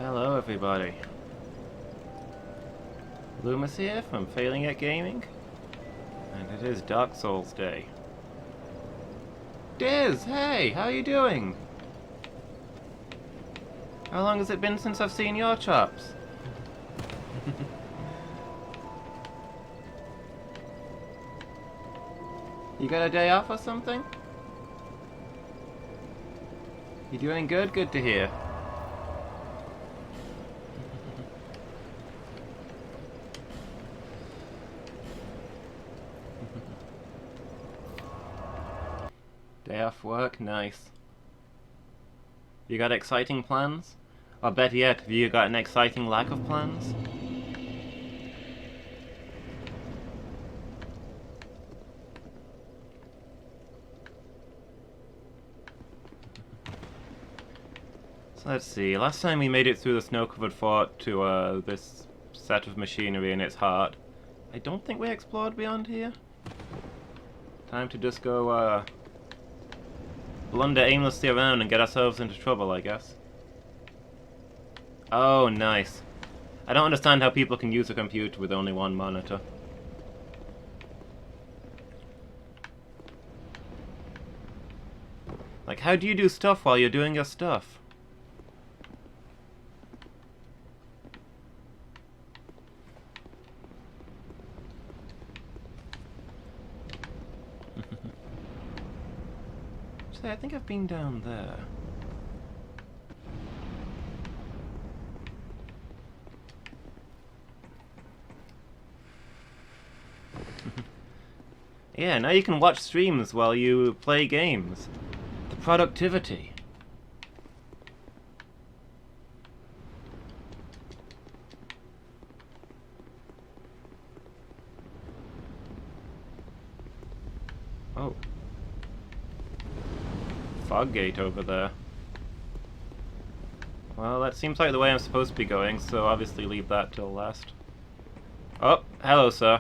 Hello everybody. Loomis here from Failing at Gaming, and it is Dark Souls Day. Diz, hey, how you doing? How long has it been since I've seen your chops? You got a day off or something? You doing good? Good to hear. Day off work? Nice. You got exciting plans? Or better yet, have you got an exciting lack of plans? So let's see, last time we made it through the snow-covered fort to this set of machinery in its heart. I don't think we explored beyond here. Time to just go blunder aimlessly around and get ourselves into trouble, I guess. Oh, nice. I don't understand how people can use a computer with only one monitor. Like, how do you do stuff while you're doing your stuff? I think I've been down there. Yeah, now you can watch streams while you play games. The productivity. Oh. Fog gate over there. Well, that seems like the way I'm supposed to be going, so obviously leave that till last. Oh, hello, sir.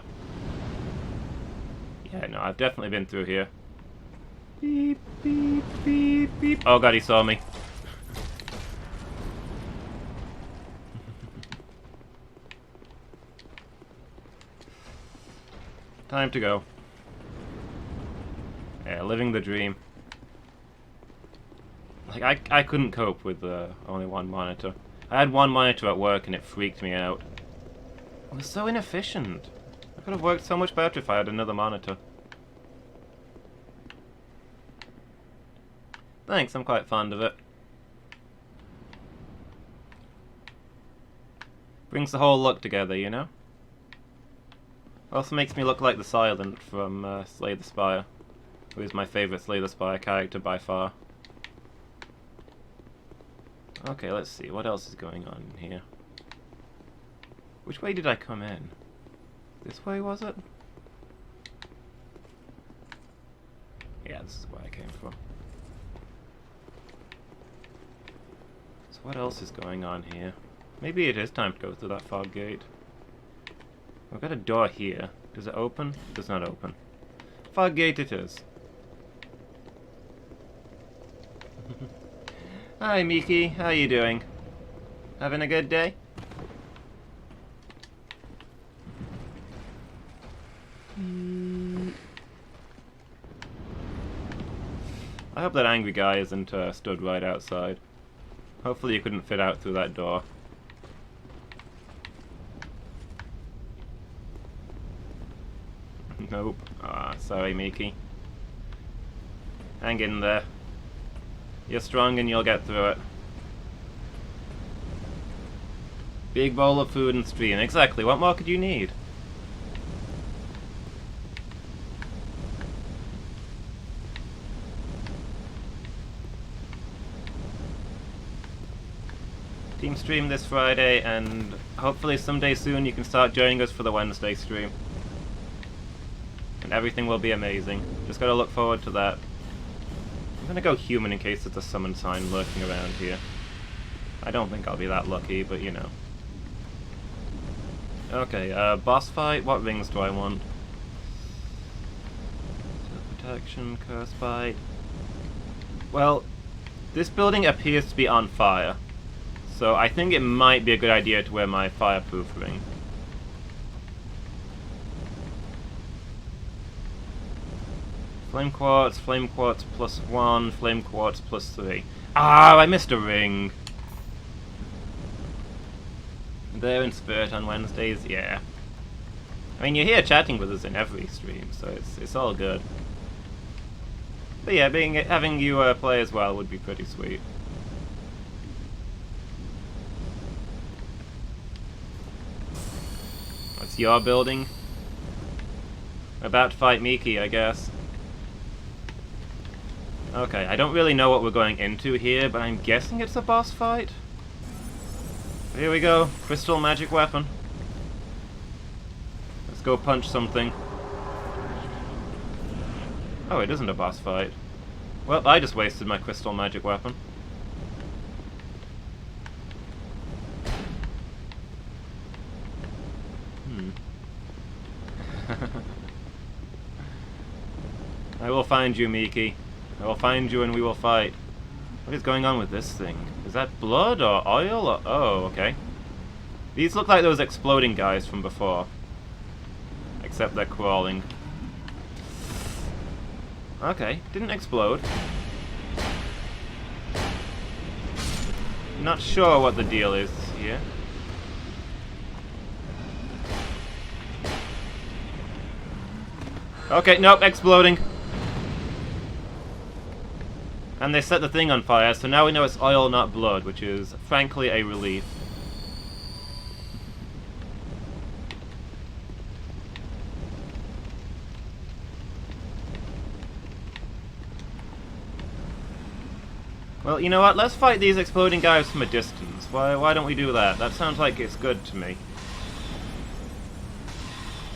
Yeah, no, I've definitely been through here. Beep, beep, beep, beep. Oh god, he saw me. Time to go. Yeah, living the dream. Like, I couldn't cope with only one monitor. I had one monitor at work and it freaked me out. It was so inefficient. I could have worked so much better if I had another monitor. Thanks, I'm quite fond of it. Brings the whole look together, you know? Also makes me look like the Silent from Slay the Spire, who is my favourite Slay the Spire character by far. Okay, let's see, what else is going on in here? Which way did I come in? This way, was it? Yeah, this is where I came from. So what else is going on here? Maybe it is time to go through that fog gate. We've got a door here. Does it open? It does not open. Fog gate it is. Hi, Miki. How you doing? Having a good day? I hope that angry guy isn't stood right outside. Hopefully you couldn't fit out through that door. Nope. Ah, sorry, Miki. Hang in there. You're strong and you'll get through it. Big bowl of food and stream. Exactly, what more could you need? Team stream this Friday, and hopefully someday soon you can start joining us for the Wednesday stream. And everything will be amazing. Just gotta look forward to that. I'm gonna go human in case there's a summon sign lurking around here. I don't think I'll be that lucky, but you know. Okay, boss fight. What rings do I want? Protection, curse bite. Well, this building appears to be on fire. So I think it might be a good idea to wear my fireproof ring. Flame quartz +1, flame quartz +3. Ah, I missed a ring. There in spirit on Wednesdays, yeah. I mean, you're here chatting with us in every stream, so it's all good. But yeah, having you play as well would be pretty sweet. What's your building? About to fight Miki, I guess. Okay, I don't really know what we're going into here, but I'm guessing it's a boss fight. Here we go, crystal magic weapon. Let's go punch something. Oh, it isn't a boss fight. Well, I just wasted my crystal magic weapon. I will find you, Miki. I will find you and we will fight. What is going on with this thing? Is that blood or oil or... Oh, okay. These look like those exploding guys from before. Except they're crawling. Okay, didn't explode. Not sure what the deal is here. Okay, nope, exploding. And they set the thing on fire, so now we know it's oil, not blood, which is, frankly, a relief. Well, you know what? Let's fight these exploding guys from a distance. Why don't we do that? That sounds like it's good to me.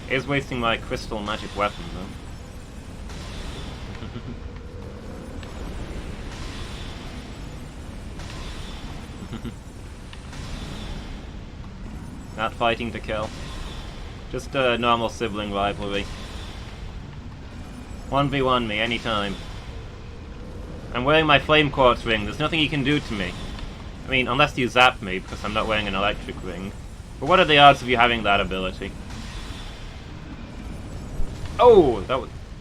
It is wasting my crystal magic weapon, though. Not fighting to kill. Just a normal sibling rivalry. 1v1 me, anytime. I'm wearing my flame quartz ring, there's nothing you can do to me. I mean, unless you zap me, because I'm not wearing an electric ring. But what are the odds of you having that ability? Oh!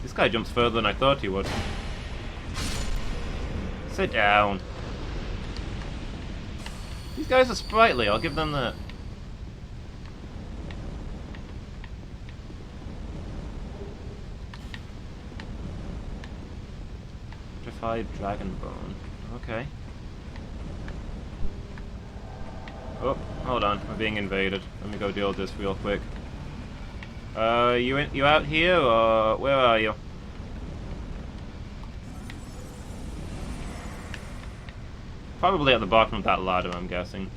This guy jumps further than I thought he would. Sit down. These guys are sprightly, I'll give them that. Dragon bone. Okay. Oh, hold on. We're being invaded. Let me go deal with this real quick. You out here, or where are you? Probably at the bottom of that ladder, I'm guessing.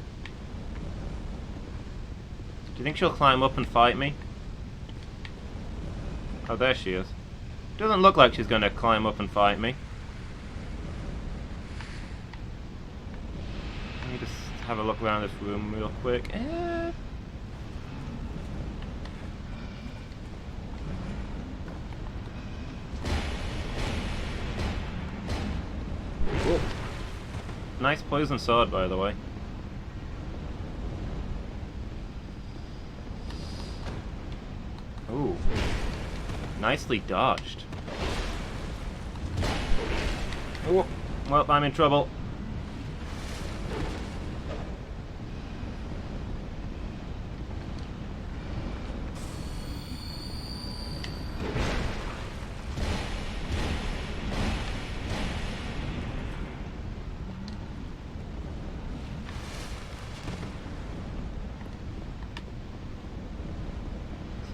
Do you think she'll climb up and fight me? Oh, there she is. Doesn't look like she's gonna climb up and fight me. Let me just have a look around this room real quick. Whoa. Nice poison sword, by the way. Ooh. Nicely dodged. Oh, well, I'm in trouble.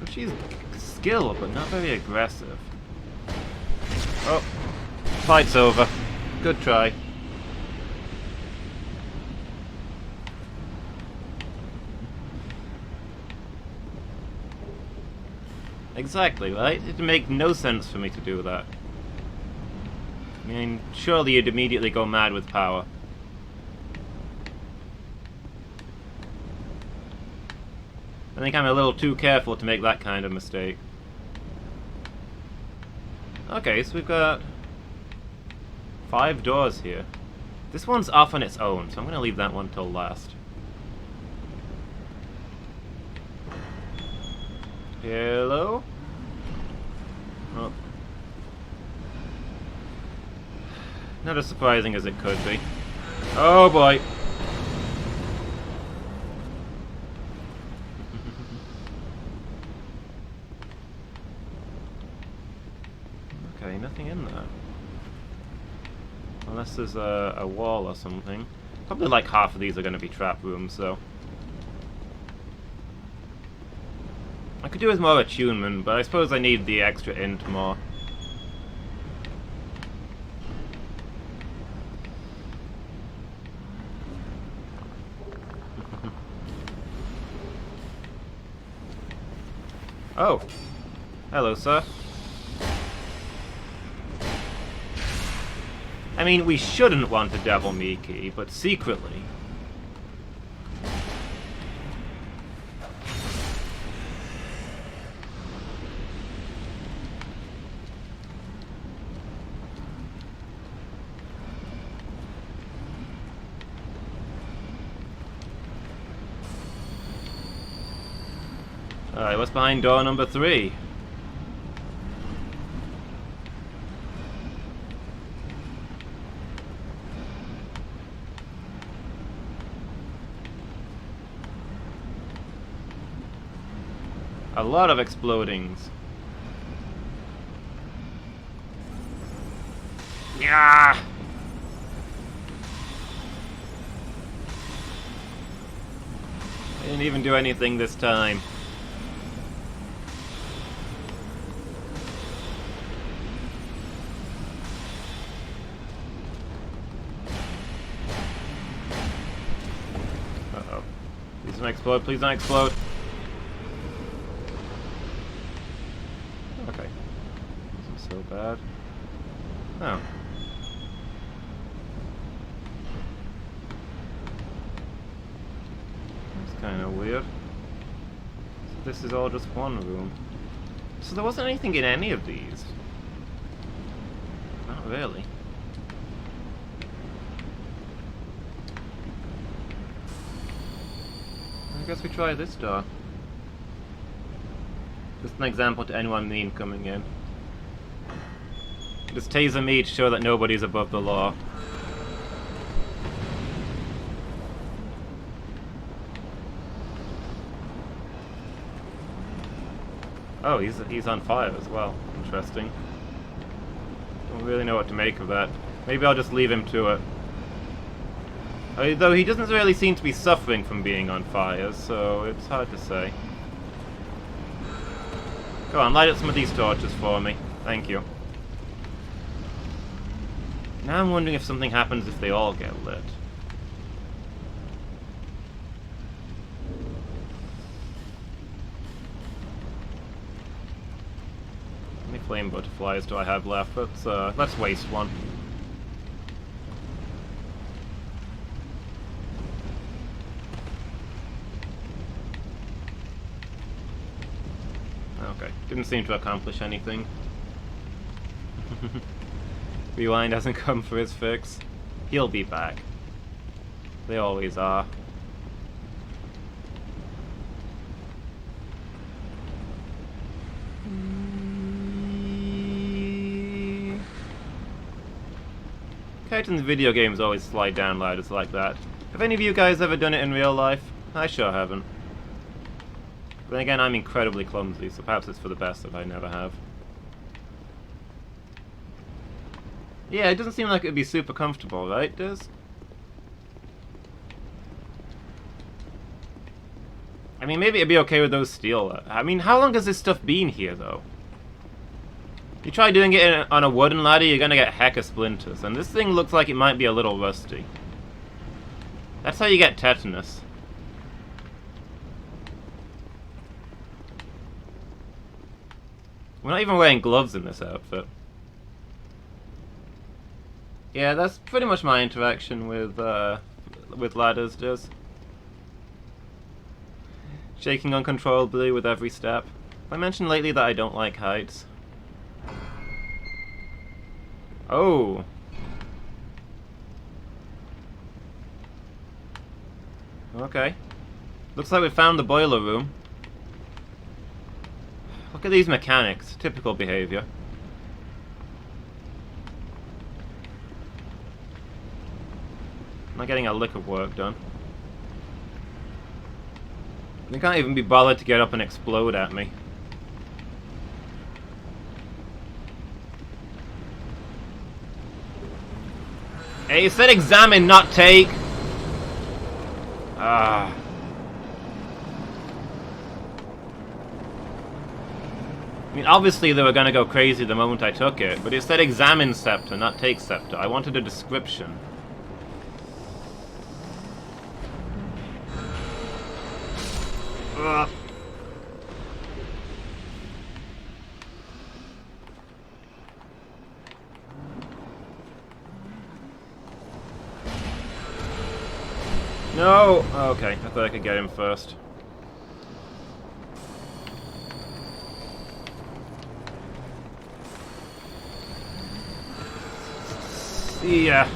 So she's skilled, but not very aggressive. Oh, fight's over. Good try. Exactly, right? It'd make no sense for me to do that. I mean, surely you'd immediately go mad with power. I think I'm a little too careful to make that kind of mistake. Okay, so we've got 5 doors here. This one's off on its own, so I'm going to leave that one till last. Hello? Oh. Not as surprising as it could be. Oh boy! Okay, nothing in there. Unless there's a wall or something. Probably like half of these are going to be trap rooms, so... I could do with more attunement, but I suppose I need the extra int more. Oh! Hello, sir. I mean, we shouldn't want a Devil Me key, but secretly... Alright, what's behind door number 3? A lot of explodings. Yeah. I didn't even do anything this time. Uh-oh. Please don't explode, please don't explode. Okay. This isn't so bad. Oh. That's kind of weird. So this is all just one room. So there wasn't anything in any of these. Not really. I guess we try this door. Just an example to anyone mean coming in. Just taser me to show that nobody's above the law. Oh, he's on fire as well. Interesting. Don't really know what to make of that. Maybe I'll just leave him to it. Though he doesn't really seem to be suffering from being on fire, so it's hard to say. Go on, light up some of these torches for me. Thank you. Now I'm wondering if something happens if they all get lit. How many flame butterflies do I have left? Let's waste one. Okay, didn't seem to accomplish anything. Rewind hasn't come for his fix. He'll be back. They always are. Characters in the video games always slide down ladders like that. Have any of you guys ever done it in real life? I sure haven't. But then again, I'm incredibly clumsy, so perhaps it's for the best that I never have. Yeah, it doesn't seem like it would be super comfortable, right, Diz? I mean, maybe it'd be okay with those steel... I mean, how long has this stuff been here, though? You try doing it on a wooden ladder, you're gonna get hecka splinters, and this thing looks like it might be a little rusty. That's how you get tetanus. We're not even wearing gloves in this outfit. Yeah, that's pretty much my interaction with ladders, Diz. Shaking uncontrollably with every step. I mentioned lately that I don't like heights. Oh! Okay. Looks like we found the boiler room. Look at these mechanics. Typical behavior. Not getting a lick of work done. They can't even be bothered to get up and explode at me. Hey, you said examine, not take! Ah. I mean, obviously they were gonna go crazy the moment I took it, but it said examine scepter, not take scepter. I wanted a description. Ugh. No! Okay, I thought I could get him first. Yeah.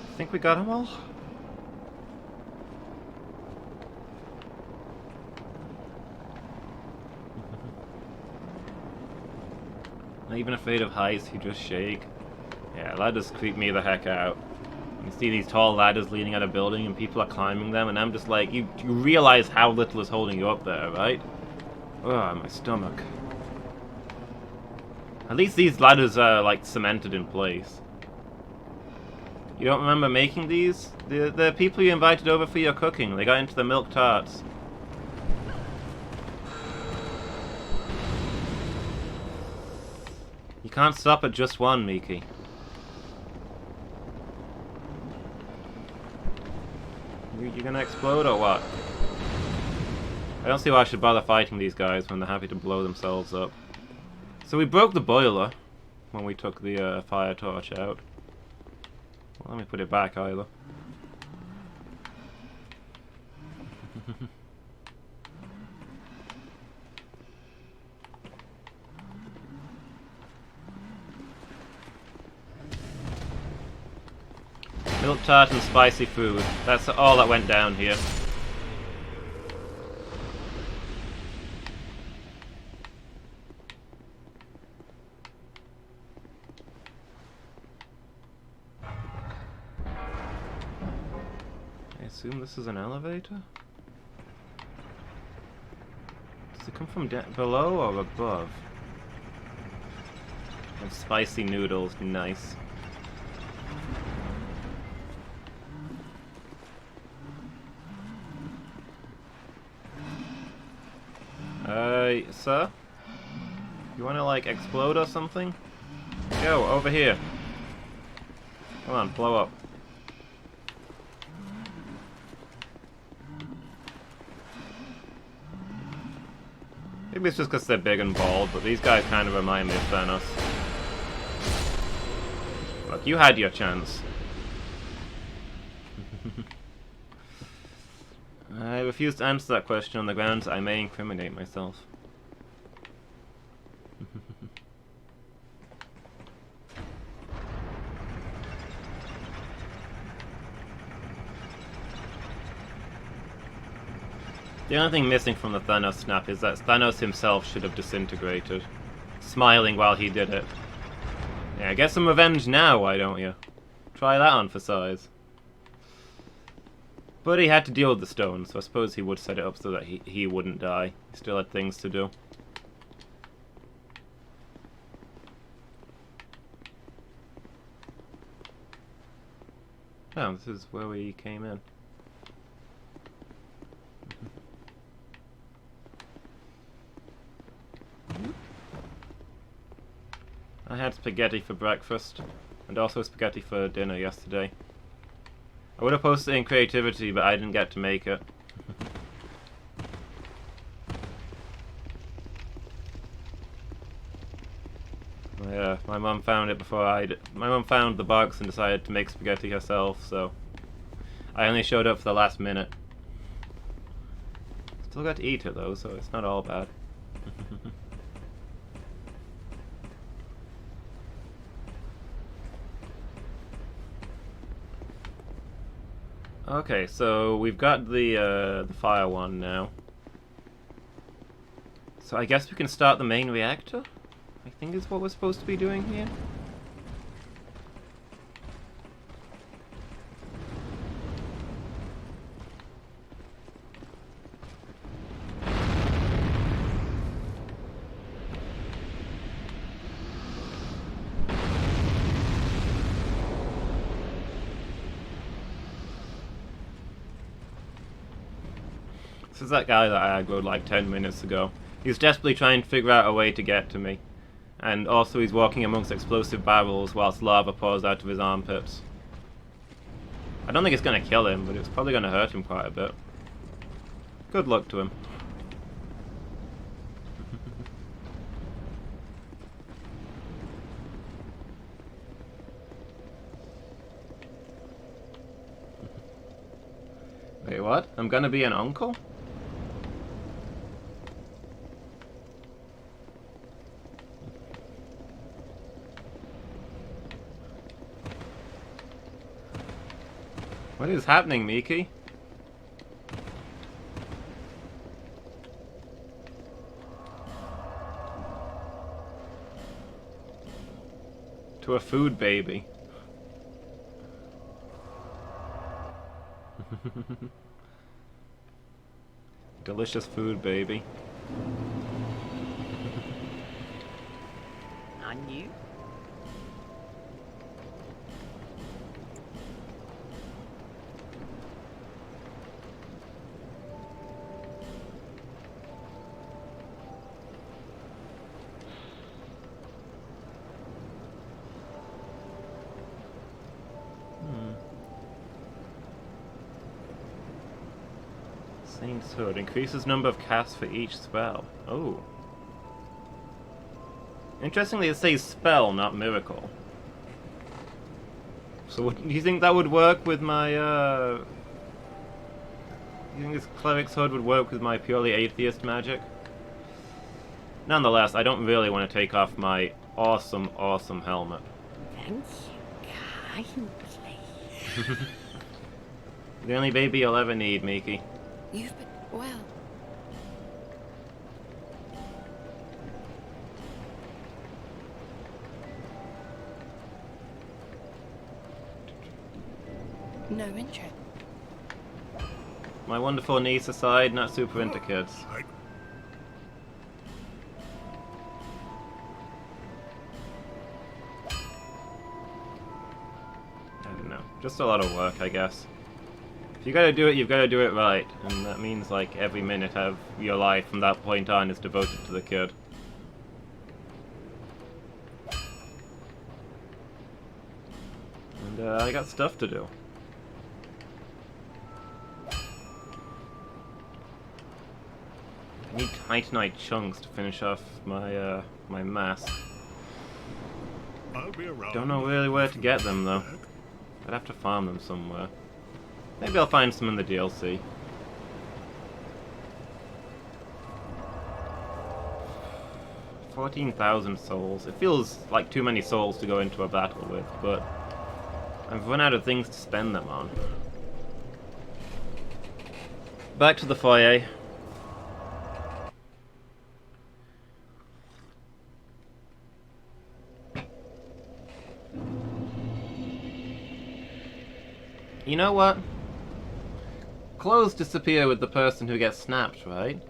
I think we got them all. Not even afraid of heights, you just shake. Yeah, ladders creep me the heck out. You see these tall ladders leading out of a building and people are climbing them, and I'm just like, you realize how little is holding you up there, right? Ugh, my stomach. At least these ladders are, like, cemented in place. You don't remember making these? The people you invited over for your cooking, they got into the milk tarts. You can't stop at just one, Miki. You gonna explode or what? I don't see why I should bother fighting these guys when they're happy to blow themselves up. So we broke the boiler when we took the fire torch out. Well, let me put it back either. Milk tart and spicy food. That's all that went down here. I assume this is an elevator? Does it come from below or above? And spicy noodles, nice. Sir? You wanna, like, explode or something? Go, over here. Come on, blow up. Maybe it's just because they're big and bald, but these guys kind of remind me of Thanos. Look, you had your chance. I refuse to answer that question on the grounds I may incriminate myself. The only thing missing from the Thanos snap is that Thanos himself should have disintegrated, smiling while he did it. Yeah, get some revenge now, why don't you? Try that on for size. But he had to deal with the stone, so I suppose he would set it up so that he wouldn't die. He still had things to do. Oh, this is where we came in. I had spaghetti for breakfast, and also spaghetti for dinner yesterday. I would have posted it in creativity, but I didn't get to make it. Yeah, my mum found it before I did. My mum found the box and decided to make spaghetti herself, so I only showed up for the last minute. Still got to eat it though, so it's not all bad. Okay, so we've got the fire one now. So I guess we can start the main reactor? I think is what we're supposed to be doing here. This is that guy that I aggroed like 10 minutes ago. He's desperately trying to figure out a way to get to me. And also he's walking amongst explosive barrels whilst lava pours out of his armpits. I don't think it's going to kill him, but it's probably going to hurt him quite a bit. Good luck to him. Wait, what? I'm going to be an uncle? What is happening, Miki? To a food baby. Delicious food baby. On you? Saint's Hood increases number of casts for each spell. Oh. Interestingly, it says spell, not miracle. So, do you think that would work with my? You think this Cleric's Hood would work with my purely atheist magic? Nonetheless, I don't really want to take off my awesome, awesome helmet. Thank you kindly. The only baby you'll ever need, Miki. You've been well. No interest. My wonderful niece aside, not super into kids. I don't know. Just a lot of work, I guess. If you gotta do it, you've gotta do it right. And that means, like, every minute of your life from that point on is devoted to the kid. And, I got stuff to do. I need titanite chunks to finish off my, my mask. I'll be around. Don't know really where to get them, though. I'd have to farm them somewhere. Maybe I'll find some in the DLC. $14,000 souls. It feels like too many souls to go into a battle with, but I've run out of things to spend them on. Back to the foyer. You know what? Clothes disappear with the person who gets snapped, right?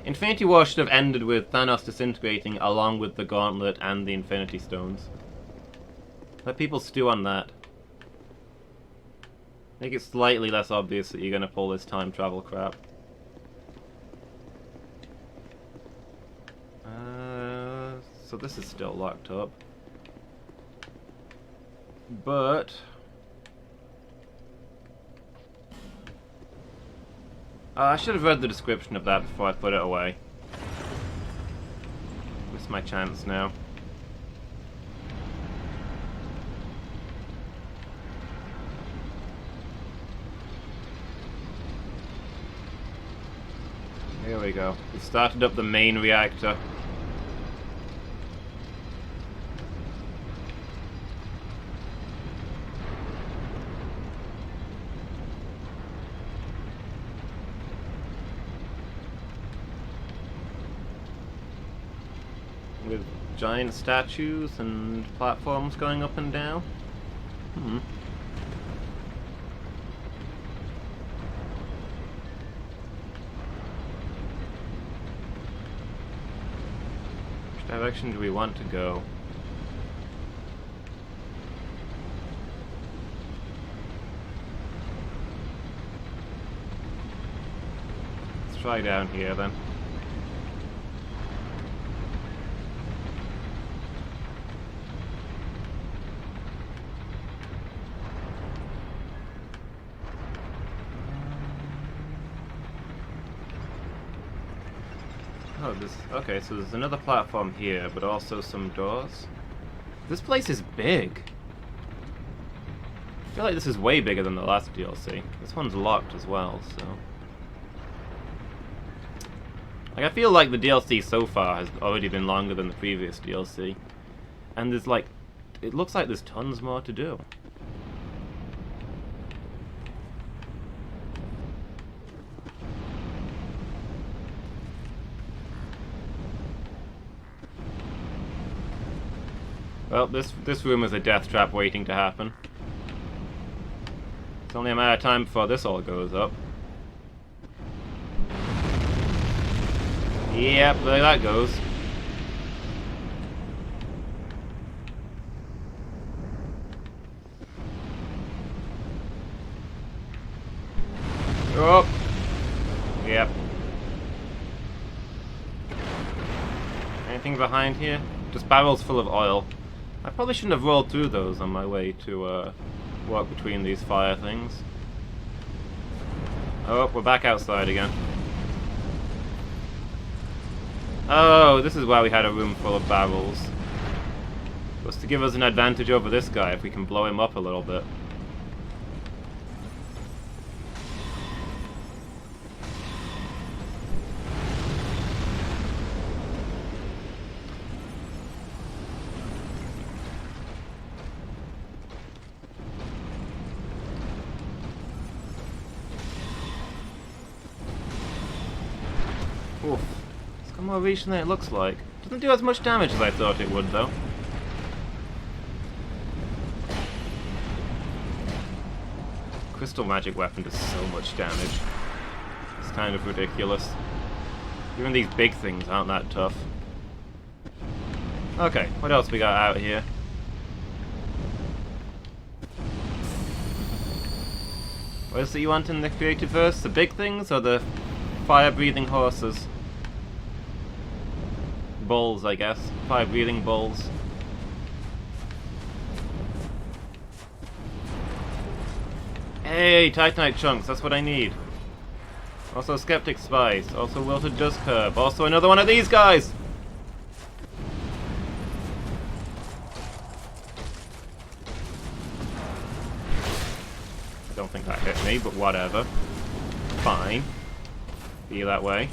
Infinity War should have ended with Thanos disintegrating along with the Gauntlet and the Infinity Stones. Let people stew on that. Make it slightly less obvious that you're gonna pull this time travel crap. So this is still locked up. But I should have read the description of that before I put it away. Missed my chance now. Here we go. We started up the main reactor. giant statues and platforms going up and down. Which direction do we want to go? Let's try down here then. Oh, okay, so there's another platform here, but also some doors. This place is big. I feel like this is way bigger than the last DLC. This one's locked as well, so... Like, I feel like the DLC so far has already been longer than the previous DLC. And there's like... It looks like there's tons more to do. Well, this room is a death trap waiting to happen. It's only a matter of time before this all goes up. Yep, there that goes. Oh! Yep. Anything behind here? Just barrels full of oil. I probably shouldn't have rolled through those on my way to walk between these fire things. Oh, we're back outside again. Oh, this is why we had a room full of barrels. Supposed to give us an advantage over this guy if we can blow him up a little bit. Oof. It's got more reach than it looks like. Doesn't do as much damage as I thought it would, though. Crystal magic weapon does so much damage. It's kind of ridiculous. Even these big things aren't that tough. Okay, what else we got out here? What is it you want in the creative verse? The big things or the fire-breathing horses? Bulls, I guess. Fire-breathing bulls. Hey, Titanite chunks, that's what I need. Also Skeptic Spice, also Wilted Dust Curb, also another one of these guys! I don't think that hit me, but whatever. Fine. Be that way.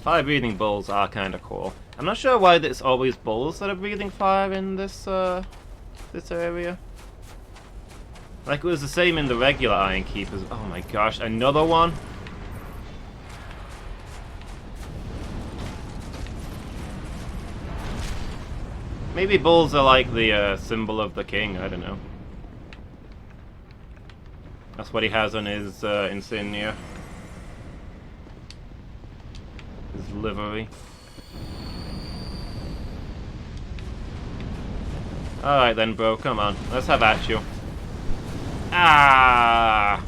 Fire breathing bulls are kind of cool. I'm not sure why it's always bulls that are breathing fire in this this area. Like it was the same in the regular Iron Keepers. Oh my gosh, another one? Maybe bulls are like the symbol of the king, I don't know. That's what he has on his insignia. His livery. Alright then, bro, come on. Let's have at you. Ah!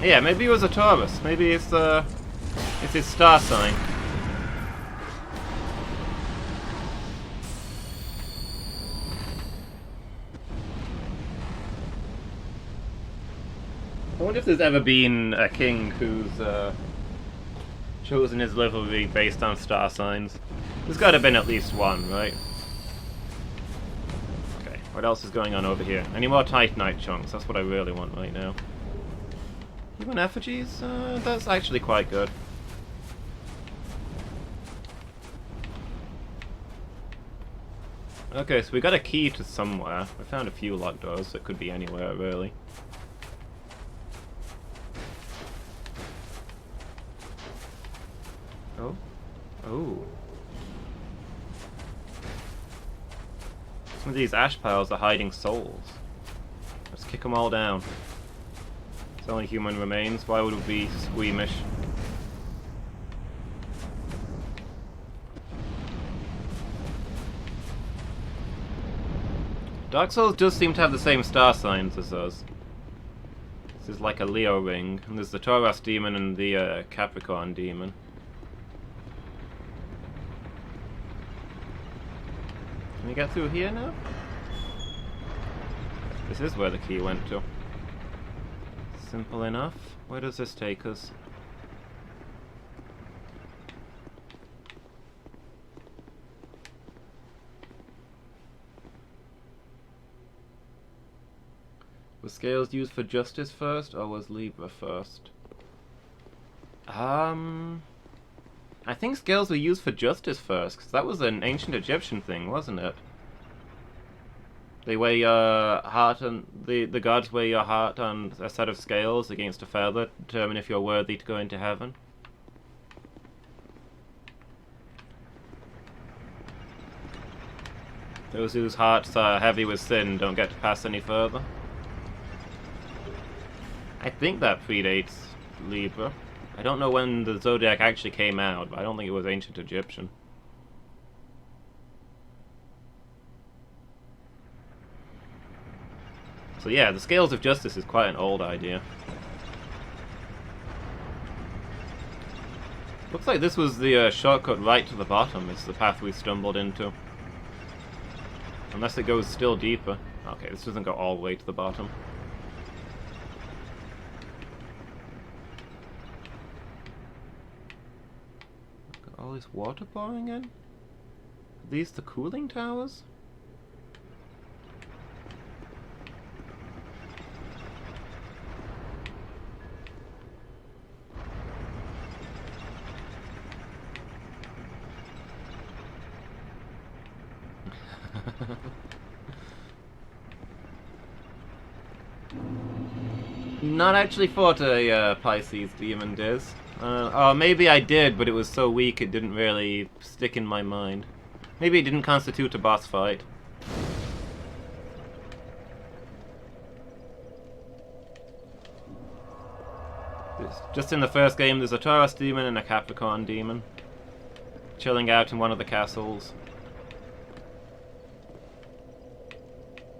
Yeah, maybe it was a Taurus. Maybe it's his star sign. I wonder if there's ever been a king who's chosen his livery based on star signs. There's got to have been at least one, right? Okay, what else is going on over here? Any more Titanite chunks? That's what I really want right now. Human effigies? That's actually quite good. Okay, so we got a key to somewhere. I found a few locked doors, so it could be anywhere, really. Oh. Oh. Some of these ash piles are hiding souls. Let's kick them all down. It's only human remains. Why would we be squeamish? Dark Souls does seem to have the same star signs as us. This is like a Leo ring, and there's the Taurus demon and the Capricorn demon. Can we get through here now? This is where the key went to. Simple enough. Where does this take us? Was Scales used for justice first, or was Libra first? I think scales were used for justice first, because that was an ancient Egyptian thing, wasn't it? They weigh your heart, and the gods weigh your heart on a set of scales against a feather to determine if you're worthy to go into heaven. Those whose hearts are heavy with sin don't get to pass any further. I think that predates Libra. I don't know when the Zodiac actually came out, but I don't think it was ancient Egyptian. So yeah, the Scales of Justice is quite an old idea. Looks like this was the shortcut right to the bottom. It's the path we stumbled into. Unless it goes still deeper. Okay, this doesn't go all the way to the bottom. All this water pouring in? Are these the cooling towers? Not actually fought a Pisces demon, Diz. Or maybe I did, but it was so weak it didn't really stick in my mind. Maybe it didn't constitute a boss fight. Just in the first game, there's a Taurus demon and a Capricorn demon chilling out in one of the castles.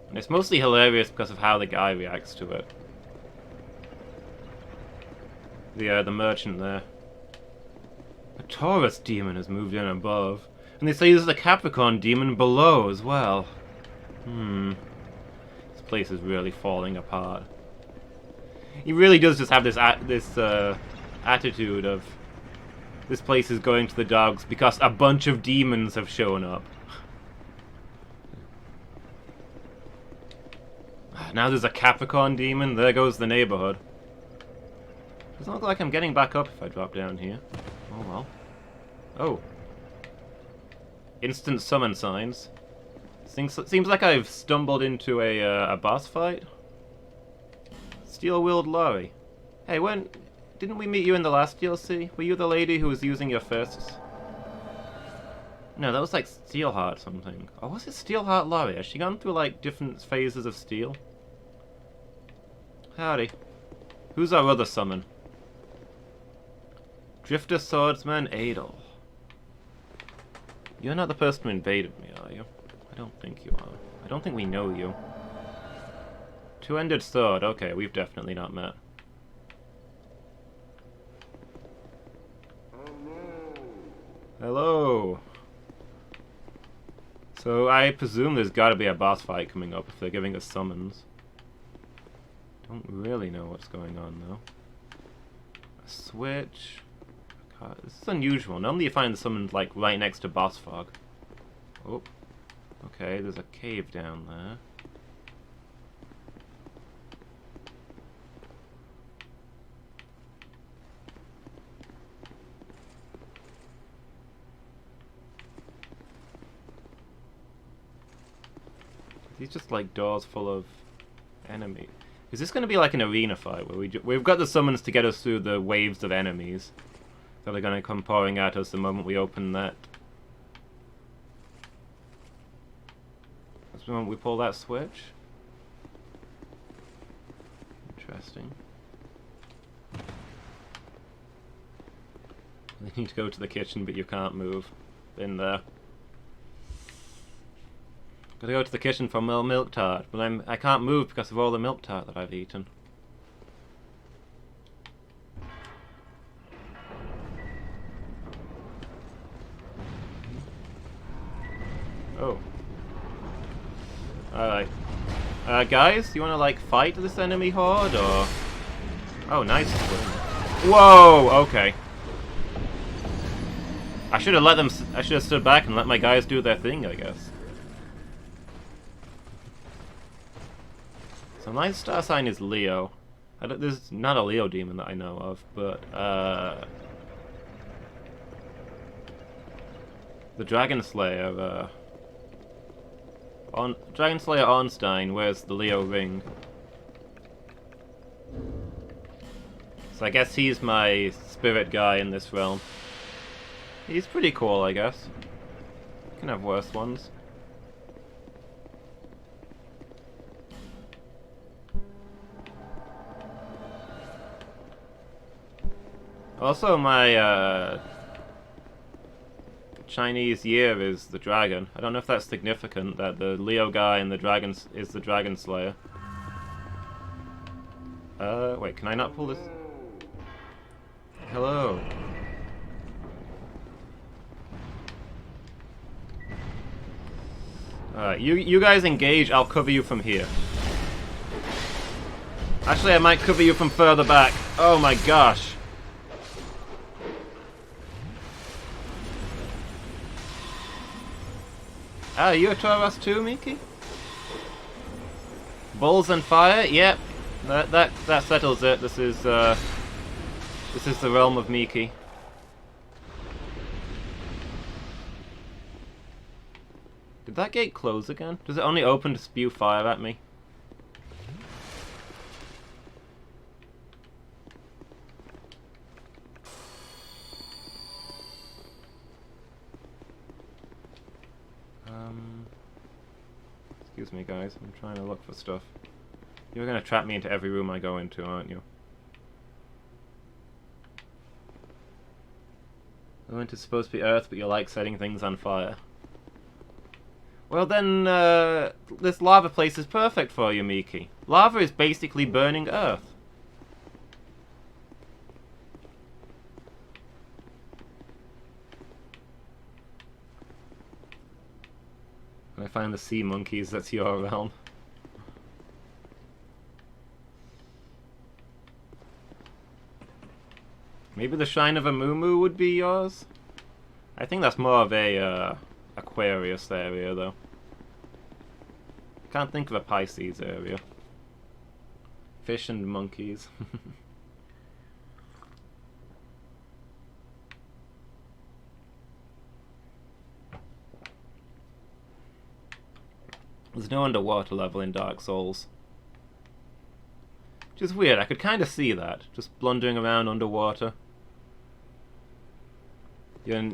And it's mostly hilarious because of how the guy reacts to it. The merchant there. A Taurus demon has moved in above. And they say there's a Capricorn demon below as well. This place is really falling apart. He really does just have this attitude of this place is going to the dogs because a bunch of demons have shown up. Now there's a Capricorn demon, there goes the neighborhood. Doesn't look like I'm getting back up if I drop down here. Oh well. Oh. Instant summon signs. Seems like I've stumbled into a boss fight. Steel-wheeled lorry. Hey, didn't we meet you in the last DLC? Were you the lady who was using your fists? No, that was like Steelheart something. Or was it Steelheart lorry? Has she gone through like different phases of steel? Howdy. Who's our other summon? Drifter Swordsman Adel. You're not the person who invaded me, are you? I don't think you are. I don't think we know you. Two-ended sword. Okay, we've definitely not met. Hello. So I presume there's got to be a boss fight coming up if they're giving us summons. Don't really know what's going on though. A switch. This is unusual. Normally you find the summons like right next to boss fog. Oh. Okay, there's a cave down there. These just like doors full of enemies. Is this going to be like an arena fight where we've got the summons to get us through the waves of enemies that are going to come pouring at us the moment we open that? That's the moment we pull that switch. Interesting. You need to go to the kitchen, but you can't move. Been there. Gotta go to the kitchen for more milk tart, but I can't move because of all the milk tart that I've eaten. Oh. Alright. Guys, you wanna like fight this enemy horde or? Oh, nice. Whoa, okay. I should have stood back and let my guys do their thing, I guess. So my star sign is Leo. There's not a Leo demon that I know of, but the Dragon Slayer, Dragon Slayer Ornstein wears the Leo ring. So I guess he's my spirit guy in this realm. He's pretty cool, I guess. Can have worse ones. Also, my Chinese year is the dragon. I don't know if that's significant that the Leo guy and the dragon is the Dragon Slayer. Wait, can I not pull this? Hello. Alright, you guys engage, I'll cover you from here. Actually, I might cover you from further back. Oh my gosh. Ah, are you a Tauros too, Miki? Bulls and fire? Yep. That settles it. This is the realm of Miki. Did that gate close again? Does it only open to spew fire at me? Excuse me, guys. I'm trying to look for stuff. You're gonna trap me into every room I go into, aren't you? Element is supposed to be Earth, but you like setting things on fire. Well then, this lava place is perfect for you, Miki. Lava is basically burning Earth. When I find the sea monkeys, that's your realm. Maybe the Shrine of Amumu would be yours? I think that's more of a, Aquarius area, though. Can't think of a Pisces area. Fish and monkeys. There's no underwater level in Dark Souls. Which is weird, I could kind of see that. Just blundering around underwater. You're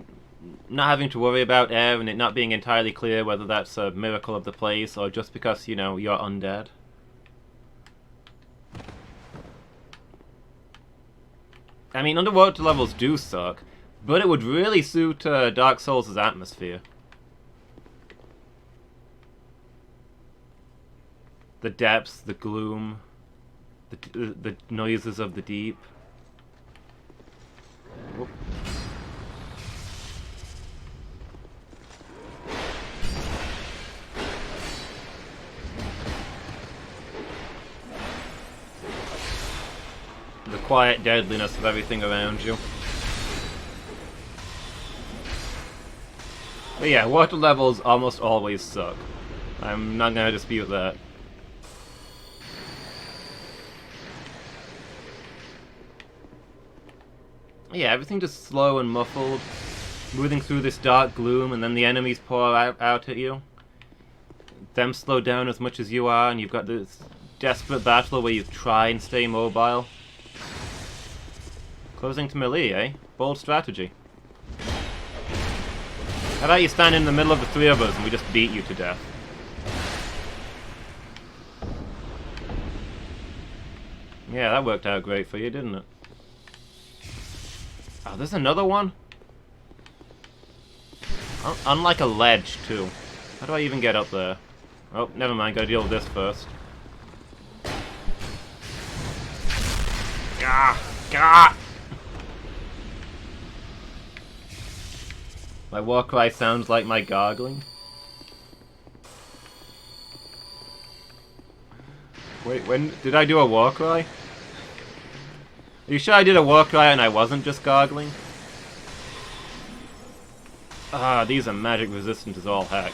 not having to worry about air and it not being entirely clear whether that's a miracle of the place or just because, you know, you're undead. I mean, underwater levels do suck, but it would really suit Dark Souls' atmosphere. The depths, the gloom, the noises of the deep. Whoop. quiet deadliness of everything around you. But yeah, water levels almost always suck. I'm not gonna dispute that. Yeah, everything just slow and muffled, moving through this dark gloom, and then the enemies pour out at you. Them slow down as much as you are, and you've got this desperate battle where you try and stay mobile. Closing to melee, eh? Bold strategy. How about you stand in the middle of the three of us and we just beat you to death? Yeah, that worked out great for you, didn't it? Oh, there's another one? Unlike a ledge, too. How do I even get up there? Oh, never mind, gotta deal with this first. Gah! Gah! My war cry sounds like my gargling. Wait, when did I do a war cry? Are you sure I did a war cry and I wasn't just gargling? Ah, these are magic resistant as all heck.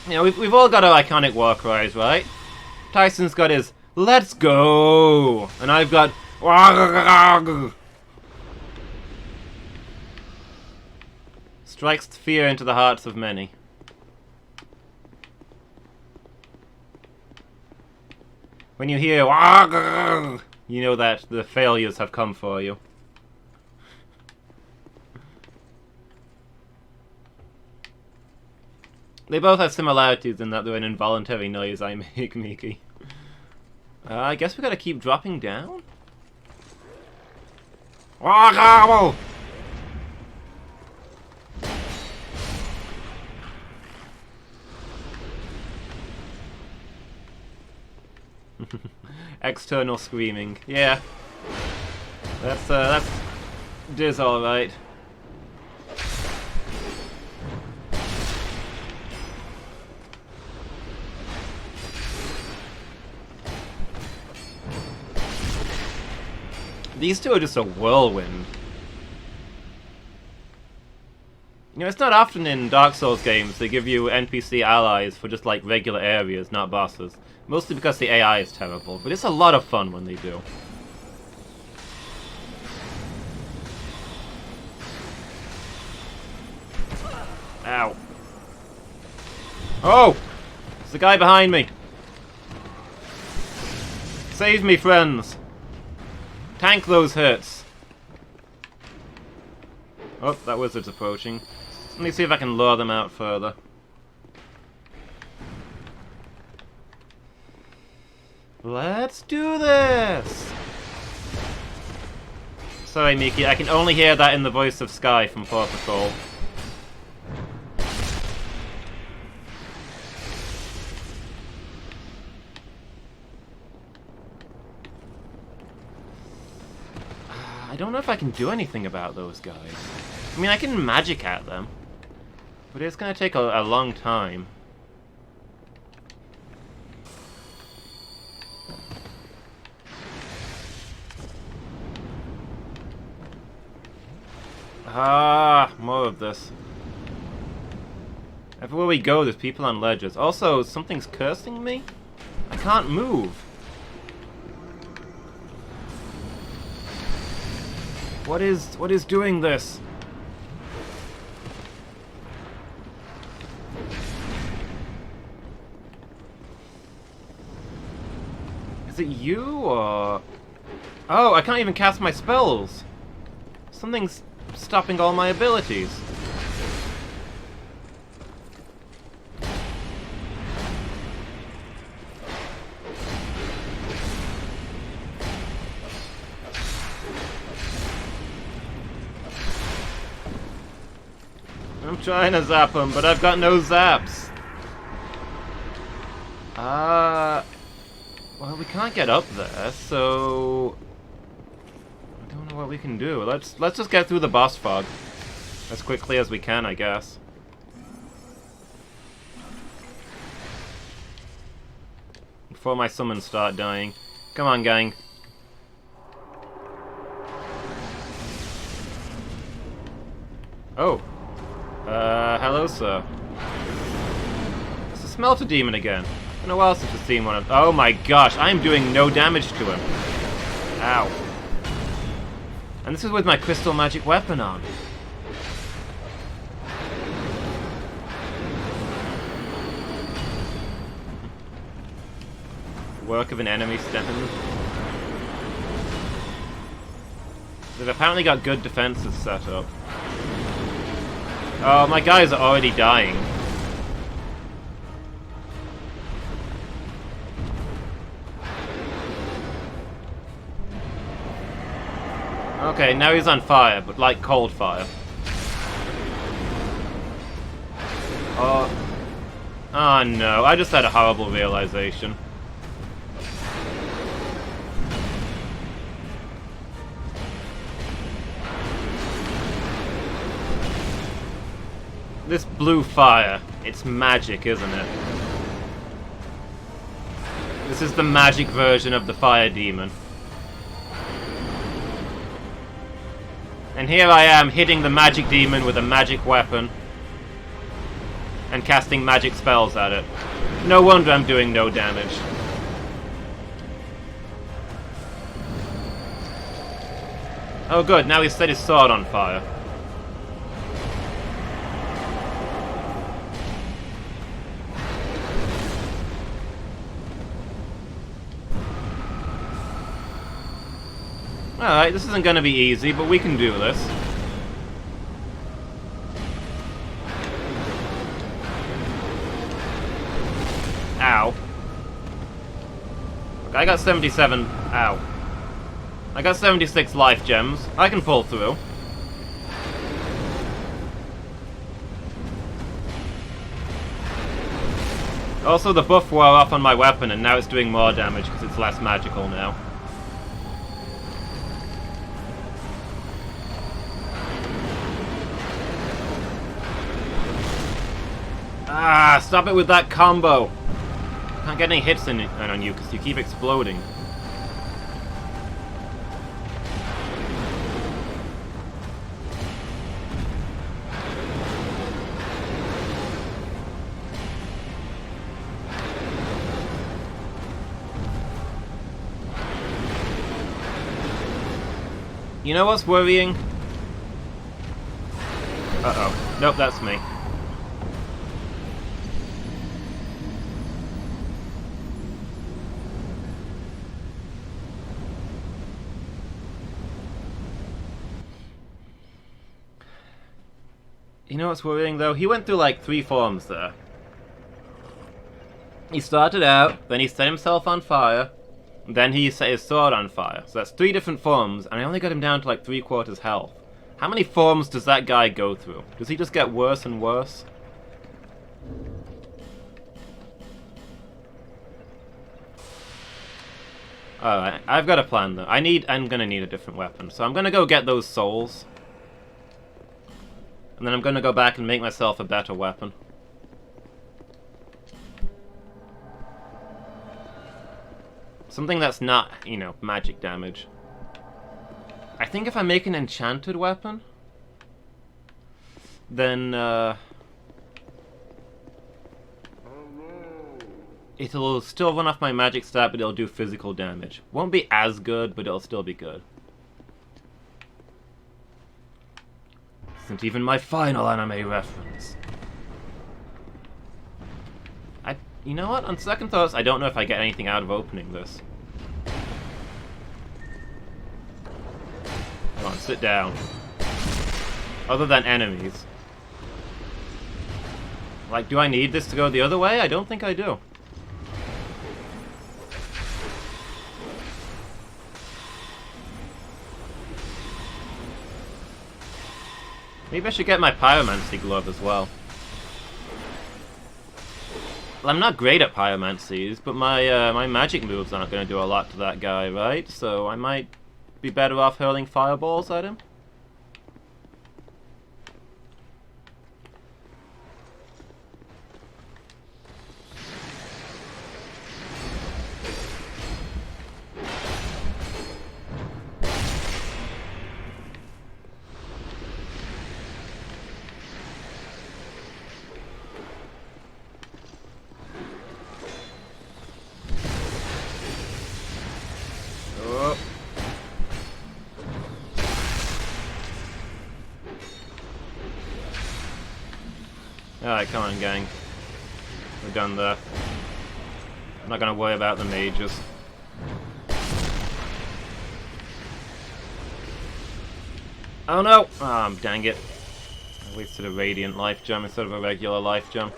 You know, we've all got our iconic war cries, right? Tyson's got his "Let's go!" and I've got strikes fear into the hearts of many. When you hear you know that the failures have come for you. They both have similarities in that they're an involuntary noise I make, Miki. I guess we gotta keep dropping down? External screaming. Yeah. That's Diz alright. These two are just a whirlwind. You know, it's not often in Dark Souls games they give you NPC allies for just like regular areas, not bosses. Mostly because the AI is terrible, but it's a lot of fun when they do. Ow. Oh! There's a guy behind me! Save me, friends! Tank those hits! Oh, that wizard's approaching. Let me see if I can lure them out further. Let's do this! Sorry, Miki, I can only hear that in the voice of Sky from Paw Patrol. I don't know if I can do anything about those guys. I mean, I can magic at them, but it's gonna take a long time. Ah, more of this. Everywhere we go, there's people on ledges. Also, something's cursing me? I can't move. What is doing this? Is it you, or... Oh, I can't even cast my spells! Something's stopping all my abilities. I'm trying to zap him, but I've got no zaps. Well, we can't get up there, so I don't know what we can do. Let's just get through the boss fog as quickly as we can, I guess. Before my summons start dying. Come on, gang. Oh. Hello, sir. It's a smelter demon again. It's been a while since I've seen one of... Oh my gosh, I am doing no damage to him. Ow. And this is with my crystal magic weapon on. Work of an enemy stand. They've apparently got good defenses set up. Oh, my guys are already dying. Okay, now he's on fire, but like cold fire. Oh. Oh no, I just had a horrible realization. This blue fire, it's magic, isn't it? This is the magic version of the fire demon. And here I am hitting the magic demon with a magic weapon and casting magic spells at it. No wonder I'm doing no damage. Oh good, now he's set his sword on fire. Alright, this isn't gonna be easy, but we can do this. Ow. Okay, I got 77... Ow. I got 76 life gems. I can pull through. Also, the buff wore off on my weapon, and now it's doing more damage because it's less magical now. Ah, stop it with that combo! Can't get any hits on you because you keep exploding. You know what's worrying? Uh-oh. Nope, that's me. You know what's worrying, though? He went through, like, 3 forms there. He started out, then he set himself on fire, then he set his sword on fire. So that's 3 different forms, and I only got him down to, like, 3/4 health. How many forms does that guy go through? Does he just get worse and worse? Alright, I've got a plan, though. I'm gonna need a different weapon, so I'm gonna go get those souls. And then I'm gonna go back and make myself a better weapon. Something that's not, you know, magic damage. I think if I make an enchanted weapon, then, it'll still run off my magic stat, but it'll do physical damage. Won't be as good, but it'll still be good. Isn't even my final anime reference. You know what? On second thoughts, I don't know if I get anything out of opening this. Come on, sit down. Other than enemies. Like, do I need this to go the other way? I don't think I do. Maybe I should get my pyromancy glove as well. Well, I'm not great at pyromancies, but my magic moves aren't going to do a lot to that guy, right? So I might be better off hurling fireballs at him. Oh. Alright, come on, gang. We're done there. I'm not gonna worry about the mages. Oh no! Ah, dang it. I wasted a radiant life gem instead of a regular life gem.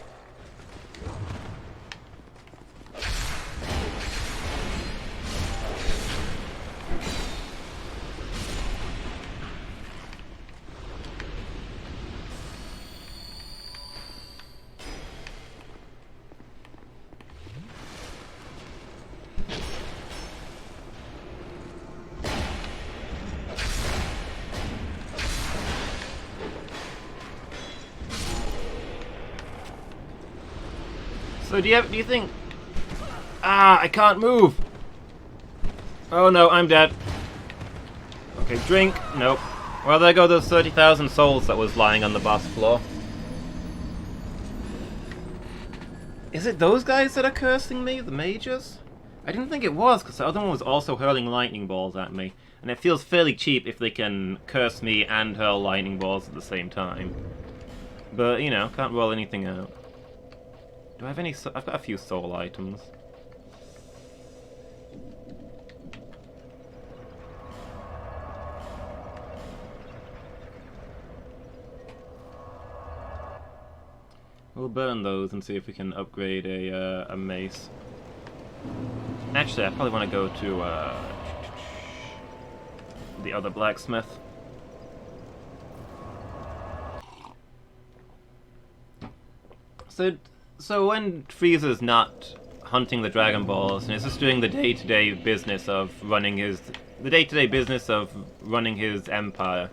So do you think... Ah, I can't move! Oh no, I'm dead. Okay, drink. Nope. Well, there go those 30,000 souls that was lying on the boss floor. Is it those guys that are cursing me? The mages? I didn't think it was, because the other one was also hurling lightning balls at me. And it feels fairly cheap if they can curse me and hurl lightning balls at the same time. But, you know, can't roll anything out. Do I have any... I've got a few soul items. We'll burn those and see if we can upgrade a mace. Actually, I probably want to go to the other blacksmith. So when Frieza's not hunting the Dragon Balls and is just doing the day-to-day business of running his empire,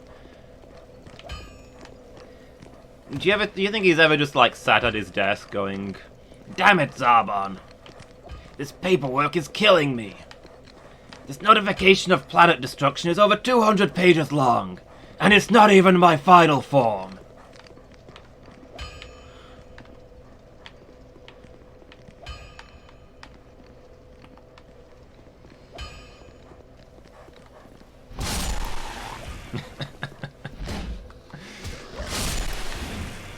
do you think he's ever just like sat at his desk going, "Damn it, Zarbon! This paperwork is killing me. This notification of planet destruction is over 200 pages long, and it's not even my final form."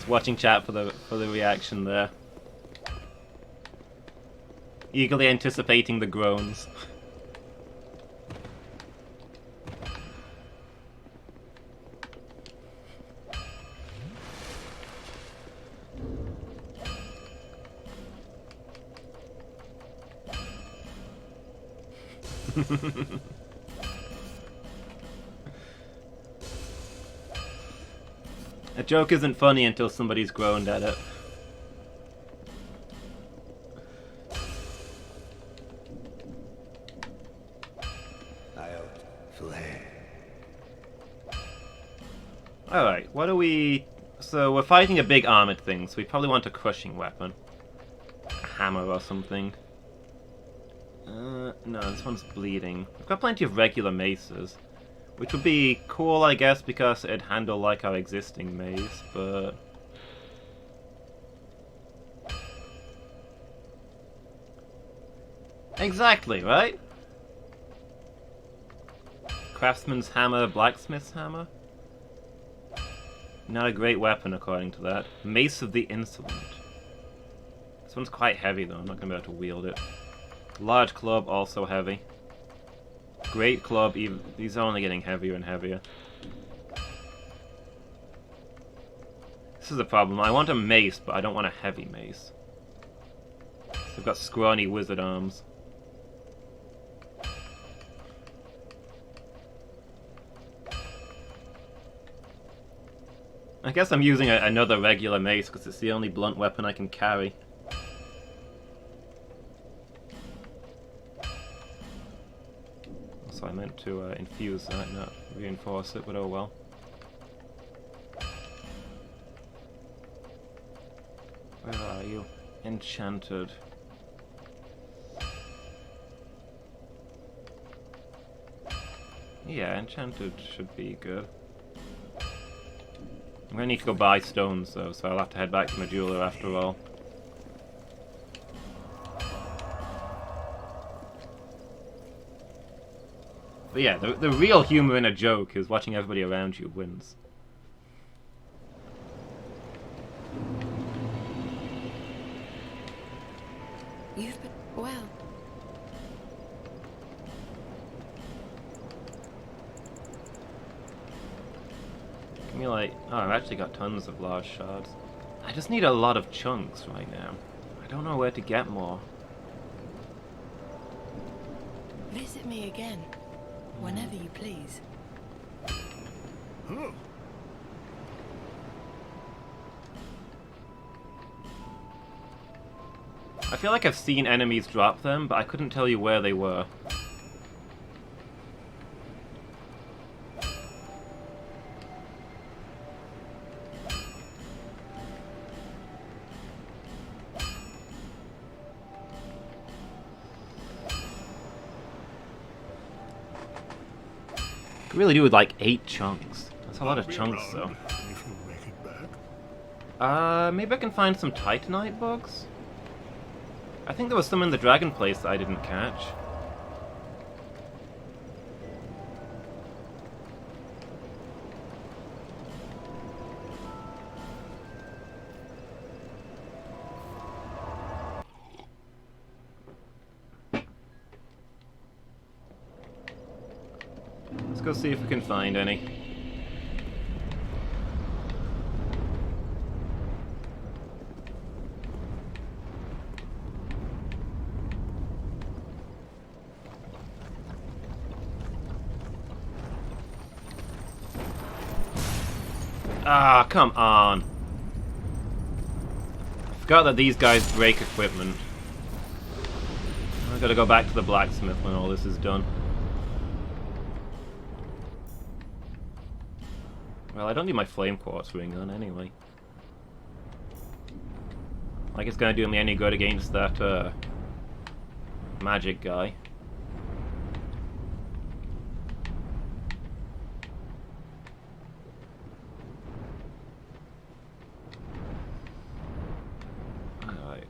Watching chat for the reaction there. Eagerly anticipating the groans. A joke isn't funny until somebody's groaned at it. Alright, what do we... So we're fighting a big armored thing, so we probably want a crushing weapon. A hammer or something. No, this one's bleeding. We've got plenty of regular maces. Which would be cool, I guess, because it'd handle like our existing maze, but... Exactly, right? Craftsman's hammer, blacksmith's hammer? Not a great weapon, according to that. Mace of the Insolent. This one's quite heavy, though. I'm not going to be able to wield it. Large club, also heavy. Great club, even these are only getting heavier and heavier. This is the problem. I want a mace, but I don't want a heavy mace. So I've got scrawny wizard arms. I guess I'm using another regular mace because it's the only blunt weapon I can carry. to infuse that, not reinforce it, but oh well. Where are you? Enchanted. Yeah, enchanted should be good. I'm gonna need to go buy stones though, so I'll have to head back to my jeweler after all. But yeah, the real humor in a joke is watching everybody around you wins. You've been well. Give me like... Oh, I've actually got tons of large shards. I just need a lot of chunks right now. I don't know where to get more. Visit me again, whenever you please. Huh. I feel like I've seen enemies drop them, but I couldn't tell you where they were. I really do with like 8 chunks. That's a lot of chunks, though. If you make it back. Maybe I can find some Titanite bugs? I think there was some in the Dragon Place that I didn't catch. Let's go see if we can find any. Ah, come on. I forgot that these guys break equipment. I've got to go back to the blacksmith when all this is done. Well, I don't need my flame quartz ring on anyway. Like it's gonna do me any good against that magic guy. Alright.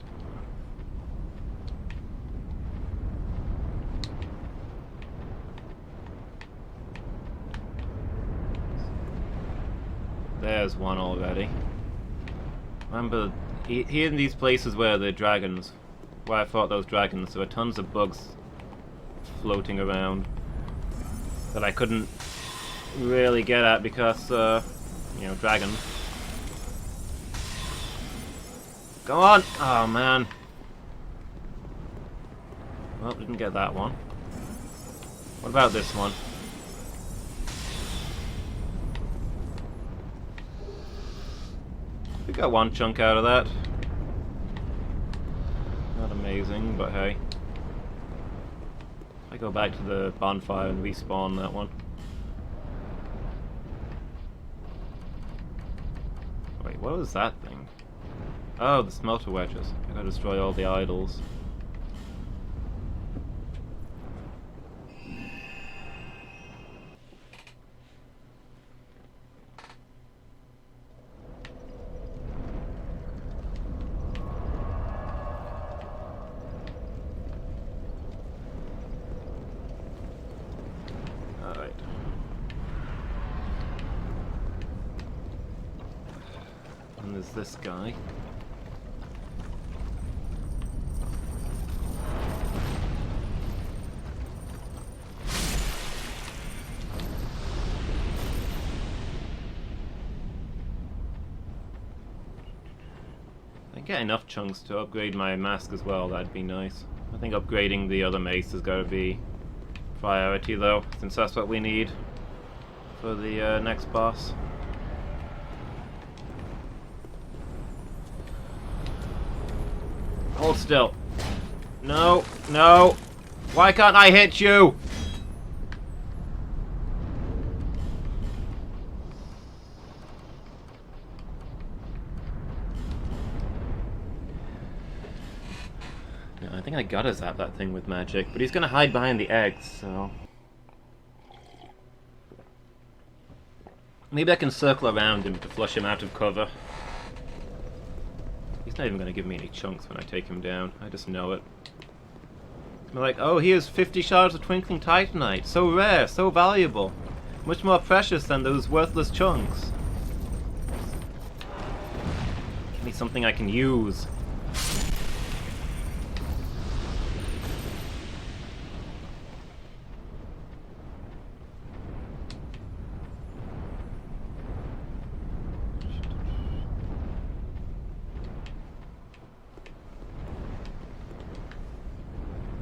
There's one already. Remember, here in these places where the dragons, where I fought those dragons, there were tons of bugs floating around that I couldn't really get at because, you know, dragons. Go on! Oh man. Well, didn't get that one. What about this one? We got one chunk out of that. Not amazing, but hey. I go back to the bonfire and respawn that one. Wait, what was that thing? Oh, the smelter wedges. I gotta destroy all the idols. Alright. And there's this guy. I get enough chunks to upgrade my mask as well, that'd be nice. I think upgrading the other mace has got to be priority though, since that's what we need for the next boss. Hold still. No, no! Why can't I hit you? I think I gotta zap that thing with magic, but he's gonna hide behind the eggs, so... Maybe I can circle around him to flush him out of cover. He's not even gonna give me any chunks when I take him down. I just know it. I'm like, oh, here's 50 shards of twinkling titanite. So rare, so valuable. Much more precious than those worthless chunks. Give me something I can use.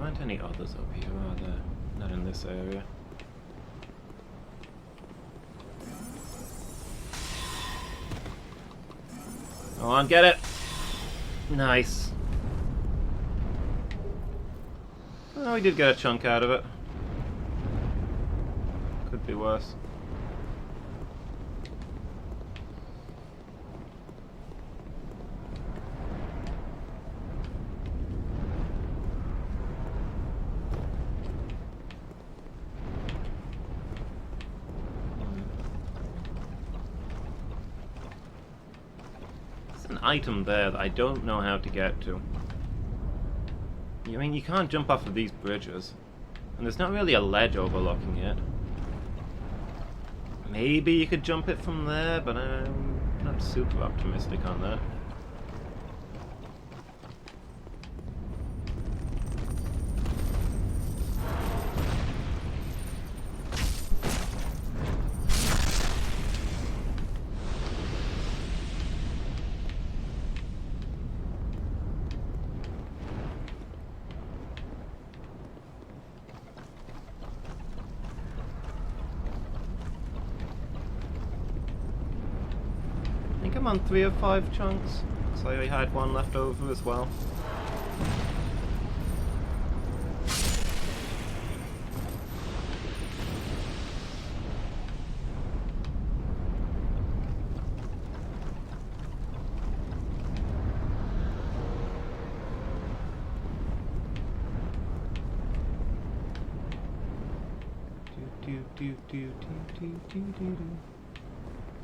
Aren't any others up here, are there? Not in this area. Go on, get it! Nice. Oh, we did get a chunk out of it. Could be worse. An item there that I don't know how to get to. I mean, you can't jump off of these bridges. And there's not really a ledge overlooking it. Maybe you could jump it from there, but I'm not super optimistic on that. I think I'm on 3 of 5 chunks, so I had one left over as well.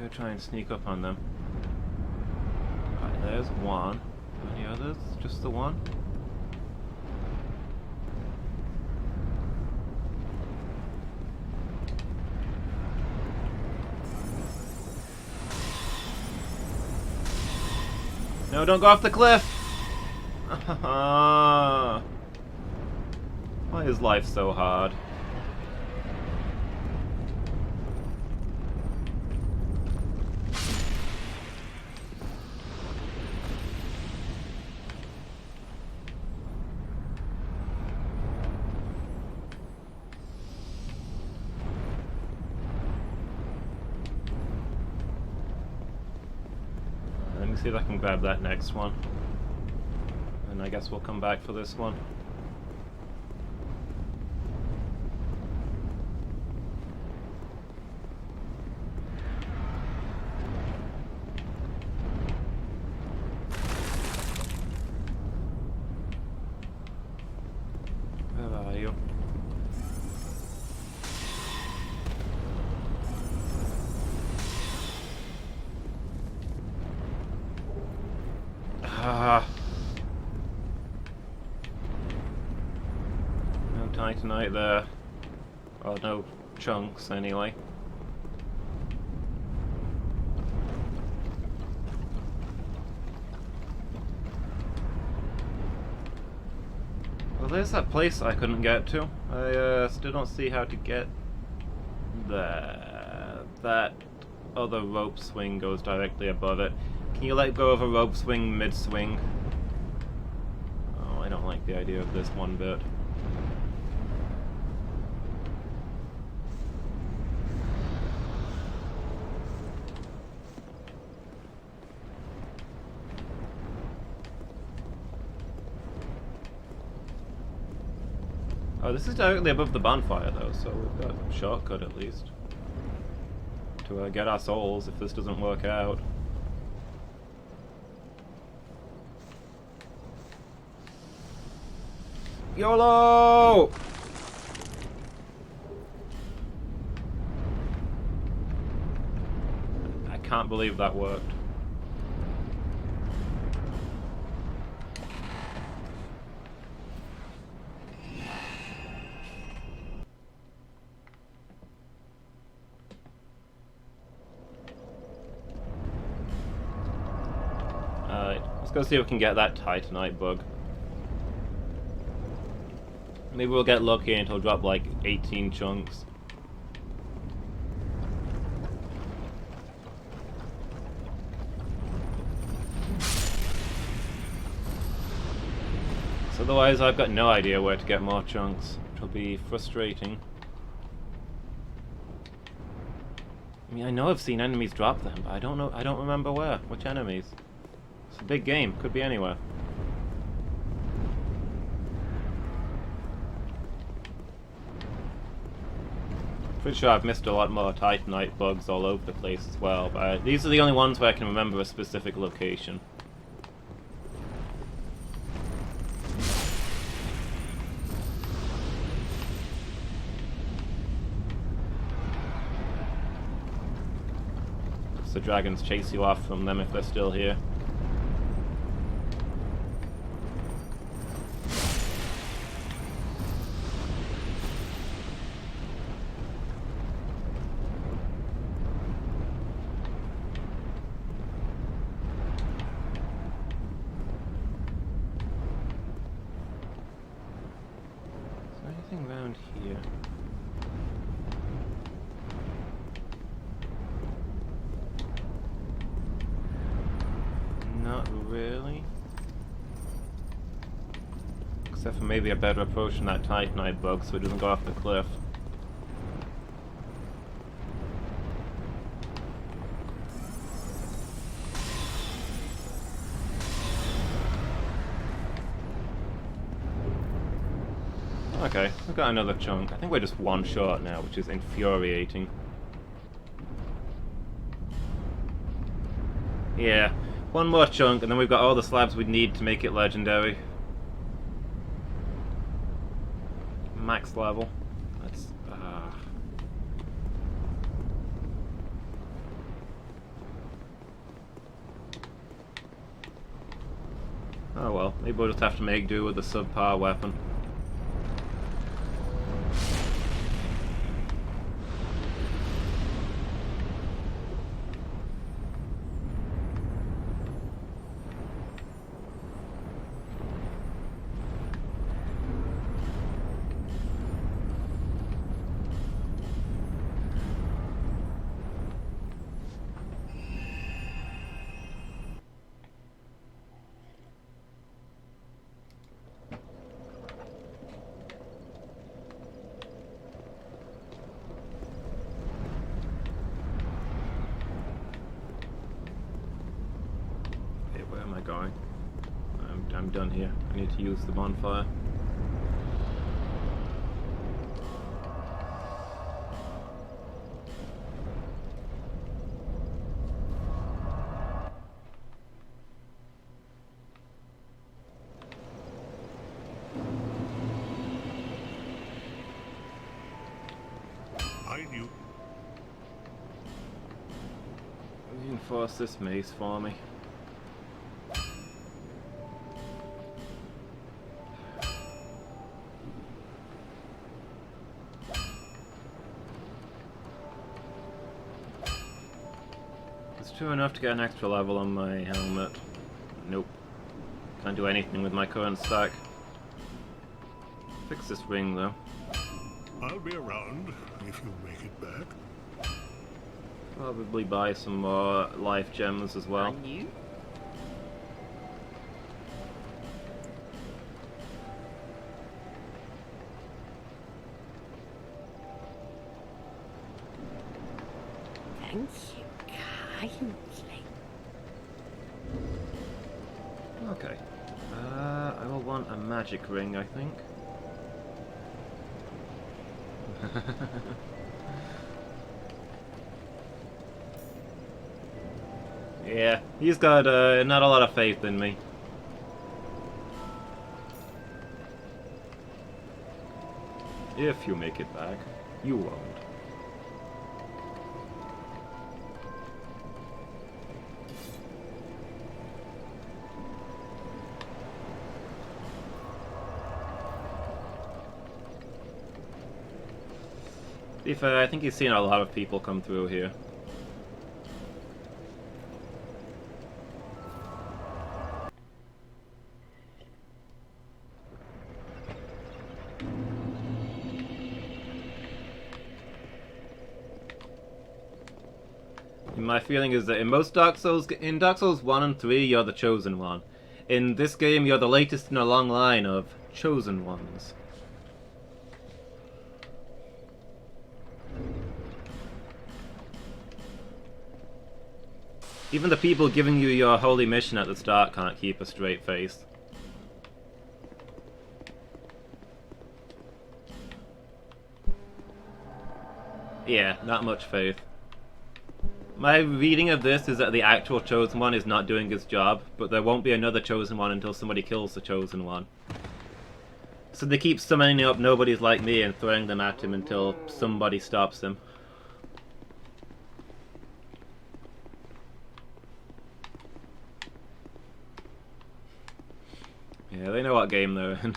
Go try and sneak up on them. Alright, there's one. Any others? Just the one? No, don't go off the cliff! Why is life so hard? Let me see if I can grab that next one. And I guess we'll come back for this one. Where are you? No titanite there. Well, no chunks anyway. Well, there's that place I couldn't get to. I still don't see how to get there. That other rope swing goes directly above it. Can you let go of a rope swing mid-swing? Oh, I don't like the idea of this one bit. Oh, this is directly above the bonfire though, so we've got a shortcut at least. To get our souls if this doesn't work out. YOLO! I can't believe that worked. Alright, let's go see if we can get that Titanite bug. Maybe we'll get lucky and it'll drop like 18 chunks. So otherwise I've got no idea where to get more chunks, which will be frustrating. I mean, I know I've seen enemies drop them, but I don't remember where, which enemies. It's a big game, could be anywhere. Pretty sure I've missed a lot more Titanite bugs all over the place as well, but these are the only ones where I can remember a specific location. So dragons chase you off from them if they're still here. Around here. Not really. Except for maybe a better approach than that Titanite bug so it doesn't go off the cliff. Okay, we've got another chunk. I think we're just one short now, which is infuriating. Yeah, one more chunk, and then we've got all the slabs we need to make it legendary. Max level. That's... Oh well, maybe we'll just have to make do with a subpar weapon. Going. I'm done here. I need to use the bonfire. I knew. Reinforce this mace for me. True enough to get an extra level on my helmet. Nope. Can't do anything with my current stack. Fix this ring though. I'll be around if you make it back. Probably buy some more life gems as well. And you? Thank you. Okay. I will want a magic ring, I think. Yeah, he's got not a lot of faith in me. If you make it back. You won't. To be fair, I think he's seen a lot of people come through here. My feeling is that in most Dark Souls 1 and 3, you're the Chosen One. In this game, you're the latest in a long line of Chosen Ones. Even the people giving you your holy mission at the start can't keep a straight face. Yeah, not much faith. My reading of this is that the actual Chosen One is not doing his job, but there won't be another Chosen One until somebody kills the Chosen One. So they keep summoning up nobodies like me and throwing them at him until somebody stops him. Yeah, they know what game they're in.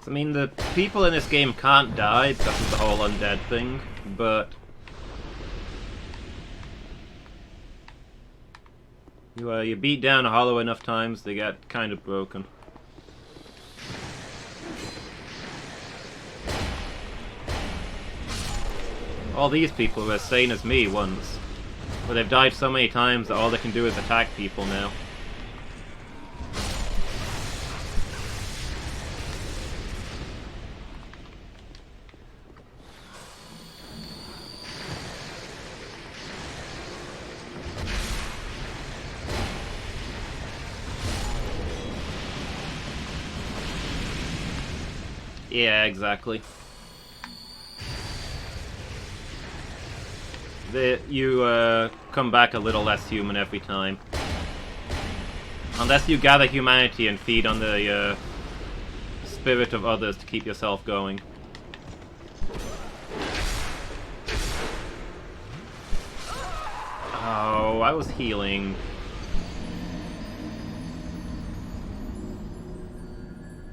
I mean, the people in this game can't die because of the whole undead thing, but you beat down a hollow enough times, they get kind of broken. All these people were as sane as me once, but they've died so many times that all they can do is attack people now. Yeah, exactly. You come back a little less human every time. Unless you gather humanity and feed on the spirit of others to keep yourself going. Oh, I was healing.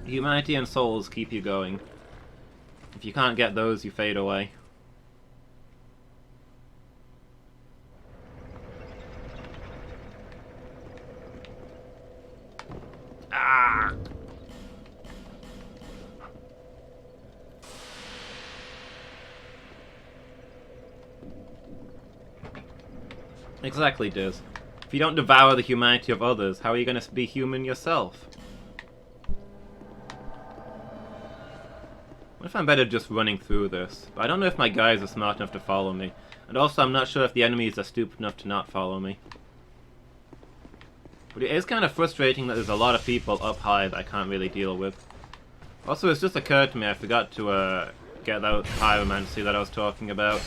Humanity and souls keep you going. If you can't get those, you fade away. Ah! Exactly, Diz. If you don't devour the humanity of others, how are you going to be human yourself? What if I'm better just running through this? But I don't know if my guys are smart enough to follow me. And also I'm not sure if the enemies are stupid enough to not follow me. But it is kind of frustrating that there's a lot of people up high that I can't really deal with. Also, it's just occurred to me I forgot to get that pyromancy that I was talking about.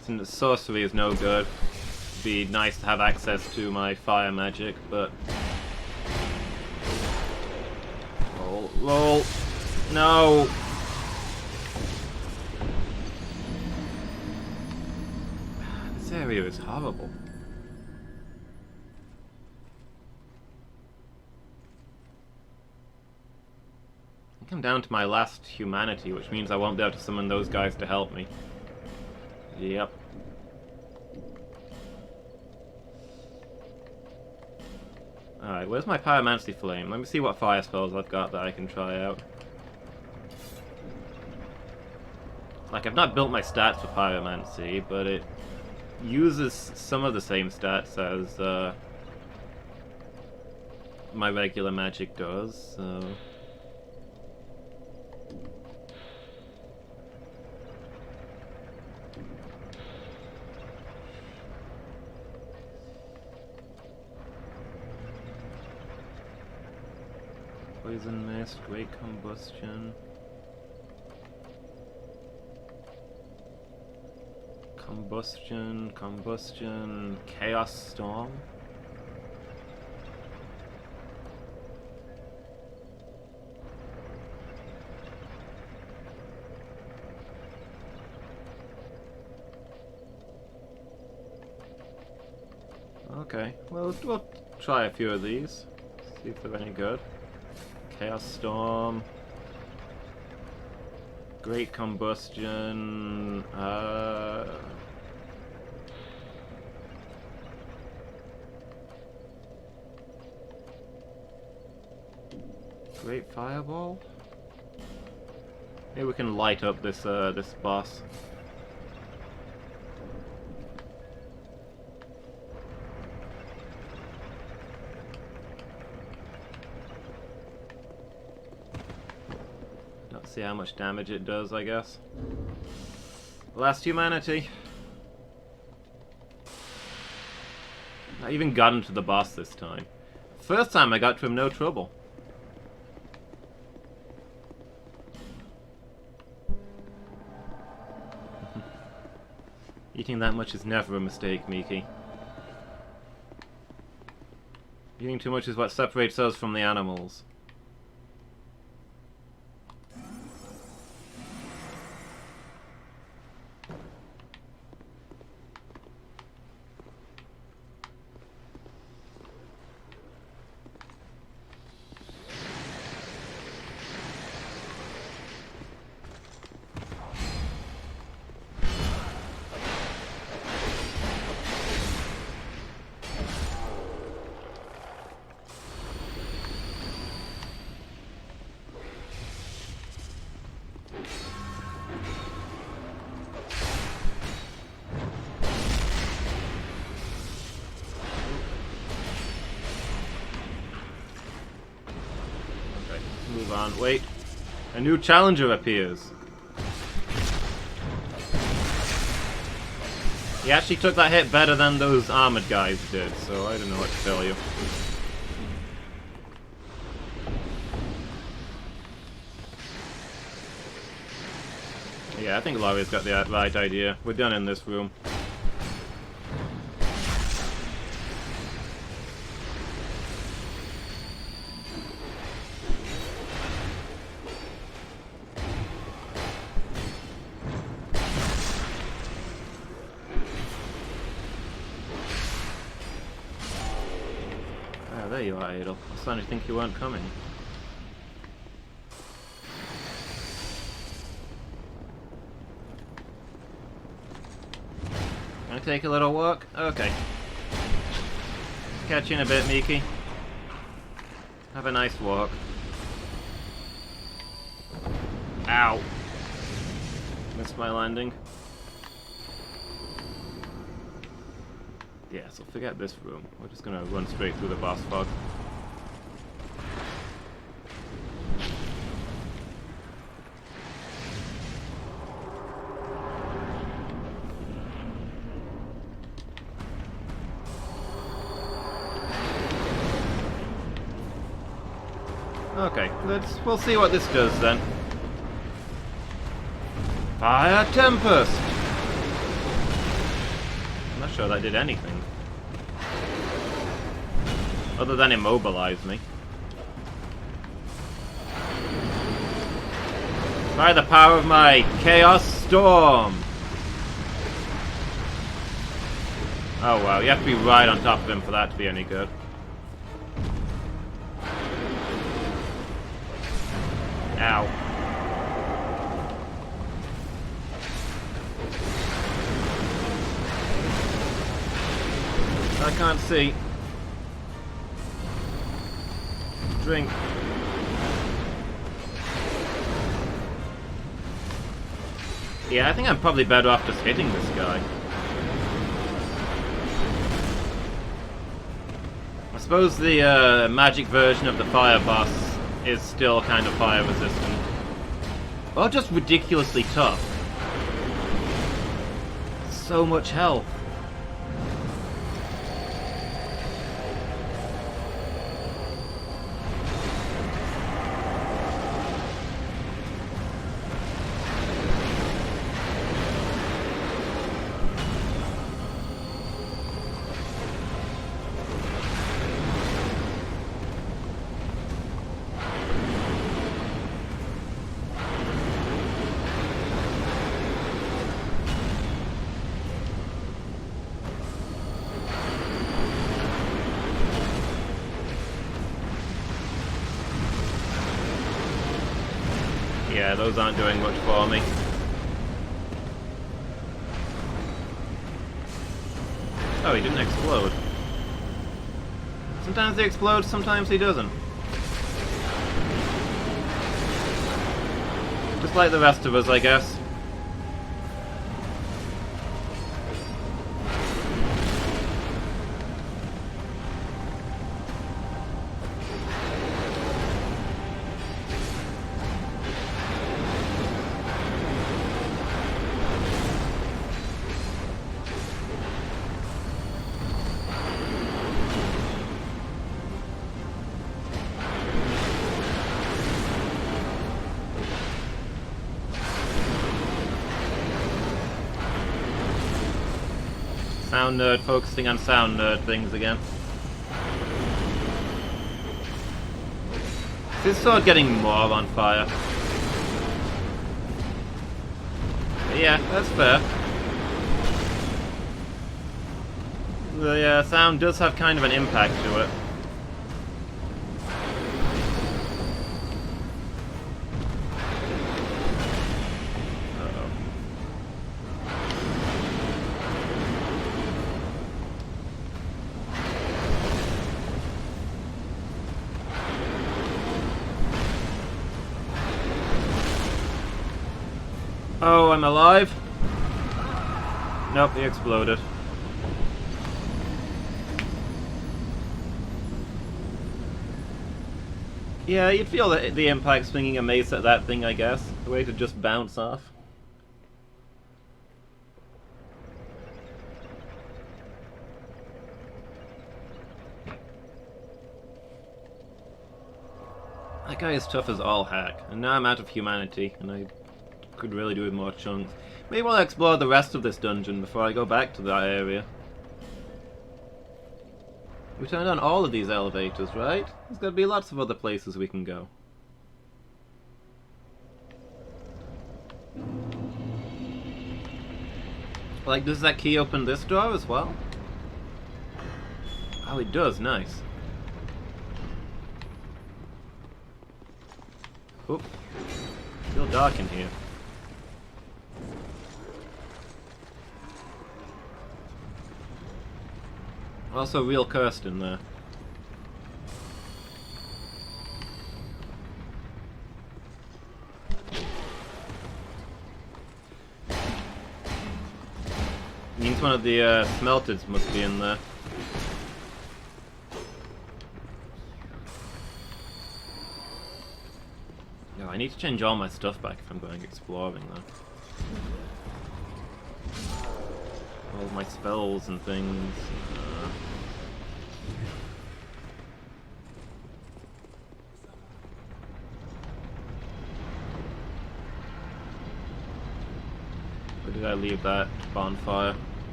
Since sorcery is no good, it'd be nice to have access to my fire magic, but... Roll. No! This area is horrible. I think I'm down to my last humanity, which means I won't be able to summon those guys to help me. Yep. Alright, where's my Pyromancy Flame? Let me see what fire spells I've got that I can try out. Like, I've not built my stats for Pyromancy, but it uses some of the same stats as my regular magic does, so... Poison mist, great combustion. Combustion, chaos storm. Okay, well, we'll try a few of these. See if they're any good. Chaos storm. Great combustion. Great fireball. Maybe we can light up this this boss. Don't see how much damage it does, I guess. Last humanity. I even got into the boss this time. First time I got to him, no trouble. Eating that much is never a mistake, Miki. Eating too much is what separates us from the animals. Move on. Wait. A new challenger appears. He actually took that hit better than those armored guys did, so I don't know what to tell you. Yeah, I think Laurie's got the right idea. We're done in this room. There you are, Adel. I was starting to think you weren't coming. Gonna take a little walk? Okay. Catch you in a bit, Miki. Have a nice walk. Ow! Missed my landing. Yeah, so forget this room. We're just gonna run straight through the boss fog. Okay, we'll see what this does then. Fire Tempest! I'm not sure that did anything. Other than immobilize me. By the power of my Chaos Storm! Oh wow, you have to be right on top of him for that to be any good. Ow. I can't see. Drink. Yeah, I think I'm probably better off just hitting this guy. I suppose the magic version of the fire boss is still kind of fire resistant. Or just ridiculously tough. So much health. Yeah, those aren't doing much for me. Oh, he didn't explode. Sometimes he explodes, sometimes he doesn't. Just like the rest of us, I guess. Sound nerd focusing on sound nerd things again. Is his sword getting more on fire? Yeah, that's fair. The sound does have kind of an impact to it. Oh, I'm alive? Nope, he exploded. Yeah, you'd feel the impact swinging a mace at that thing, I guess. The way to just bounce off. That guy is tough as all heck, and now I'm out of humanity, and I could really do with more chunks. Maybe I'll explore the rest of this dungeon before I go back to that area. We turned on all of these elevators, right? There's gotta be lots of other places we can go. Like, does that key open this door as well? Oh, it does, nice. Oop. Still dark in here. Also real cursed in there. Means one of the smelters must be in there. No, I need to change all my stuff back if I'm going exploring though. All my spells and things. Where did I leave that bonfire?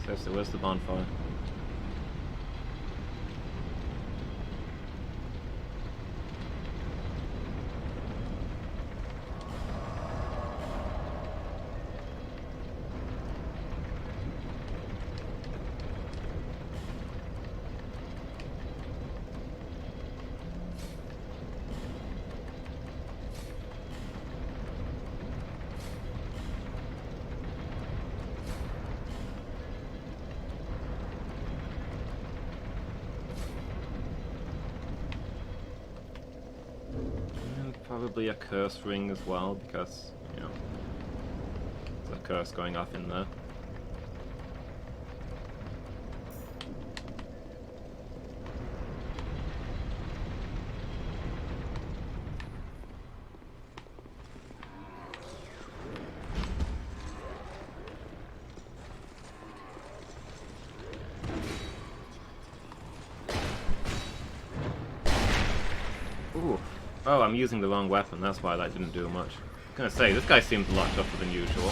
Seriously, where's the bonfire? Probably a curse ring as well, because, you know, there's a curse going off in there. Ooh. Oh, I'm using the wrong weapon, that's why that didn't do much. I was gonna say, this guy seems a lot tougher than usual.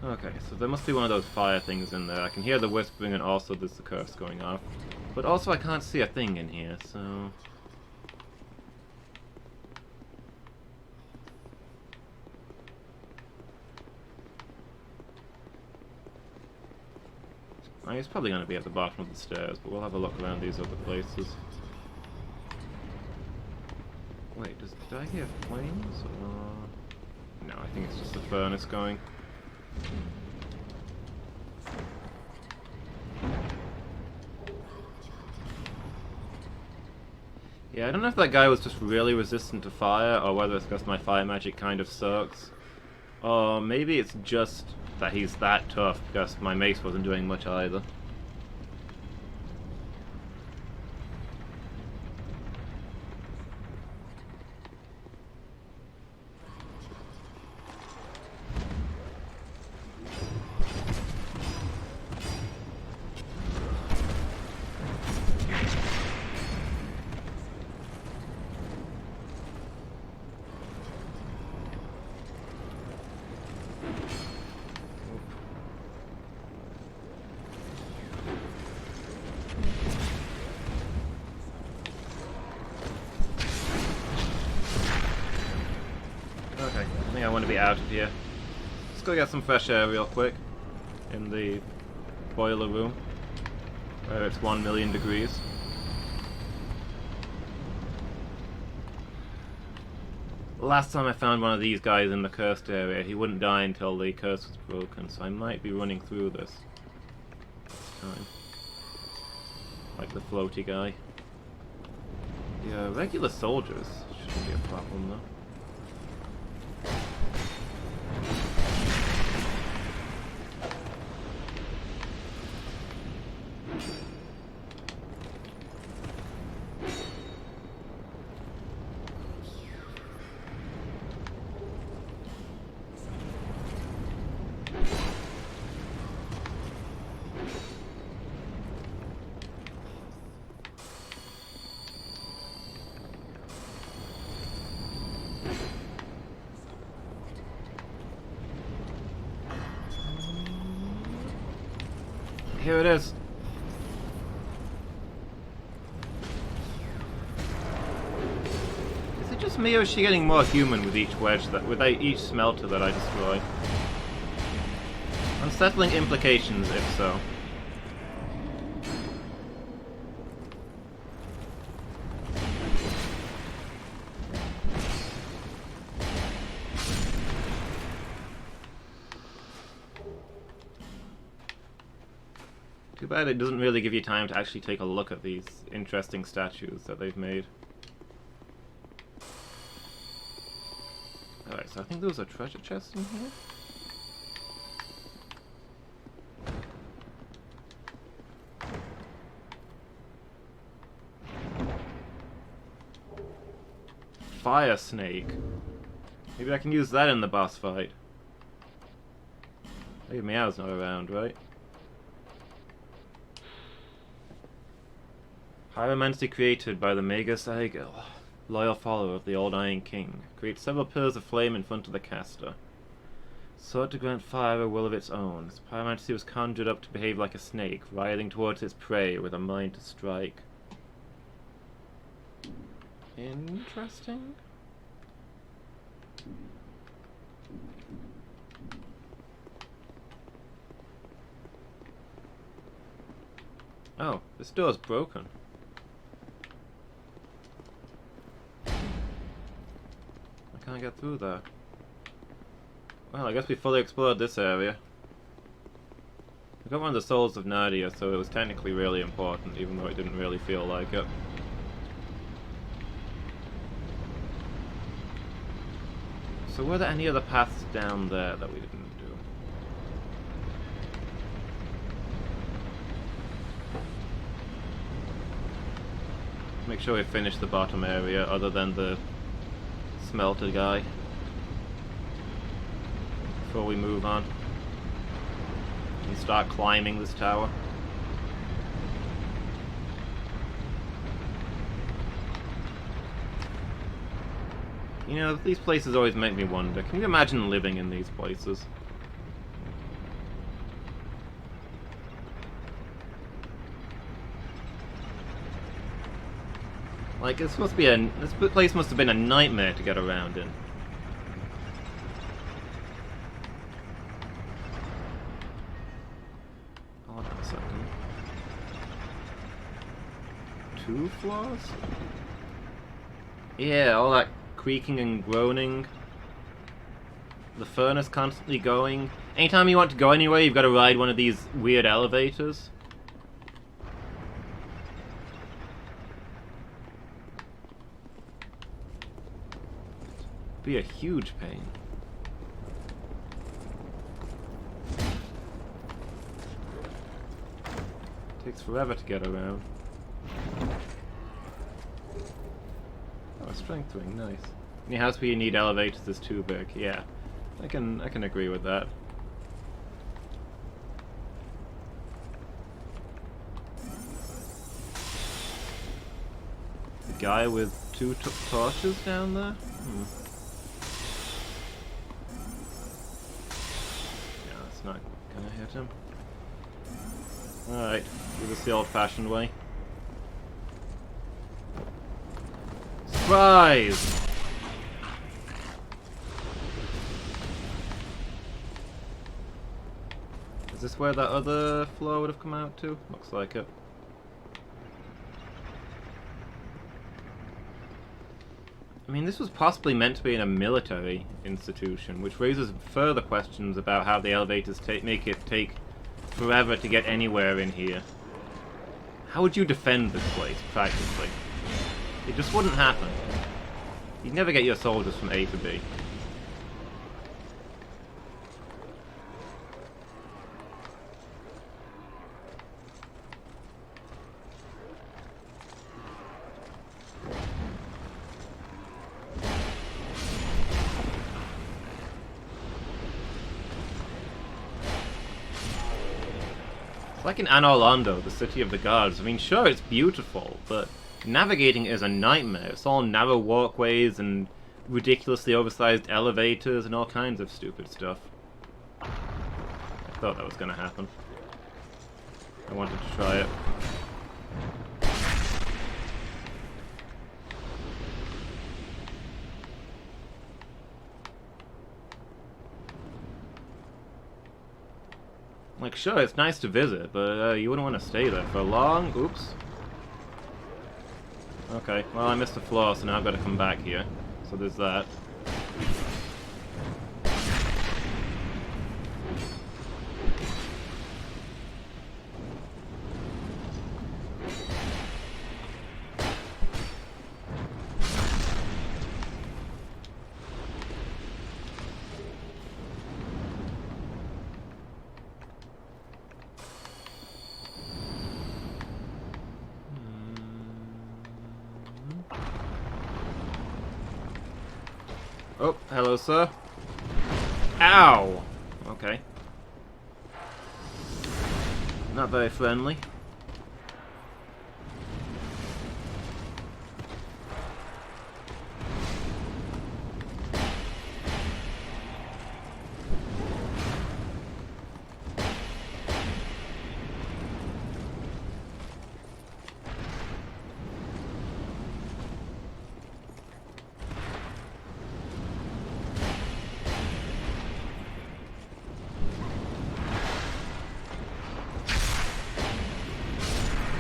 Okay, so there must be one of those fire things in there. I can hear the whispering and also there's the curse going off. But also I can't see a thing in here, so... I mean, it's probably going to be at the bottom of the stairs, but we'll have a look around these other places. Wait, did I hear flames? Or... No, I think it's just the furnace going. Yeah, I don't know if that guy was just really resistant to fire, or whether it's because my fire magic kind of sucks. Or maybe it's just that he's that tough, because my mace wasn't doing much either. Okay, I think I want to be out of here. Let's go get some fresh air real quick in the boiler room where it's 1,000,000 degrees. Last time I found one of these guys in the cursed area, he wouldn't die until the curse was broken, so I might be running through this time. Like the floaty guy. The regular soldiers shouldn't be a problem though. Here it is. Is it just me, or is she getting more human with each wedge with each smelter that I destroy? Unsettling implications, if so. Too bad it doesn't really give you time to actually take a look at these interesting statues that they've made. Alright, so I think there was a treasure chest in here? Fire snake. Maybe I can use that in the boss fight. Maybe Meow's not around, right? Pyromancy created by the Magus Aegil, loyal follower of the old Iron King, creates several pillars of flame in front of the caster. Sought to grant fire a will of its own, its pyromancy was conjured up to behave like a snake, writhing towards its prey with a mind to strike. Interesting. Oh, this door's broken. I can't get through there. Well, I guess we fully explored this area. We got one of the souls of Nadia, so it was technically really important, even though it didn't really feel like it. So were there any other paths down there that we didn't do? Make sure we finish the bottom area, other than the smelter guy, before we move on and start climbing this tower. You know, these places always make me wonder, can you imagine living in these places? Like, it's supposed to be this place must have been a nightmare to get around in. Hold on a second. 2 floors? Yeah, all that creaking and groaning. The furnace constantly going. Anytime you want to go anywhere, you've got to ride one of these weird elevators. Be a huge pain. Takes forever to get around. Oh, strength ring, nice. Any house where you need elevators is too big. Yeah, I can agree with that. The guy with 2 torches down there. Yeah, that's not gonna hit him. Alright, do this the old-fashioned way. Surprise! Is this where that other floor would have come out to? Looks like it. I mean, this was possibly meant to be in a military institution, which raises further questions about how the elevators make it take forever to get anywhere in here. How would you defend this place, practically? It just wouldn't happen. You'd never get your soldiers from A to B. It's like in Anor Londo, the city of the gods. I mean, sure, it's beautiful, but navigating is a nightmare. It's all narrow walkways and ridiculously oversized elevators and all kinds of stupid stuff. I thought that was going to happen. I wanted to try it. Like, sure, it's nice to visit, but you wouldn't want to stay there for long. Oops. Okay, well, I missed a floor, so now I've got to come back here. So there's that. Oh, hello, sir. Ow! Okay. Not very friendly.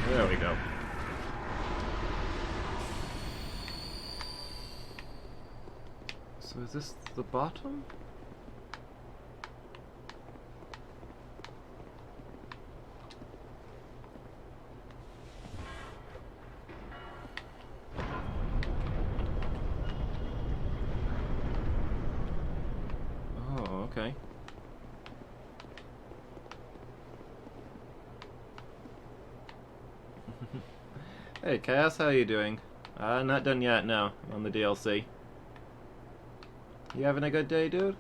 There we go. So is this the bottom? Oh, okay. Hey, Chaos, how are you doing? Not done yet, no. On the DLC. You having a good day, dude?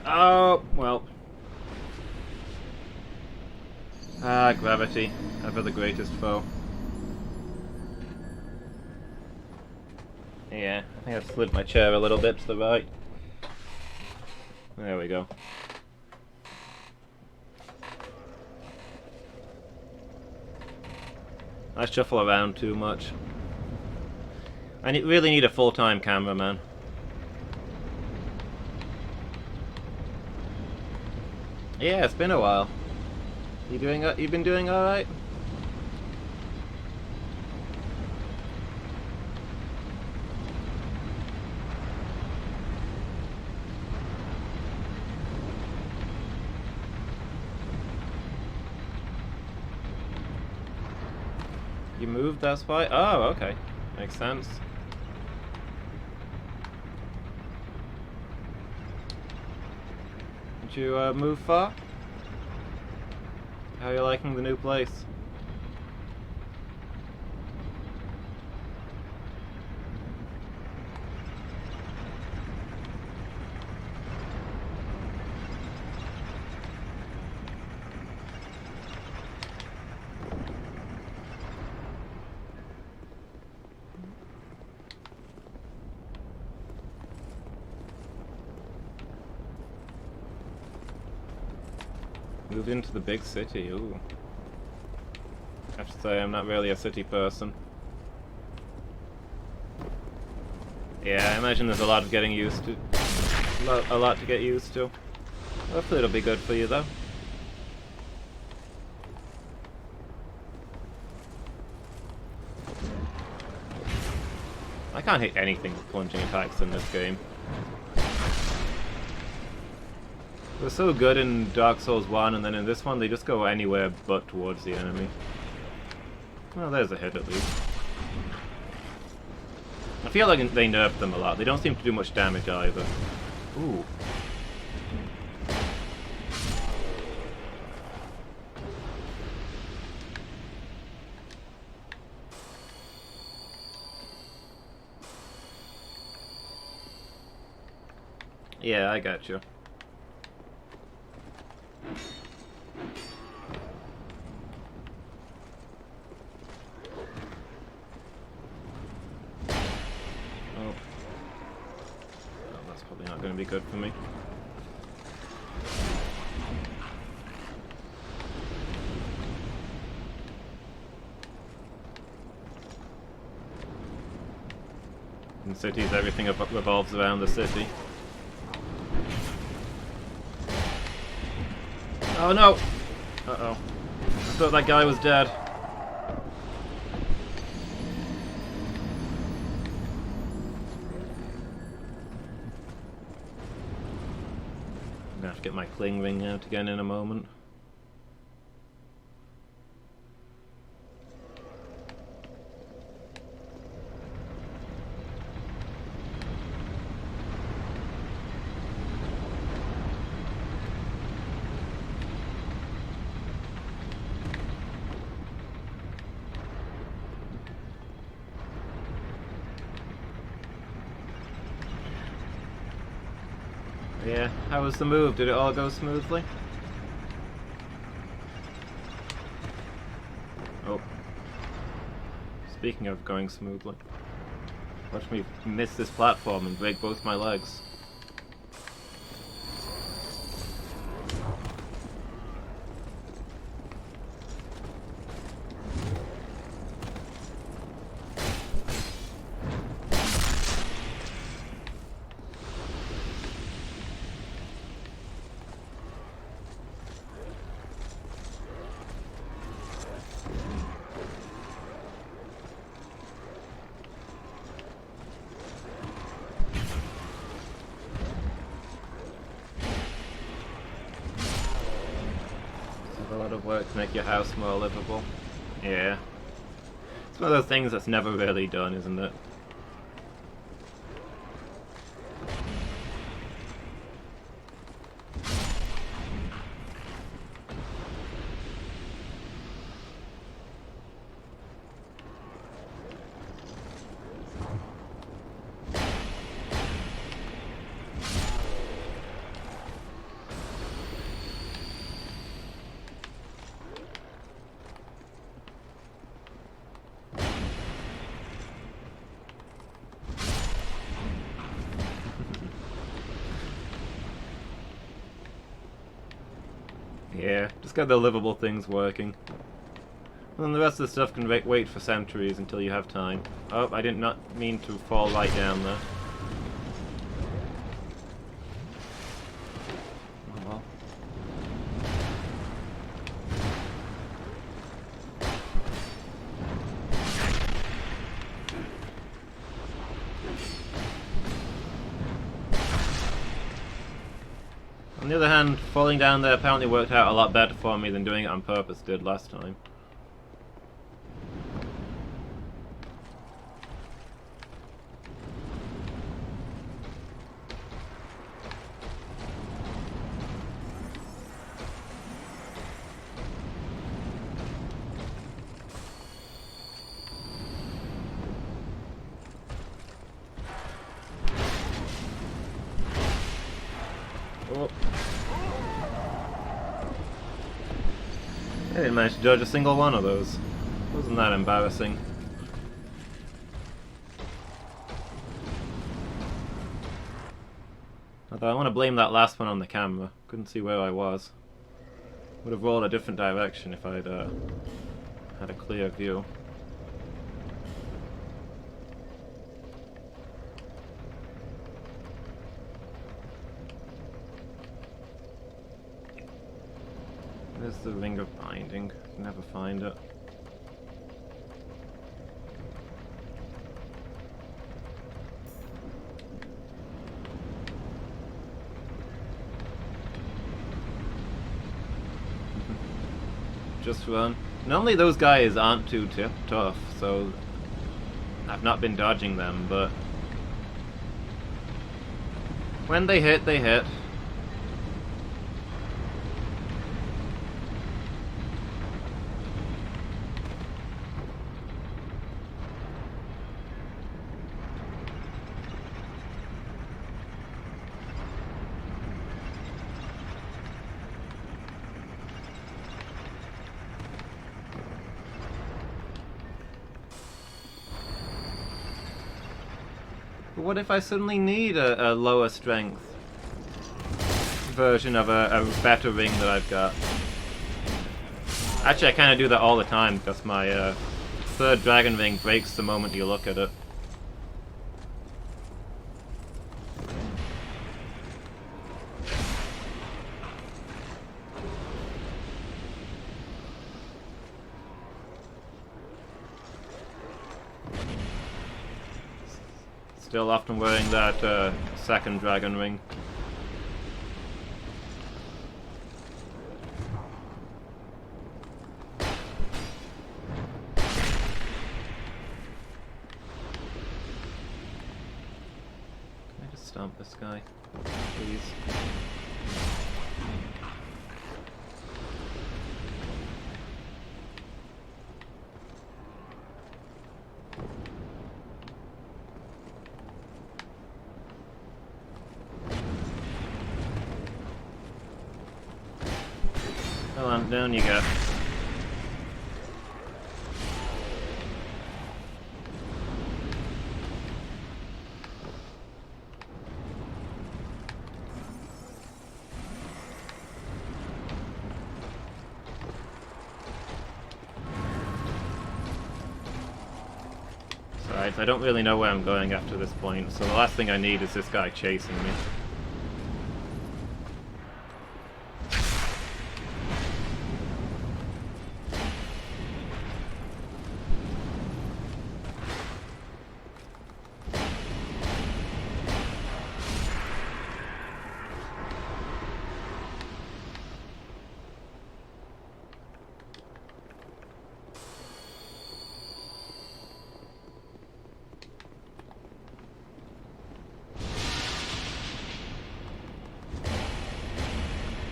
Oh, well. Ah, gravity. Ever the greatest foe. Yeah, I think I've slid my chair a little bit to the right. There we go. I shuffle around too much. I really need a full-time cameraman. Yeah, it's been a while. You been doing all right? You moved, that's why? Oh, okay. Makes sense. Did you move far? How are you liking the new place? Moved into the big city, ooh. I have to say, I'm not really a city person. Yeah, I imagine there's a lot of getting used to. A lot to get used to. Hopefully it'll be good for you, though. I can't hit anything with plunging attacks in this game. They're so good in Dark Souls 1, and then in this one they just go anywhere but towards the enemy. Well, there's a hit at least. I feel like they nerfed them a lot. They don't seem to do much damage either. Ooh. Yeah, I got you. Be good for me. In cities, everything revolves around the city. Oh no! Uh-oh. I thought that guy was dead. I'm gonna have to get my cling ring out again in a moment. Yeah, how was the move? Did it all go smoothly? Oh. Speaking of going smoothly. Watch me miss this platform and break both my legs. A lot of work to make your house more livable. Yeah. It's one of those things that's never really done, isn't it? Yeah, just get the livable things working. And then the rest of the stuff can wait for centuries until you have time. Oh, I did not mean to fall right down there. Oh well. On the other hand, falling down there apparently worked out a lot better for me than doing it on purpose did last time. Oh. I didn't manage to dodge a single one of those. Wasn't that embarrassing? Although I want to blame that last one on the camera. Couldn't see where I was. Would have rolled a different direction if I'd had a clear view. There's the ring of binding. Never find it. Just run. Normally those guys aren't too tough, so I've not been dodging them, but when they hit, they hit. But what if I suddenly need a lower strength version of a better ring that I've got? Actually, I kind of do that all the time because my third dragon ring breaks the moment you look at it. Still often wearing that second dragon ring. Can I just stomp this guy, please? Come on, down you go. Alright, so I don't really know where I'm going after this point, so the last thing I need is this guy chasing me.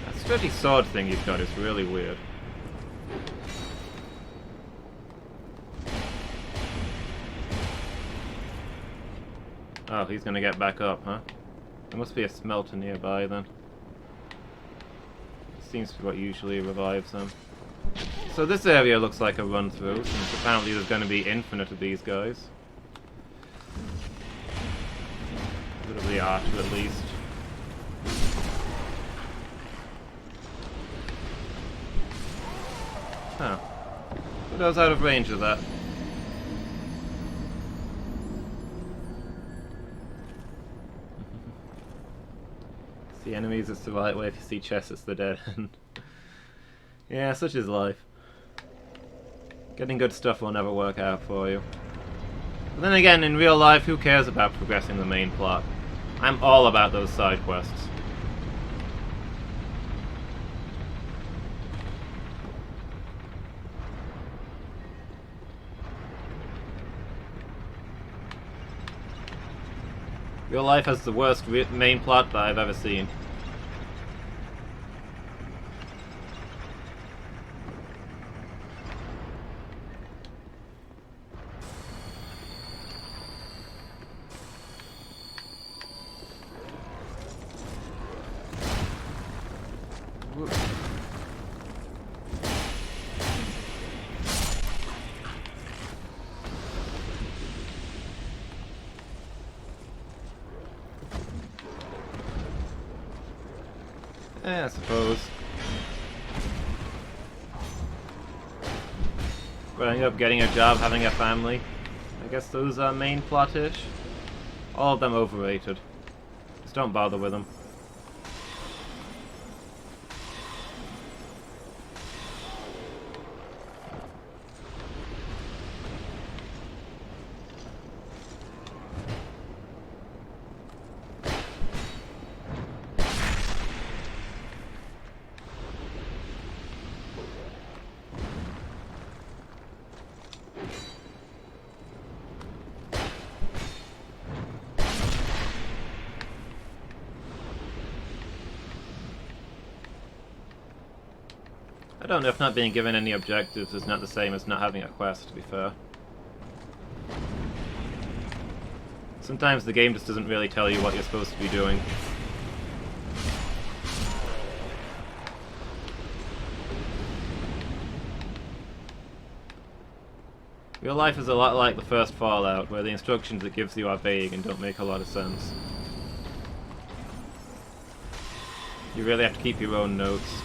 That sturdy sword thing he's got is really weird. Oh, he's gonna get back up, huh? There must be a smelter nearby then. Seems to be what usually revives them. So this area looks like a run through, since apparently there's gonna be infinite of these guys. A bit of the archer at least. Huh. But I was out of range of that. See enemies, it's the right way. If you see chests, it's the dead end. Yeah, such is life. Getting good stuff will never work out for you. But then again, in real life, who cares about progressing the main plot? I'm all about those side quests. Real life has the worst main plot that I've ever seen. I suppose. Growing up, getting a job, having a family. I guess those are main plot-ish. All of them overrated. Just don't bother with them. I don't know if not being given any objectives is not the same as not having a quest, to be fair. Sometimes the game just doesn't really tell you what you're supposed to be doing. Real life is a lot like the first Fallout, where the instructions it gives you are vague and don't make a lot of sense. You really have to keep your own notes.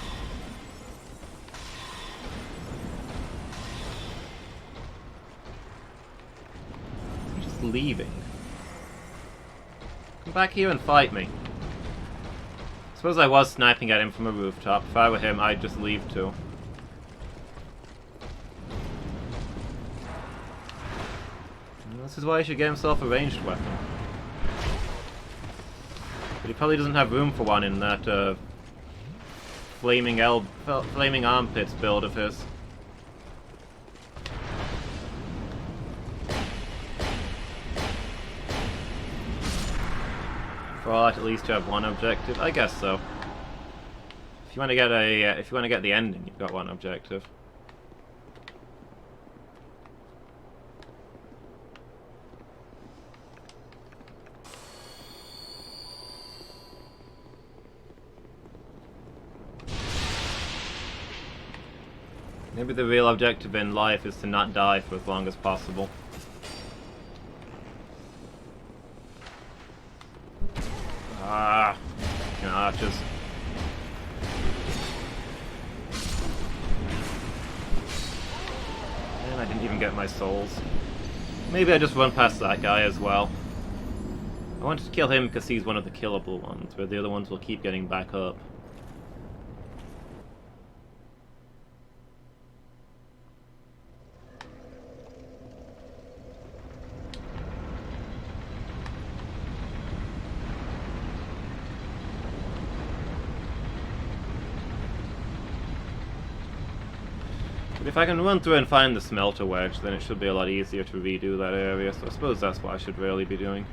Leaving. Come back here and fight me. Suppose I was sniping at him from a rooftop. If I were him, I'd just leave too. And this is why he should get himself a ranged weapon. But he probably doesn't have room for one in that flaming armpits build of his. Fallout at least to have one objective? I guess so. If you want to get the ending, you've got one objective. Maybe the real objective in life is to not die for as long as possible. Ah, archers. And I didn't even get my souls. Maybe I just run past that guy as well. I wanted to kill him because he's one of the killable ones, where the other ones will keep getting back up. But if I can run through and find the smelter wedge, then it should be a lot easier to redo that area, so I suppose that's what I should really be doing.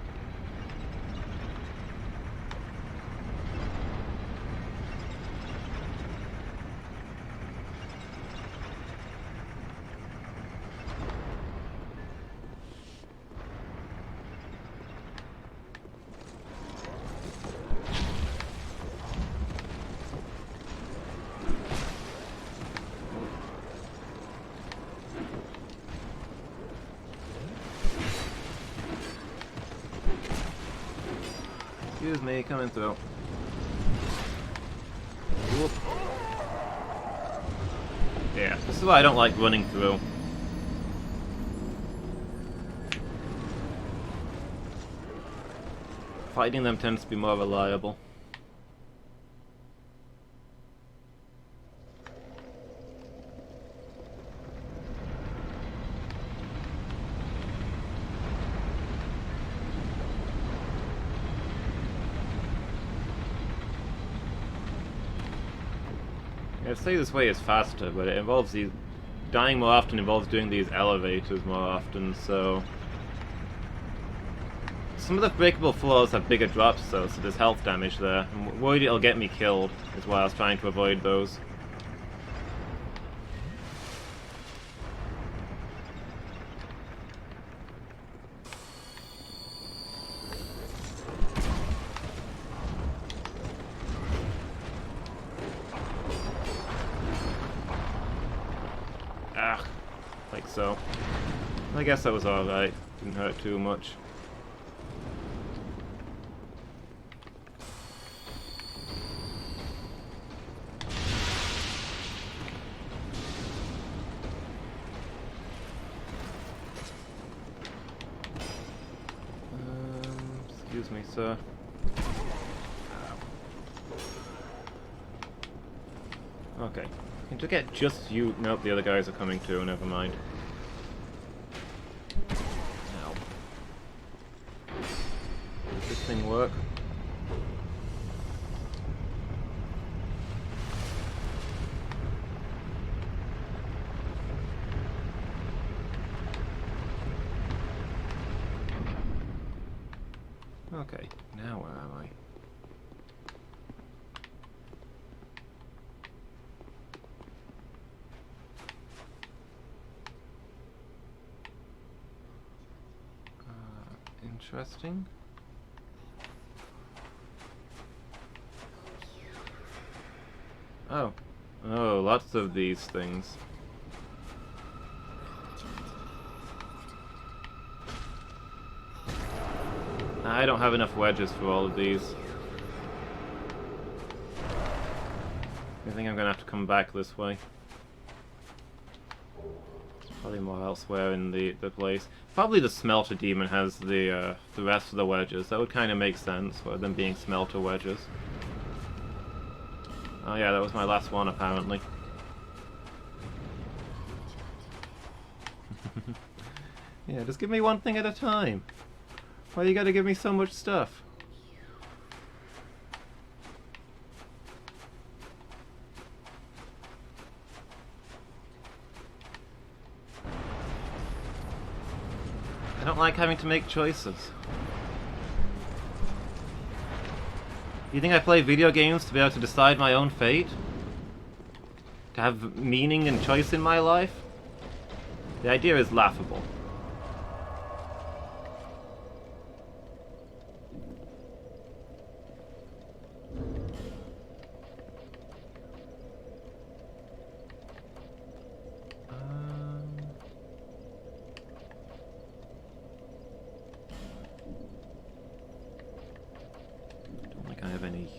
Excuse me, coming through. Whoop. Yeah. This is why I don't like running through. Fighting them tends to be more reliable. I'd say this way is faster, but it involves these... Dying more often involves doing these elevators more often, so... Some of the breakable floors have bigger drops though, so there's health damage there. I'm worried it'll get me killed, is why I was trying to avoid those. Like so. I guess that was alright. Didn't hurt too much. Excuse me, sir. Okay. Can you get just you? Nope, the other guys are coming too, never mind. Ow. Does this thing work? Okay, now where am I? Interesting. Oh. Oh, lots of these things. I don't have enough wedges for all of these. I think I'm gonna have to come back this way. Probably more elsewhere in the place. Probably the smelter demon has the rest of the wedges. That would kind of make sense for them being smelter wedges. Oh yeah, that was my last one apparently. Yeah, just give me one thing at a time. Why you gotta give me so much stuff? I don't like having to make choices. You think I play video games to be able to decide my own fate? To have meaning and choice in my life? The idea is laughable.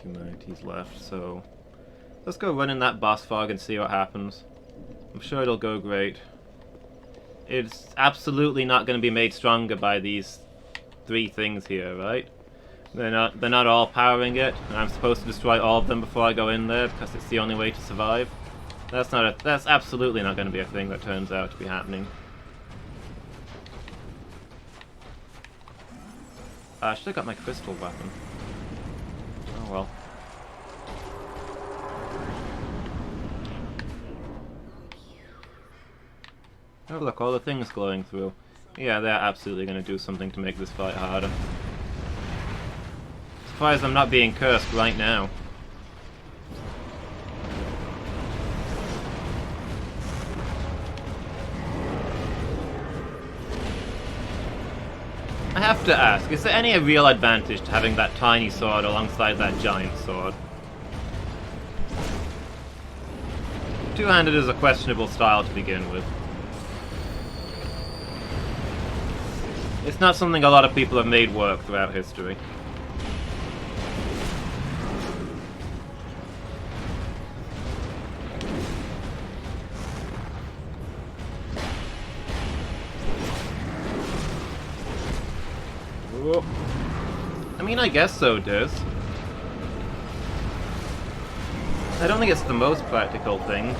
Humanities left, so let's go run in that boss fog and see what happens. I'm sure it'll go great. It's absolutely not going to be made stronger by these three things here, right? They're not all powering it, and I'm supposed to destroy all of them before I go in there because it's the only way to survive. That's absolutely not going to be a thing that turns out to be happening. I should have got my crystal weapon. Oh well. Oh look, all the things glowing through. Yeah, they're absolutely going to do something to make this fight harder. Surprised I'm not being cursed right now. I have to ask, is there any real advantage to having that tiny sword alongside that giant sword? Two-handed is a questionable style to begin with. It's not something a lot of people have made work throughout history. Whoa. I mean, I guess so, Diz. I don't think it's the most practical thing.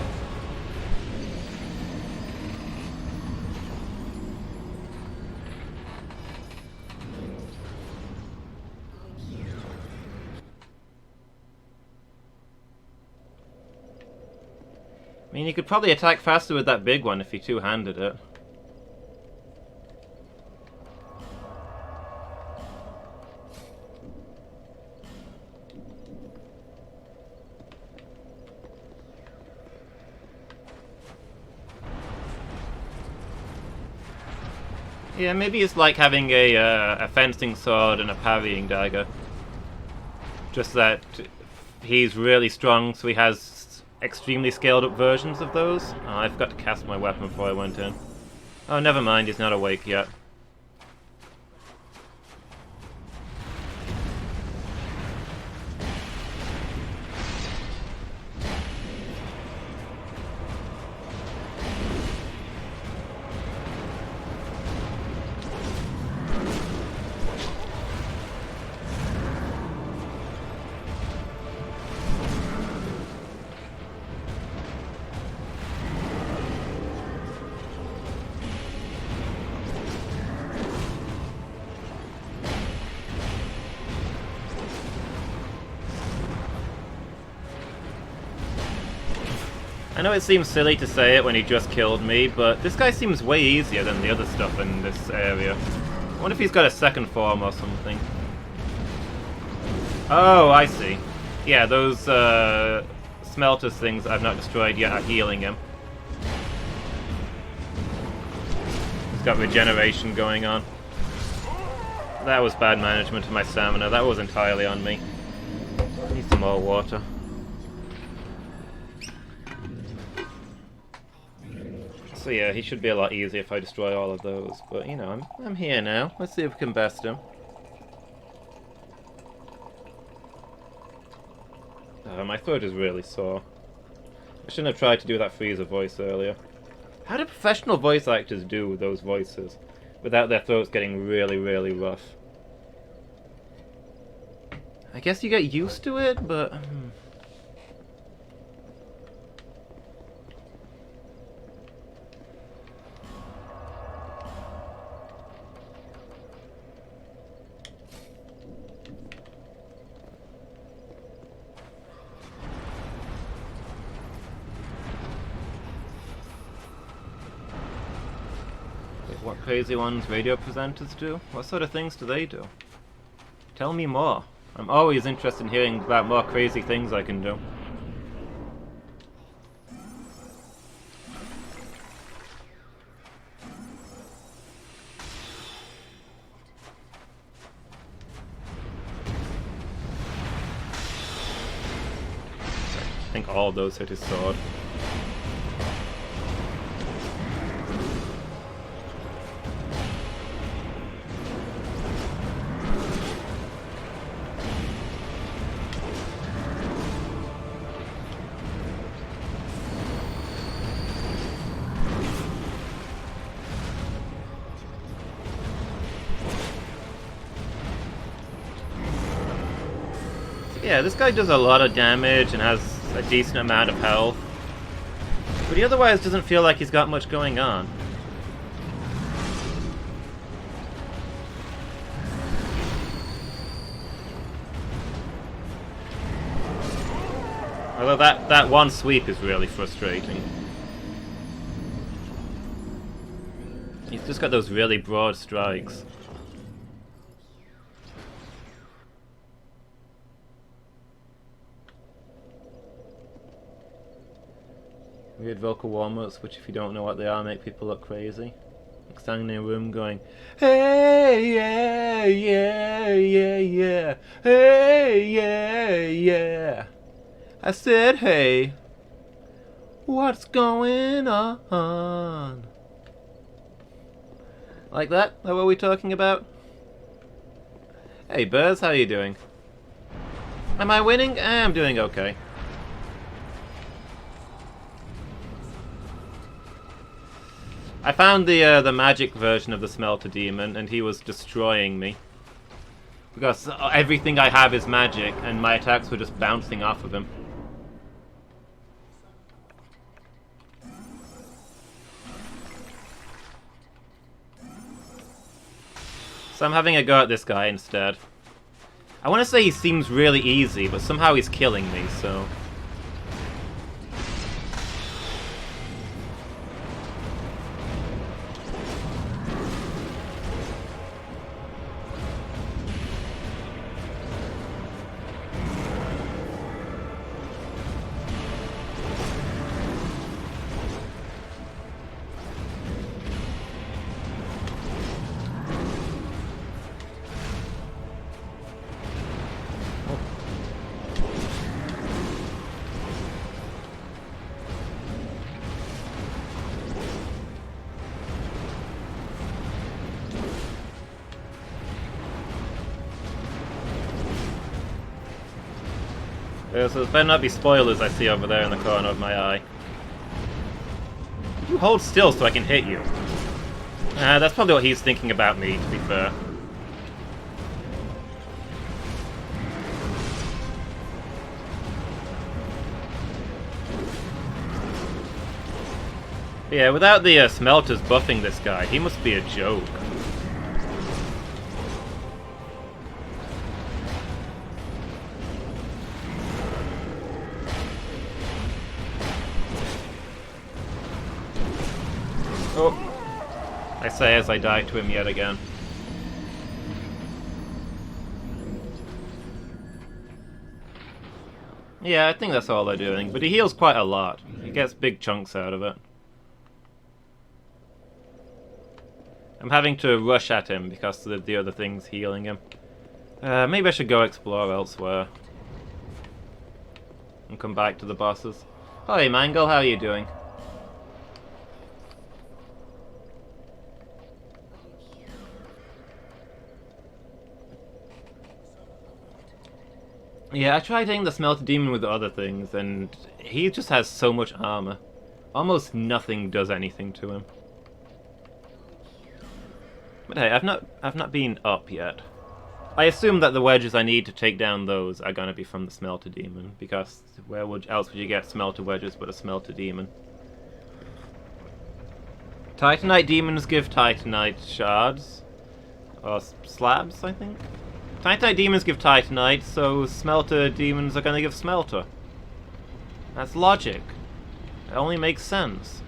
I mean, you could probably attack faster with that big one if you two-handed it. Yeah, maybe it's like having a fencing sword and a parrying dagger. Just that he's really strong, so he has extremely scaled up versions of those. Oh, I forgot to cast my weapon before I went in. Oh, never mind, he's not awake yet. I know it seems silly to say it when he just killed me, but this guy seems way easier than the other stuff in this area. I wonder if he's got a second form or something. Oh, I see. Yeah, those smelters things I've not destroyed yet are healing him. He's got regeneration going on. That was bad management of my stamina. That was entirely on me. I need some more water. So yeah, he should be a lot easier if I destroy all of those. But you know, I'm here now. Let's see if we can best him. My throat is really sore. I shouldn't have tried to do that freezer voice earlier. How do professional voice actors do those voices without their throats getting really, really rough? I guess you get used to it, but... What crazy ones radio presenters do? What sort of things do they do? Tell me more. I'm always interested in hearing about more crazy things I can do. I think all of those hit his sword. Yeah, this guy does a lot of damage and has a decent amount of health. But he otherwise doesn't feel like he's got much going on. Although that one sweep is really frustrating. He's just got those really broad strikes. Weird vocal warm-ups, which if you don't know what they are, make people look crazy. Like standing in a room going, hey, yeah, yeah, yeah, yeah, hey, yeah, yeah. I said, hey, what's going on? Like that? Is that what we're talking about? Hey, Buzz, how you doing? Am I winning? I'm doing okay. I found the magic version of the Smelter Demon, and he was destroying me. Because everything I have is magic, and my attacks were just bouncing off of him. So I'm having a go at this guy instead. I want to say he seems really easy, but somehow he's killing me, so... So there better not be spoilers I see over there in the corner of my eye. You hold still so I can hit you. That's probably what he's thinking about me, to be fair. Yeah, without the smelters buffing this guy, he must be a joke. Oh, I say as I die to him yet again. Yeah, I think that's all they're doing, but he heals quite a lot. He gets big chunks out of it. I'm having to rush at him because of the other things healing him. Maybe I should go explore elsewhere. And come back to the bosses. Hi Mangle, how are you doing? Yeah, I tried hitting the Smelter Demon with the other things, and he just has so much armor. Almost nothing does anything to him. But hey, I've not been up yet. I assume that the wedges I need to take down those are gonna be from the Smelter Demon, because where else would you get Smelter wedges but a Smelter Demon? Titanite demons give Titanite shards. Or slabs, I think? Titanite demons give Titanite, so Smelter demons are gonna give Smelter. That's logic. It only makes sense.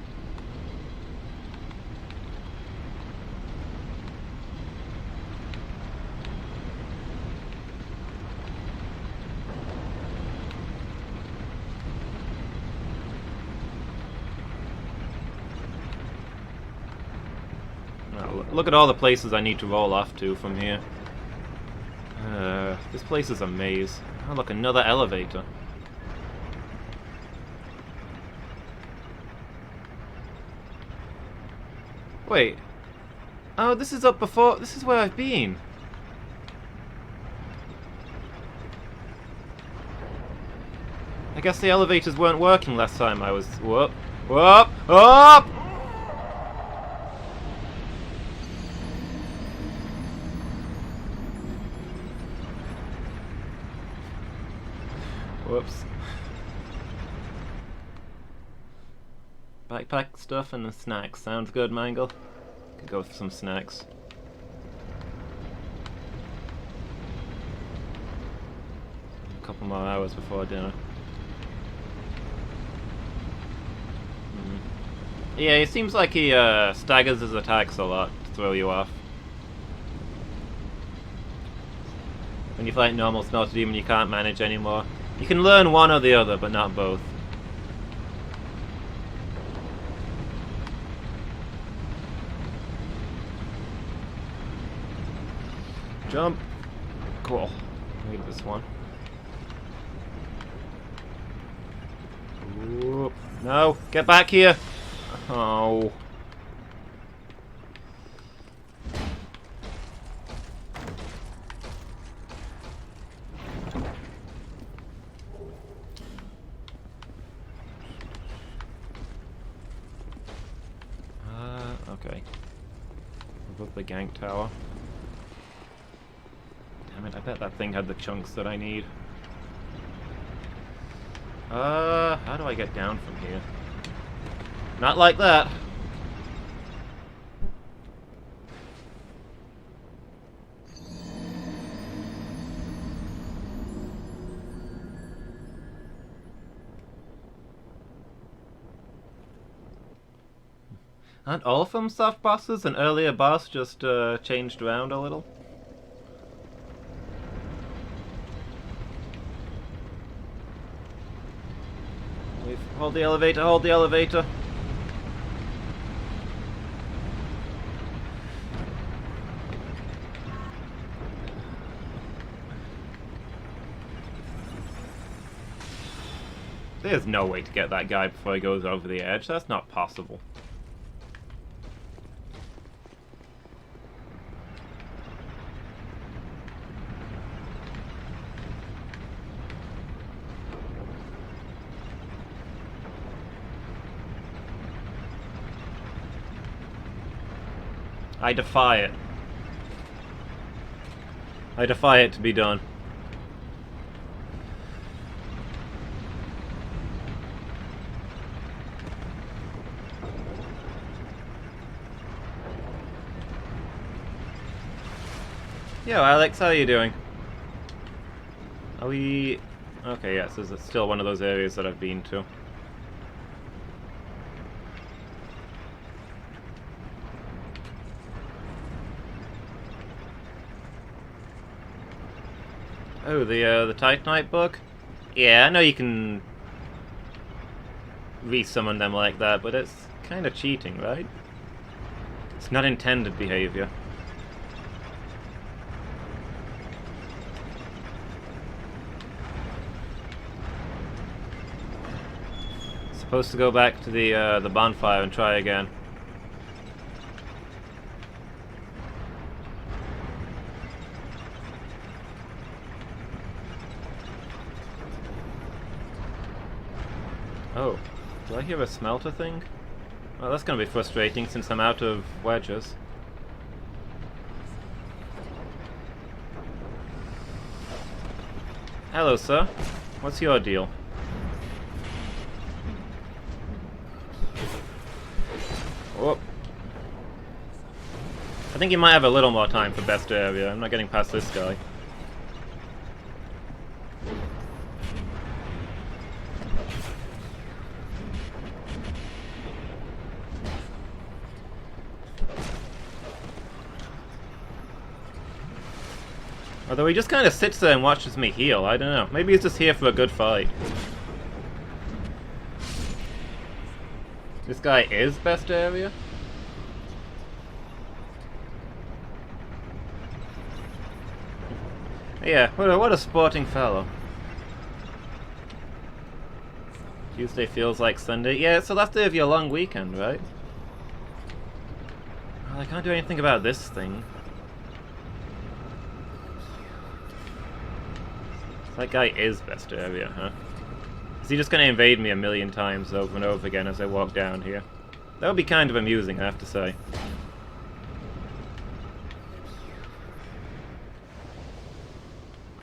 Oh, look at all the places I need to roll off to from here. This place is a maze. Oh look, another elevator. Wait. Oh, this is up before. This is where I've been. I guess the elevators weren't working last time I was... Whoop. Whoop. Whoop! Whoops. Backpack stuff and the snacks. Sounds good, Mangle. Could go with some snacks. A couple more hours before dinner. Yeah, it seems like he staggers his attacks a lot to throw you off. When you fight normal Smelter Demon, you can't manage anymore. You can learn one or the other, but not both. Jump. Cool. Need this one. Ooh. No, get back here. Oh. Okay. Above the gank tower. Damn it, I bet that thing had the chunks that I need. How do I get down from here? Not like that! Aren't all FromSoft bosses an earlier boss just changed around a little? Hold the elevator, hold the elevator. There's no way to get that guy before he goes over the edge. That's not possible. I defy it. I defy it to be done. Yo, Alex, how are you doing? Are we... Okay, yes, this is still one of those areas that I've been to. Oh, the Titanite book? Yeah, I know you can re-summon them like that, but it's kind of cheating, right? It's not intended behavior. Supposed to go back to the bonfire and try again. Oh, do I hear a smelter thing? Well, that's gonna be frustrating since I'm out of wedges. Hello, sir. What's your deal? Oh. I think you might have a little more time for best area. I'm not getting past this guy. Although he just kind of sits there and watches me heal, I don't know. Maybe he's just here for a good fight. This guy is best area? Yeah, what a sporting fellow. Tuesday feels like Sunday. Yeah, it's the last day of your long weekend, right? Well, I can't do anything about this thing. That guy is best area, huh? Is he just gonna invade me a million times over and over again as I walk down here? That would be kind of amusing, I have to say.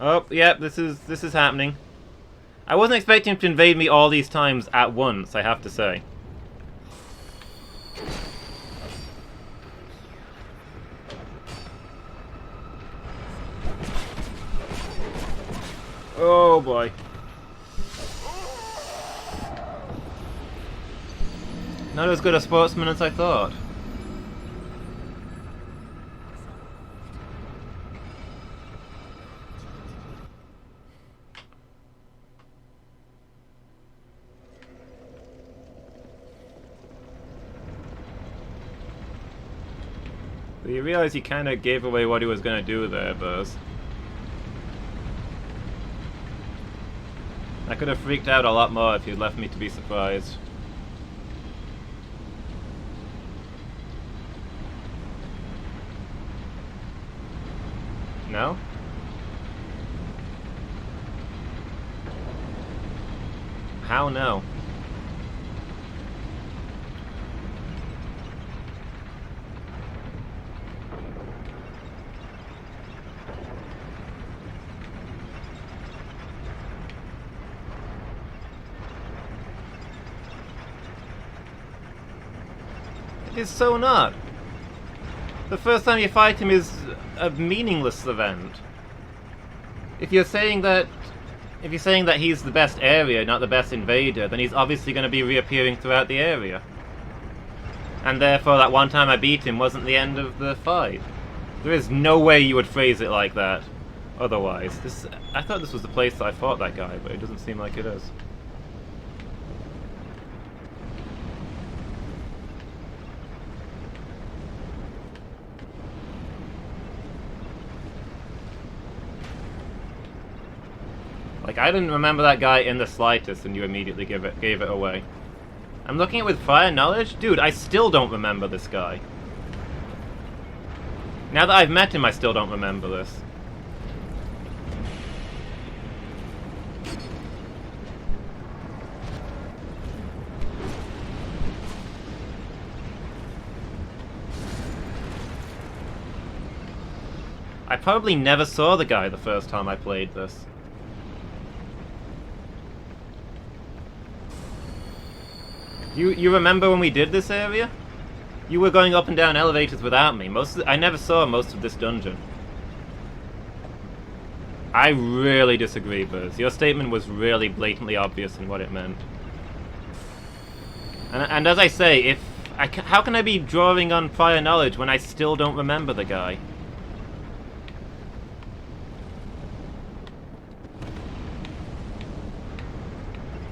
Oh, yep, this is happening. I wasn't expecting him to invade me all these times at once, I have to say. Oh boy. Not as good a sportsman as I thought. But you realize he kind of gave away what he was going to do there, Buzz. I could have freaked out a lot more if you'd left me to be surprised. No? How no? is so not. The first time you fight him is a meaningless event. If you're saying that he's the best area, not the best invader, then he's obviously going to be reappearing throughout the area. And therefore that one time I beat him wasn't the end of the fight. There is no way you would phrase it like that otherwise. I thought this was the place that I fought that guy, but it doesn't seem like it is. Like, I didn't remember that guy in the slightest, and you immediately gave it away. I'm looking at it with prior knowledge? Dude, I still don't remember this guy. Now that I've met him, I still don't remember this. I probably never saw the guy the first time I played this. You remember when we did this area? You were going up and down elevators without me. I never saw most of this dungeon. I really disagree, Buzz. Your statement was really blatantly obvious in what it meant. And as I say, how can I be drawing on prior knowledge when I still don't remember the guy?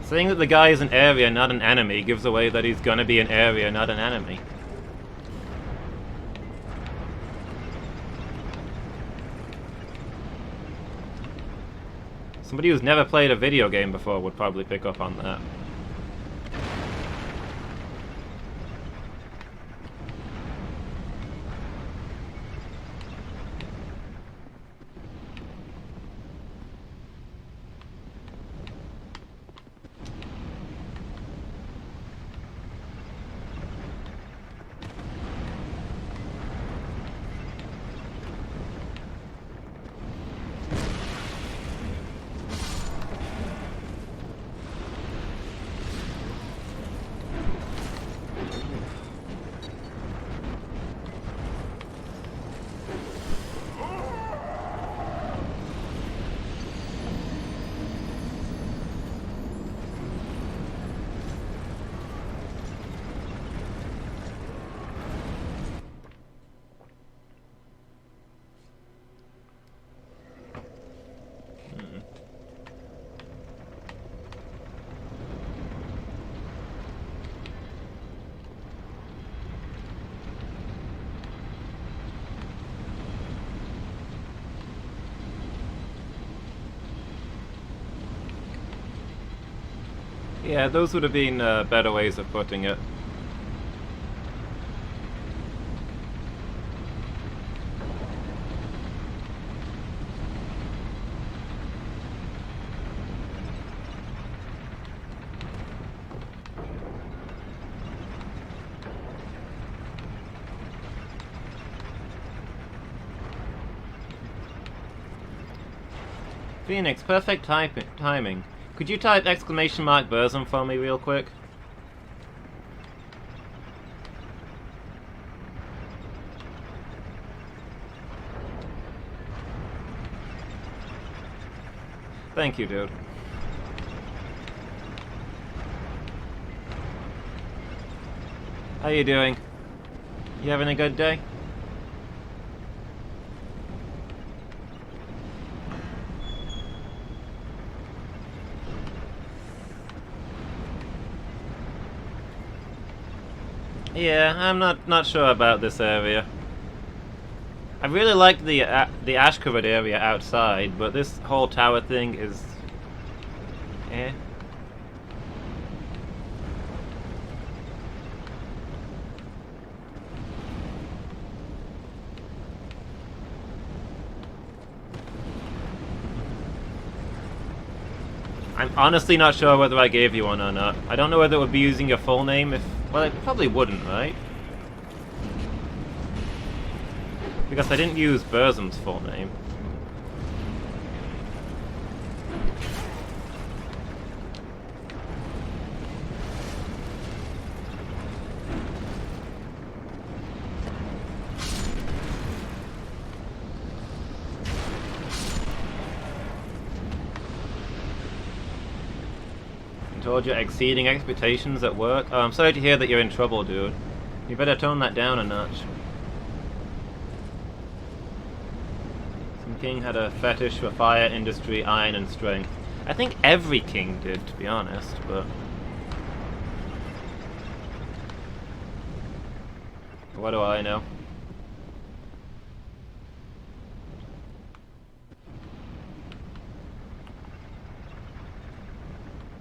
Saying that the guy is an area, not an enemy, gives away that he's gonna be an area, not an enemy. Somebody who's never played a video game before would probably pick up on that. Yeah, those would have been better ways of putting it. Phoenix, perfect timing. Could you type exclamation mark Burzum for me real quick? Thank you, dude. How you doing? You having a good day? Yeah, I'm not sure about this area. I really like the ash-covered area outside, but this whole tower thing is... eh. I'm honestly not sure whether I gave you one or not. I don't know whether it would be using your full name if... well, it probably wouldn't, right? Because I didn't use Burzum's full name. Told you, exceeding expectations at work. Oh, I'm sorry to hear that you're in trouble, dude. You better tone that down a notch. Some king had a fetish for fire, industry, iron, and strength. I think every king did, to be honest, but... what do I know?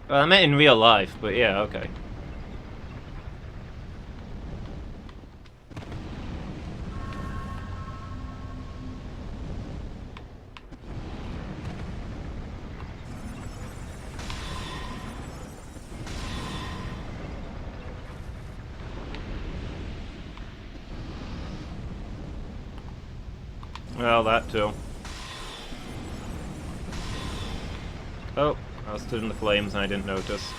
Well, I meant in real life, but yeah, okay. Well, that too. Oh, I was stood in the flames and I didn't notice.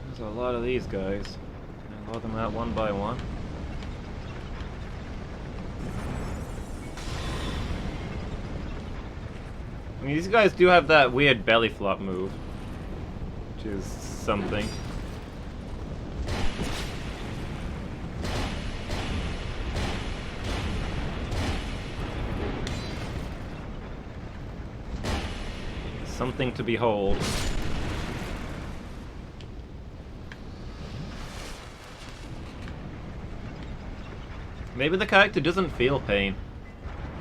There's a lot of these guys. Can I load them out one by one? I mean, these guys do have that weird belly flop move, which is something. Something to behold. Maybe the character doesn't feel pain.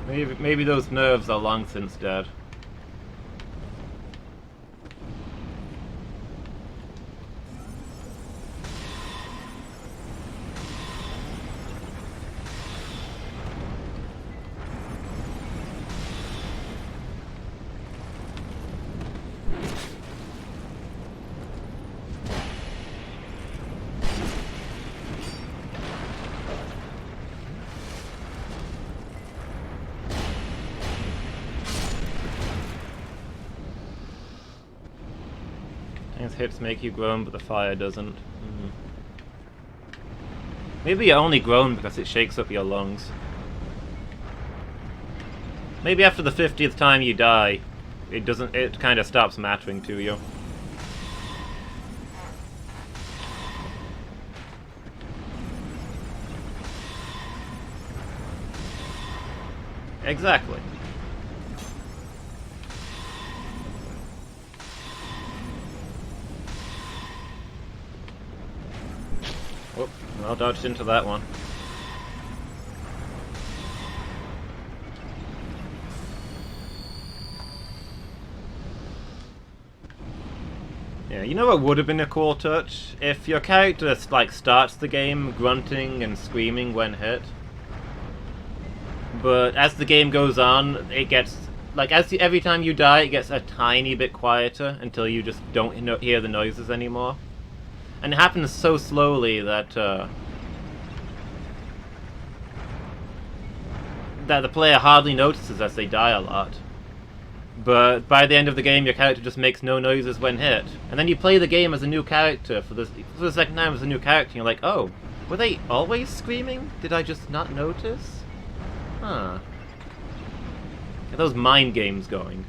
Maybe those nerves are long since dead. Hits make you groan, but the fire doesn't. Maybe you only groan because it shakes up your lungs. Maybe after the 50th time you die, it kind of stops mattering to you. Exactly. Whoop, well dodged into that one. Yeah, you know what would have been a cool touch? If your character, like, starts the game grunting and screaming when hit. But as the game goes on, it gets... like, every time you die, it gets a tiny bit quieter until you just don't hear the noises anymore. And it happens so slowly that that the player hardly notices as they die a lot. But by the end of the game, your character just makes no noises when hit. And then you play the game as a new character for the second time as a new character, and you're like, oh, were they always screaming? Did I just not notice? Huh. Get those mind games going.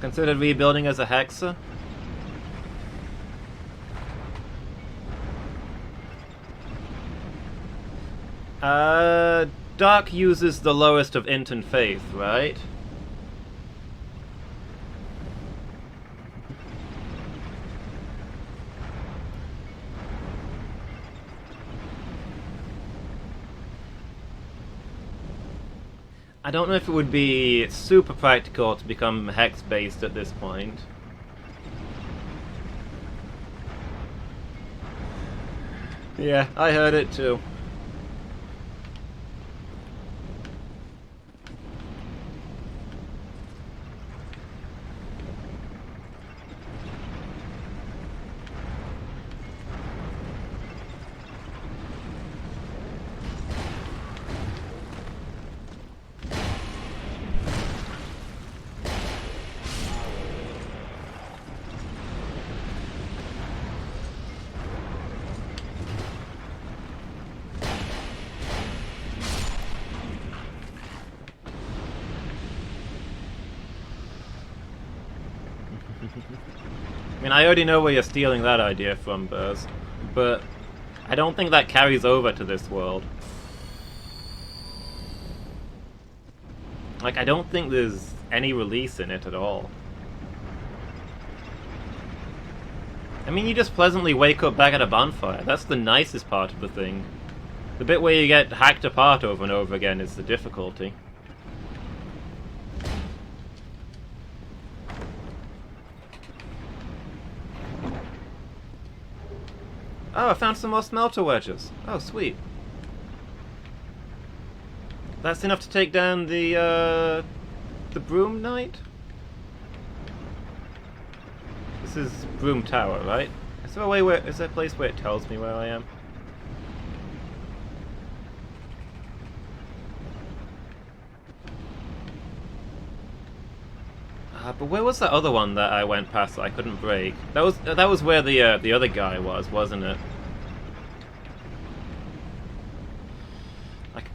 Considered rebuilding as a hexer? Dark uses the lowest of int and faith, right? I don't know if it would be super practical to become hex-based at this point. Yeah, I heard it too. I mean, I already know where you're stealing that idea from, Buzz, but I don't think that carries over to this world. Like, I don't think there's any release in it at all. I mean, you just pleasantly wake up back at a bonfire. That's the nicest part of the thing. The bit where you get hacked apart over and over again is the difficulty. Oh, I found some more smelter wedges. Oh, sweet. That's enough to take down the Broom Knight? This is Broom Tower, right? Is there a way where... is there a place where it tells me where I am? But where was that other one that I went past that I couldn't break? That was where the other guy was, wasn't it?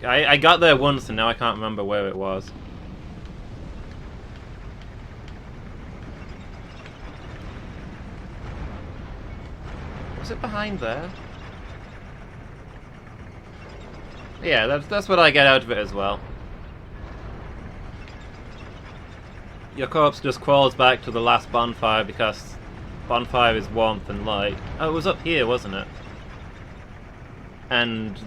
I got there once and now I can't remember where it was. Was it behind there? Yeah, that's what I get out of it as well. Your corpse just crawls back to the last bonfire because bonfire is warmth and light. Oh, it was up here, wasn't it? And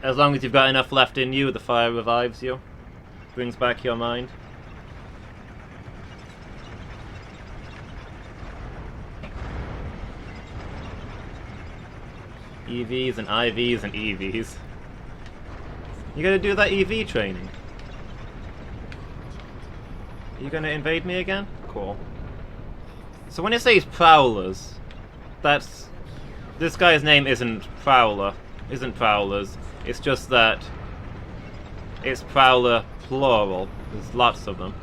as long as you've got enough left in you, the fire revives you. Brings back your mind. EVs and IVs and EVs. You gonna do that EV training? Are you gonna invade me again? Cool. So when it says prowlers, that's... this guy's name isn't Prowler. Isn't Prowlers. It's just that it's Prowler plural. There's lots of them.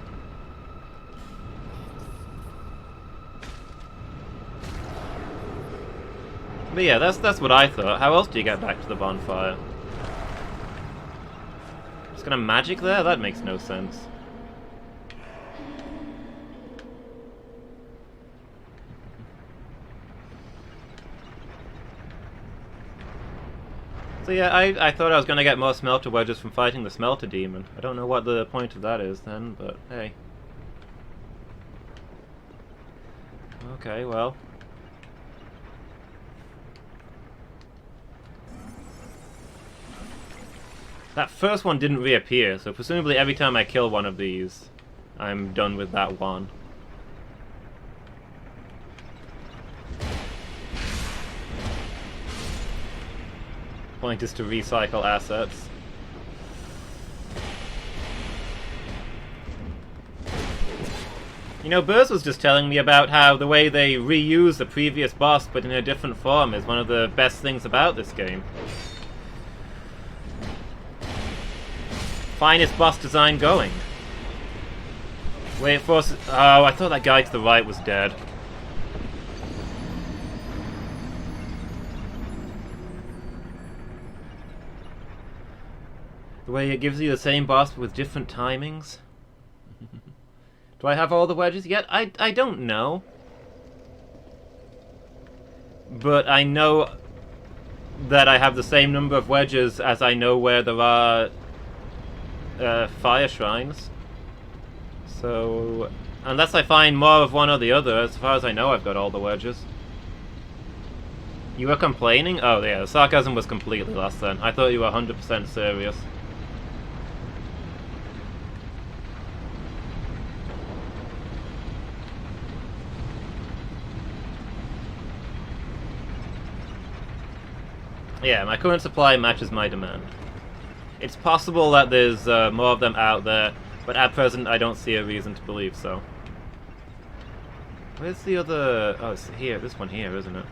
But yeah, that's what I thought. How else do you get back to the bonfire? Just gonna magic there? That makes no sense. So yeah, I thought I was gonna get more smelter wedges from fighting the smelter demon. I don't know what the point of that is then, but hey. Okay, well. That first one didn't reappear, so presumably every time I kill one of these, I'm done with that one. Point is to recycle assets. You know, Burrs was just telling me about how the way they reuse the previous boss but in a different form is one of the best things about this game. Finest boss design going. Wait for... oh, I thought that guy to the right was dead. The way it gives you the same boss with different timings. Do I have all the wedges yet? I don't know. But I know that I have the same number of wedges as I know where there are fire shrines. So, unless I find more of one or the other, as far as I know I've got all the wedges. You were complaining? Oh yeah, the sarcasm was completely lost then. I thought you were 100% serious. Yeah, my current supply matches my demand. It's possible that there's more of them out there, but at present I don't see a reason to believe so. Where's the other... oh, it's here. This one here, isn't it?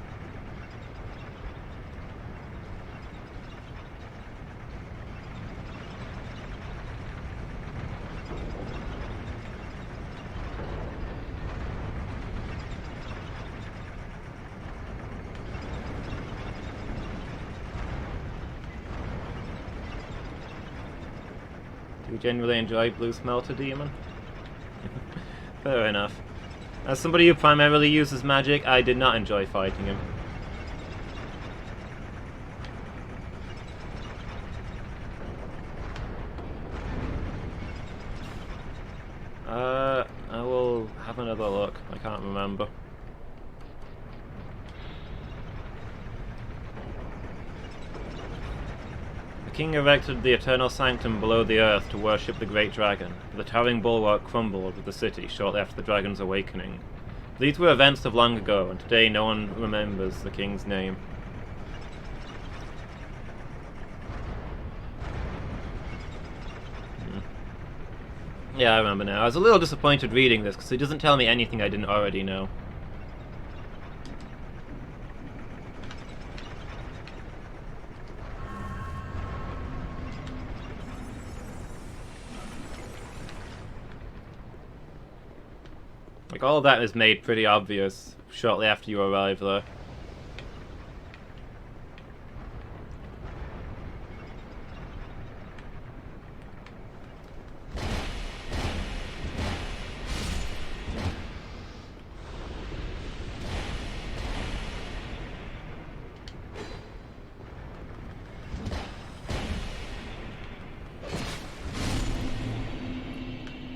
Do you genuinely enjoy Blue Smelter Demon? Fair enough. As somebody who primarily uses magic, I did not enjoy fighting him. I will have another look. I can't remember. The king erected the eternal sanctum below the earth to worship the great dragon. The towering bulwark crumbled with the city shortly after the dragon's awakening. These were events of long ago, and today no one remembers the king's name. Yeah, I remember now. I was a little disappointed reading this, because it doesn't tell me anything I didn't already know. Like, all of that is made pretty obvious shortly after you arrive there.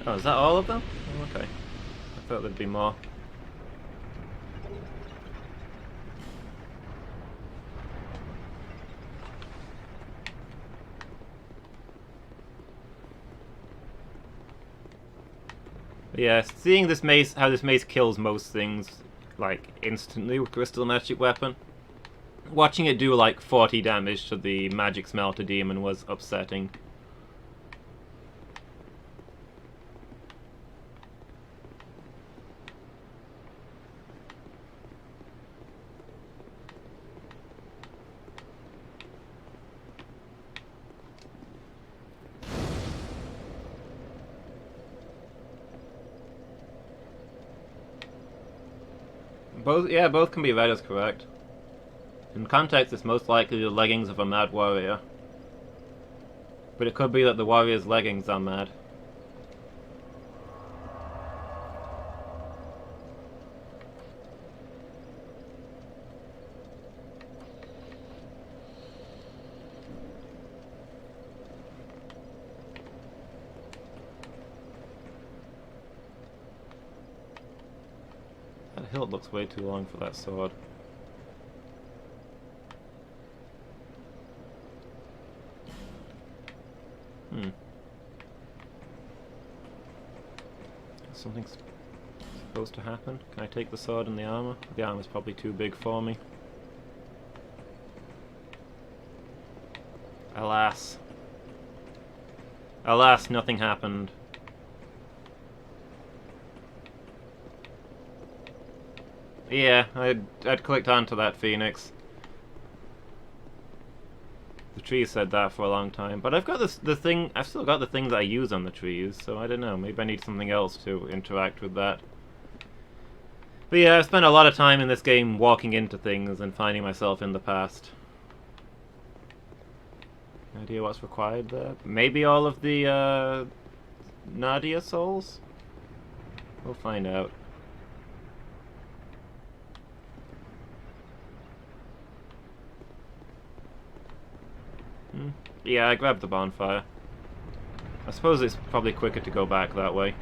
Oh, is that all of them? Oh, okay. I thought there'd be more. But yeah, seeing this mace, how this mace kills most things, like, instantly with Crystal Magic Weapon. Watching it do, like, 40 damage to the Magic Smelter Demon was upsetting. Both can be read as correct. In context, it's most likely the leggings of a mad warrior. But it could be that the warrior's leggings are mad. That hilt looks way too long for that sword. Something's supposed to happen. Can I take the sword and the armor? The armor's probably too big for me. Alas. Alas, nothing happened. Yeah, I'd clicked onto that Phoenix. The tree said that for a long time, but I've got the thing. I've still got the thing that I use on the trees, so I don't know. Maybe I need something else to interact with that. But yeah, I've spent a lot of time in this game walking into things and finding myself in the past. Any idea what's required there? Maybe all of the Nadia souls? We'll find out. Yeah, I grabbed the bonfire. I suppose it's probably quicker to go back that way.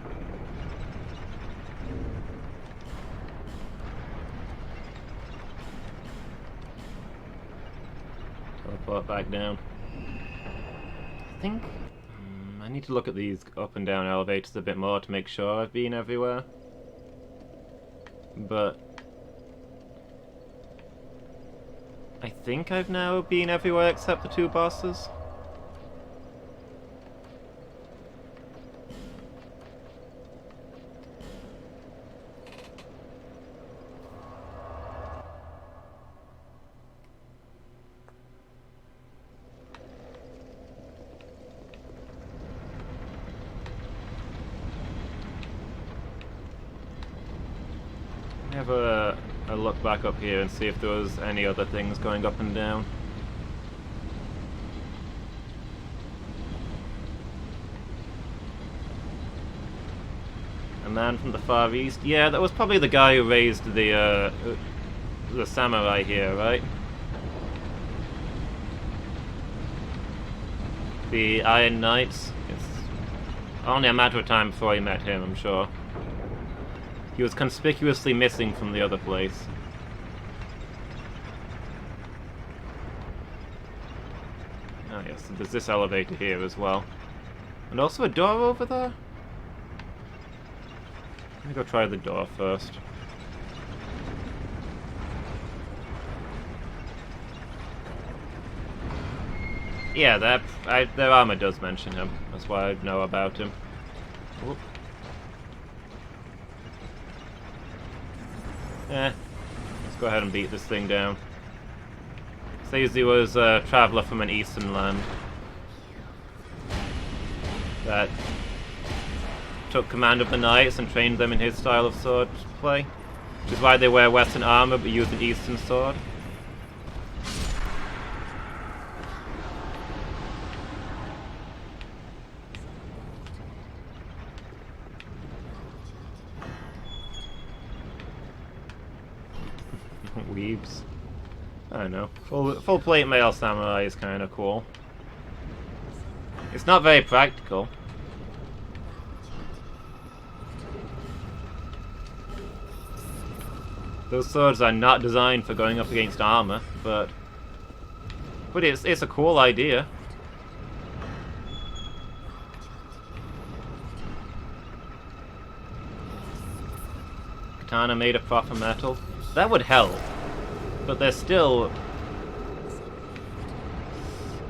Teleport back down. I think I need to look at these up and down elevators a bit more to make sure I've been everywhere. But I think I've now been everywhere except the two bosses. Have a look back up here and see if there was any other things going up and down. A man from the Far East. Yeah, that was probably the guy who raised the samurai here, right? The Iron Knights. It's only a matter of time before he met him, I'm sure. He was conspicuously missing from the other place. Oh yes, there's this elevator here as well. And also a door over there? Let me go try the door first. Yeah, their armor does mention him. That's why I know about him. Whoop. Let's go ahead and beat this thing down. Says he was a traveler from an eastern land that took command of the knights and trained them in his style of sword play, which is why they wear western armor but use an eastern sword. Weaves. I don't know. Full plate male samurai is kind of cool. It's not very practical. Those swords are not designed for going up against armor, but it's a cool idea. Katana made of proper metal. That would help, but they're still...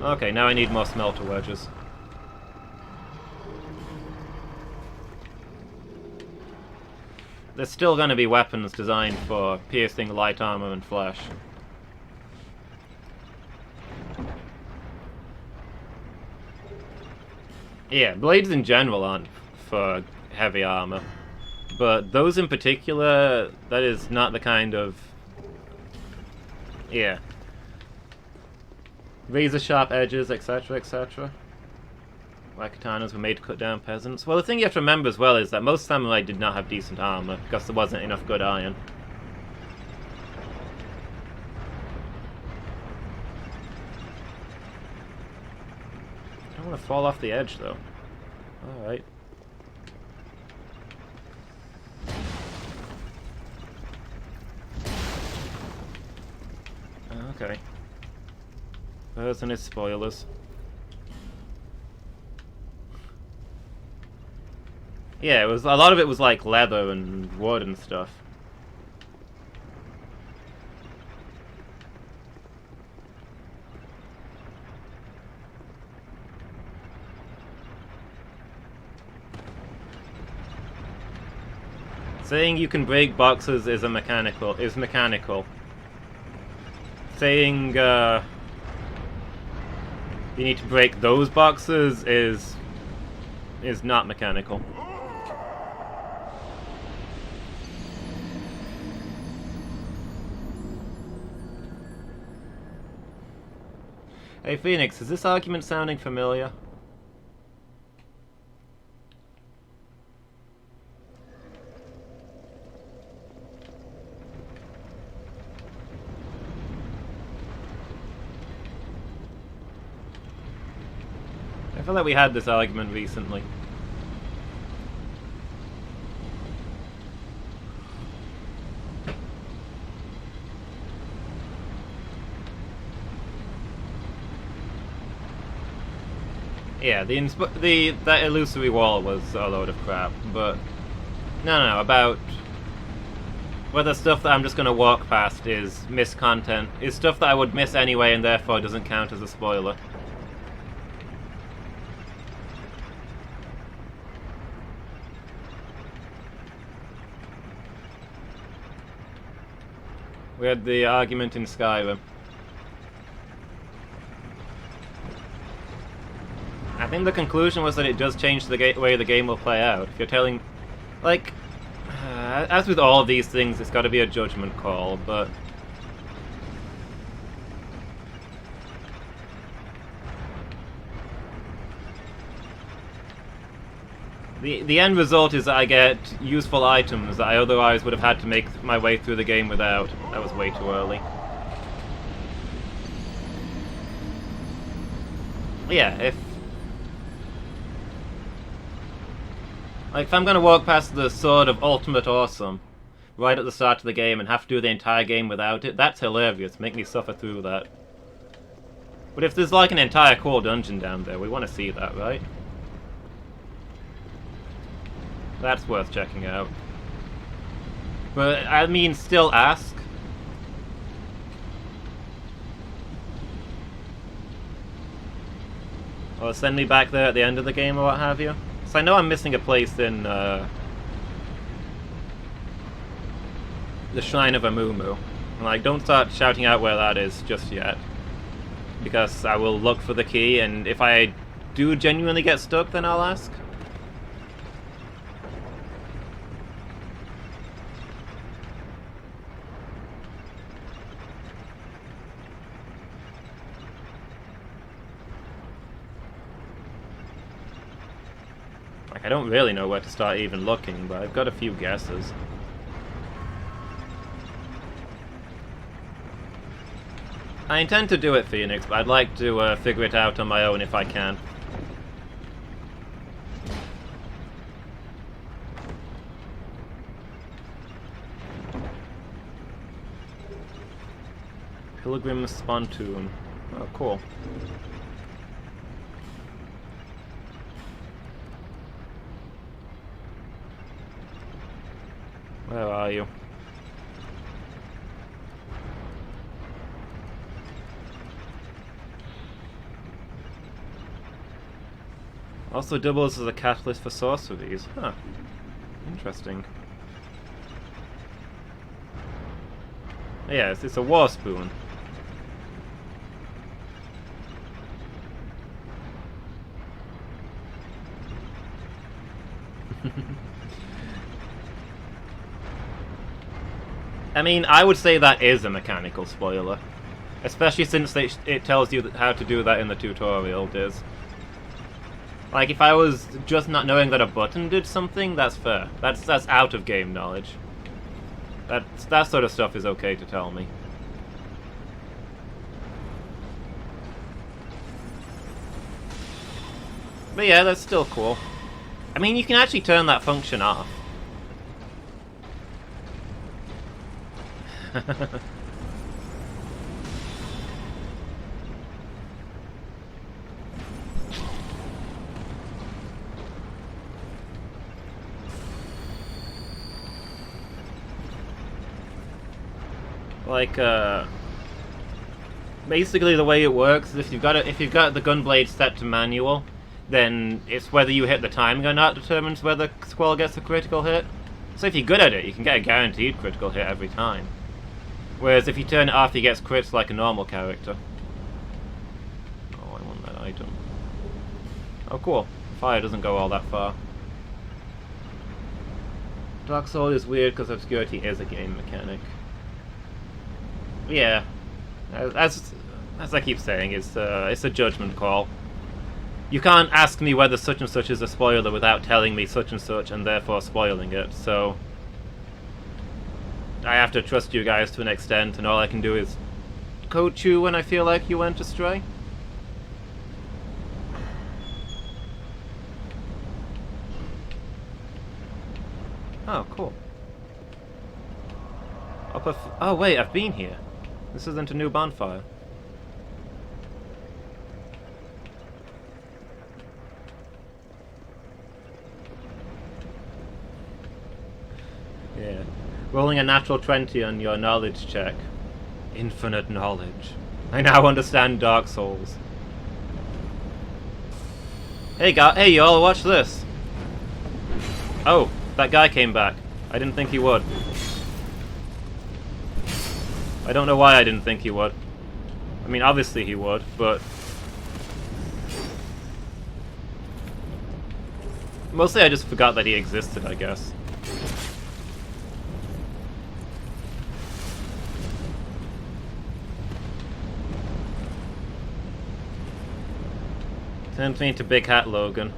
Okay, now I need more smelter wedges. There's still going to be weapons designed for piercing light armor and flesh. Yeah, blades in general aren't for heavy armor. But those in particular, that is not the kind of... Yeah. Razor sharp edges, etc., etc. Why katanas were made to cut down peasants. Well, the thing you have to remember as well is that most samurai did not have decent armor, because there wasn't enough good iron. I don't want to fall off the edge, though. Alright. Okay. First and his spoilers. Yeah, a lot of it was like leather and wood and stuff. Saying you can break boxes is mechanical. Saying you need to break those boxes is not mechanical. Hey Phoenix, is this argument sounding familiar? I feel like we had this argument recently. Yeah, that illusory wall was a load of crap, but no, about whether stuff that I'm just gonna walk past is missed content, is stuff that I would miss anyway and therefore doesn't count as a spoiler. We had the argument in Skyrim. I think the conclusion was that it does change the way the game will play out. If you're telling... Like, as with all of these things, it's got to be a judgment call, but... The end result is that I get useful items that I otherwise would have had to make my way through the game without. That was way too early. Yeah, if I'm gonna walk past the Sword of Ultimate Awesome right at the start of the game and have to do the entire game without it, that's hilarious. Make me suffer through that. But if there's like an entire core dungeon down there, we want to see that, right? That's worth checking out. But, I mean, still ask. Or send me back there at the end of the game or what have you. So I know I'm missing a place in, the Shrine of Amumu. And, like, don't start shouting out where that is just yet. Because I will look for the key, and if I do genuinely get stuck, then I'll ask. Like, I don't really know where to start even looking, but I've got a few guesses. I intend to do it, Phoenix, but I'd like to figure it out on my own if I can. Pilgrim's Spontoon. Oh, cool. Where are you? Also doubles as a catalyst for sorceries. Huh. Interesting. Yes, it's a war spoon. I mean, I would say that is a mechanical spoiler. Especially since it tells you how to do that in the tutorial, Diz. Like, if I was just not knowing that a button did something, that's fair. That's out of game knowledge. That sort of stuff is okay to tell me. But yeah, that's still cool. I mean, you can actually turn that function off. Like, basically the way it works is if you've got the gunblade set to manual, then it's whether you hit the timing or not determines whether Squall gets a critical hit. So if you're good at it, you can get a guaranteed critical hit every time. Whereas if you turn it off, he gets crits like a normal character. Oh, I want that item. Oh, cool. Fire doesn't go all that far. Dark Soul is weird because obscurity is a game mechanic. Yeah, as I keep saying, it's a judgment call. You can't ask me whether such and such is a spoiler without telling me such and such and therefore spoiling it, so I have to trust you guys to an extent, and all I can do is coach you when I feel like you went astray. Oh, cool. Oh wait, I've been here. This isn't a new bonfire. Yeah. Rolling a natural 20 on your knowledge check. Infinite knowledge. I now understand Dark Souls. Hey y'all, watch this. Oh, that guy came back. I didn't think he would. I don't know why I didn't think he would. I mean, obviously he would, but mostly I just forgot that he existed, I guess. Turns me into Big Hat Logan.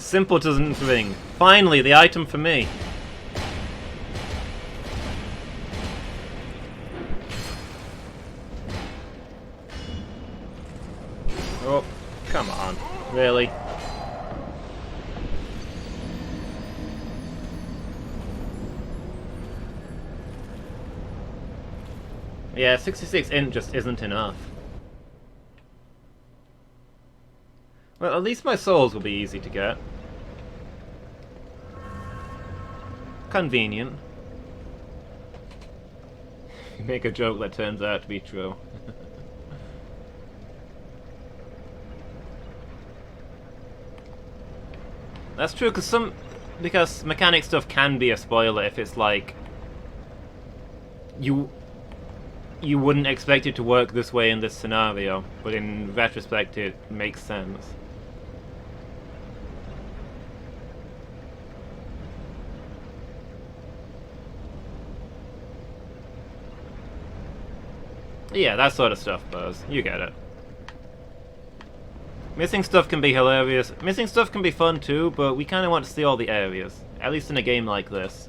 Simpleton's ring. Finally, the item for me. Oh, come on. Really? Yeah, 66 int just isn't enough. Well, at least my souls will be easy to get. Convenient. You make a joke that turns out to be true. That's true, because mechanic stuff can be a spoiler if it's like you wouldn't expect it to work this way in this scenario, but in retrospect it makes sense. Yeah, that sort of stuff, Buzz. You get it. Missing stuff can be hilarious. Missing stuff can be fun too, but we kind of want to see all the areas. At least in a game like this.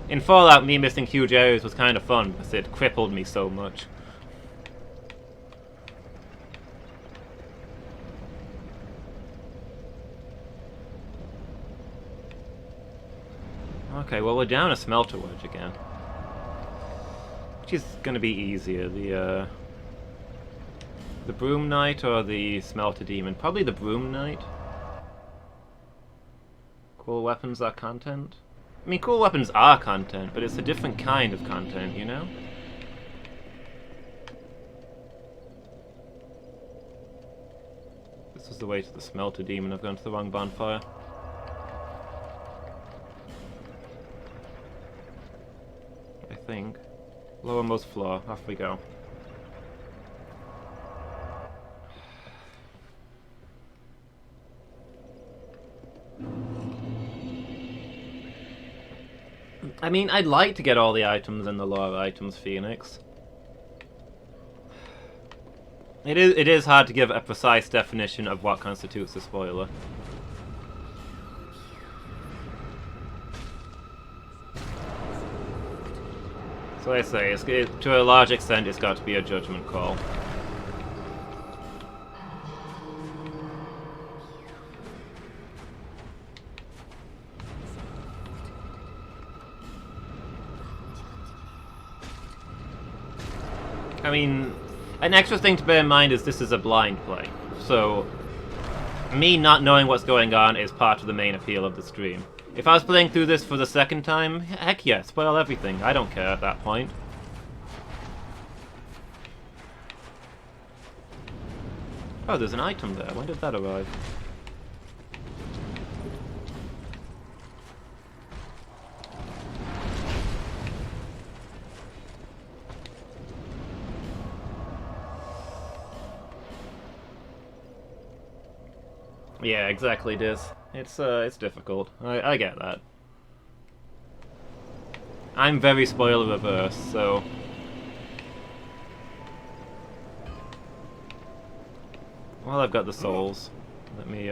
In Fallout, me missing huge areas was kind of fun, because it crippled me so much. Okay, well we're down a smelter wedge again. Which is gonna be easier, the Broom Knight or the Smelter Demon? Probably the Broom Knight. Cool weapons are content? I mean, cool weapons are content, but it's a different kind of content, you know? This is the way to the Smelter Demon. I've gone to the wrong bonfire. I think. Lowermost floor. Off we go. I mean, I'd like to get all the items in the lore items, Phoenix. It is hard to give a precise definition of what constitutes a spoiler. So I say, to a large extent, it's got to be a judgment call. I mean, an extra thing to bear in mind is this is a blind play, so me not knowing what's going on is part of the main appeal of the stream. If I was playing through this for the second time, heck yeah, spoil everything. I don't care at that point. Oh, there's an item there. When did that arrive? Yeah, exactly, Diz. It's difficult. I get that. I'm very spoiler averse, so... Well, I've got the souls. Let me,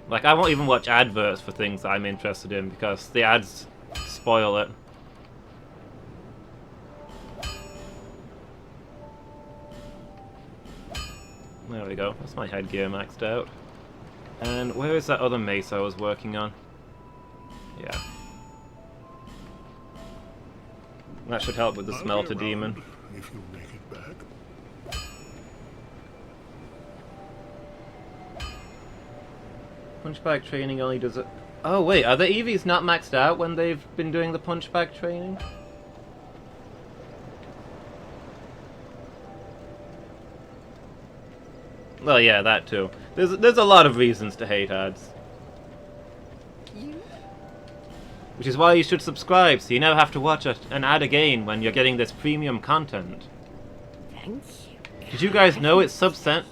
Like, I won't even watch adverts for things I'm interested in, because the ads spoil it. There we go, that's my headgear maxed out. And where is that other mace I was working on? Yeah. That should help with the Smelter Demon. If you make it back. Punchbag training only does it... Oh wait, are the EVs not maxed out when they've been doing the punchbag training? Well, yeah, that too. There's a lot of reasons to hate ads. Which is why you should subscribe, so you never have to watch an ad again when you're getting this premium content. Thank you. Did you guys know it's September?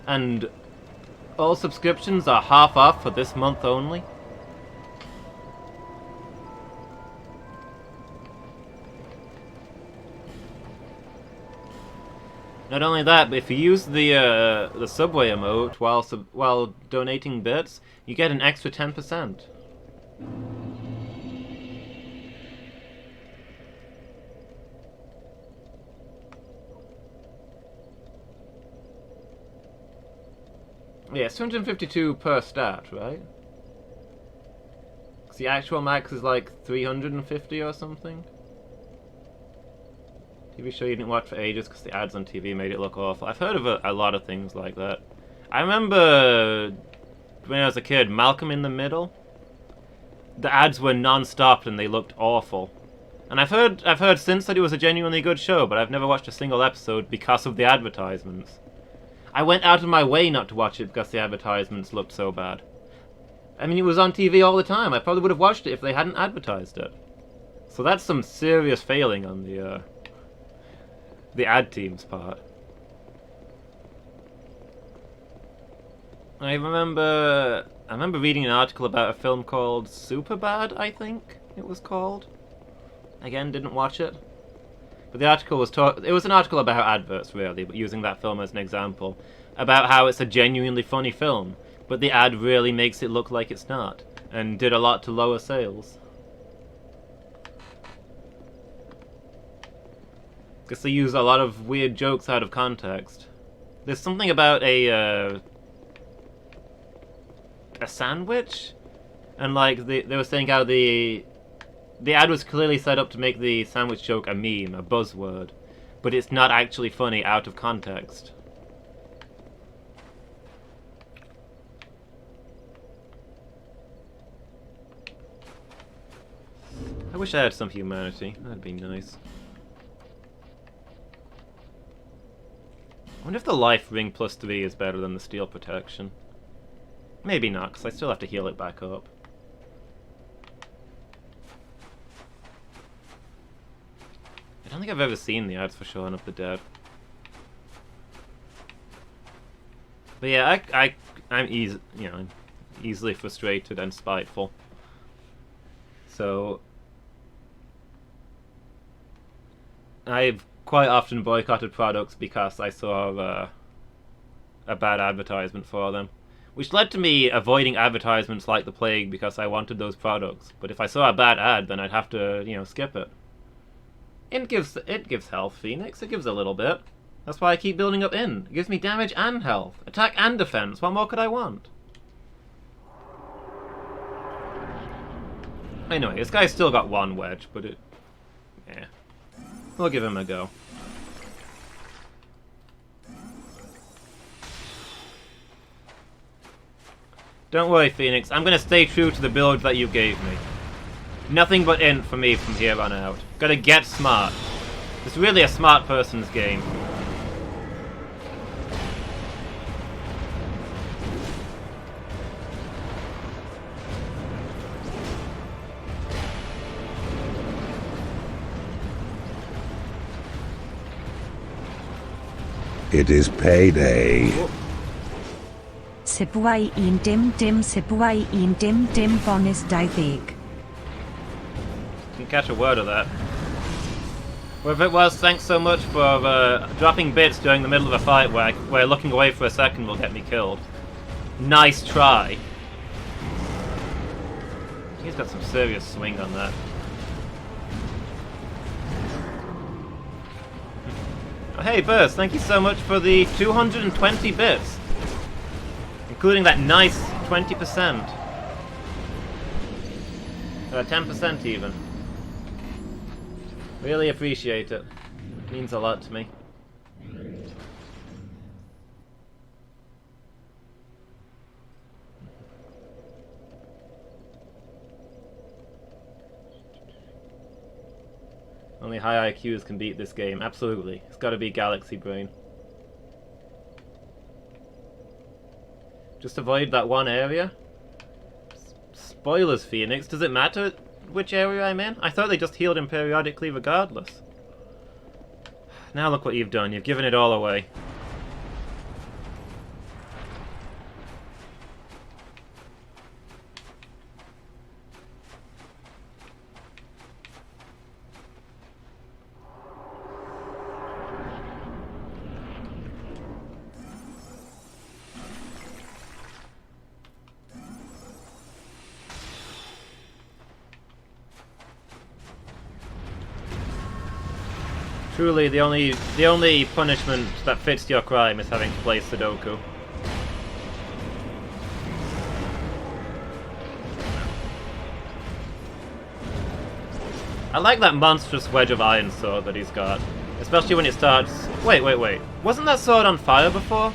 And all subscriptions are half off for this month only? Not only that, but if you use the subway emote while donating bits, you get an extra 10%. Yeah, it's 252 per stat, right? Because the actual max is like 350 or something. TV show you didn't watch for ages because the ads on TV made it look awful. I've heard of a lot of things like that. I remember when I was a kid, Malcolm in the Middle. The ads were non-stop and they looked awful. And I've heard since that it was a genuinely good show, but I've never watched a single episode because of the advertisements. I went out of my way not to watch it because the advertisements looked so bad. I mean, it was on TV all the time. I probably would have watched it if they hadn't advertised it. So that's some serious failing on the ad team's part. I remember reading an article about a film called Superbad, I think it was called. Again, didn't watch it. But the article was it was an article about adverts, really, but using that film as an example, about how it's a genuinely funny film, but the ad really makes it look like it's not, and did a lot to lower sales. Because they use a lot of weird jokes out of context. There's something about a sandwich, and like they were saying how the ad was clearly set up to make the sandwich joke a meme, a buzzword, but it's not actually funny out of context. I wish I had some humanity. That'd be nice. I wonder if the life ring plus 3 is better than the steel protection. Maybe not, because I still have to heal it back up. I don't think I've ever seen the ads for Shaun of the Dead. But yeah, I'm easily frustrated and spiteful. So I've quite often boycotted products because I saw a bad advertisement for them, which led to me avoiding advertisements like the plague because I wanted those products. But if I saw a bad ad, then I'd have to, skip it. It gives health, Phoenix. It gives a little bit. That's why I keep building up in. It gives me damage and health, attack and defense. What more could I want? Anyway, this guy's still got one wedge, but we'll give him a go. Don't worry, Phoenix. I'm gonna stay true to the build that you gave me. Nothing but int for me from here on out. Gotta get smart. It's really a smart person's game. It is payday. Sebuai in dim sebuai in dim bonus divig. Didn't catch a word of that. Whatever it was, thanks so much for dropping bits during the middle of a fight where looking away for a second will get me killed. Nice try. He's got some serious swing on that. Oh, hey, Burst, thank you so much for the 220 bits. Including that nice 20%. 10% even. Really appreciate it. It means a lot to me. Only high IQs can beat this game. Absolutely. It's gotta be Galaxy Brain. Just avoid that one area? Spoilers, Phoenix. Does it matter which area I'm in? I thought they just healed him periodically regardless. Now look what you've done. You've given it all away. Truly, the only punishment that fits your crime is having to play Sudoku. I like that monstrous wedge of iron sword that he's got. Especially when it starts... Wait. Wasn't that sword on fire before?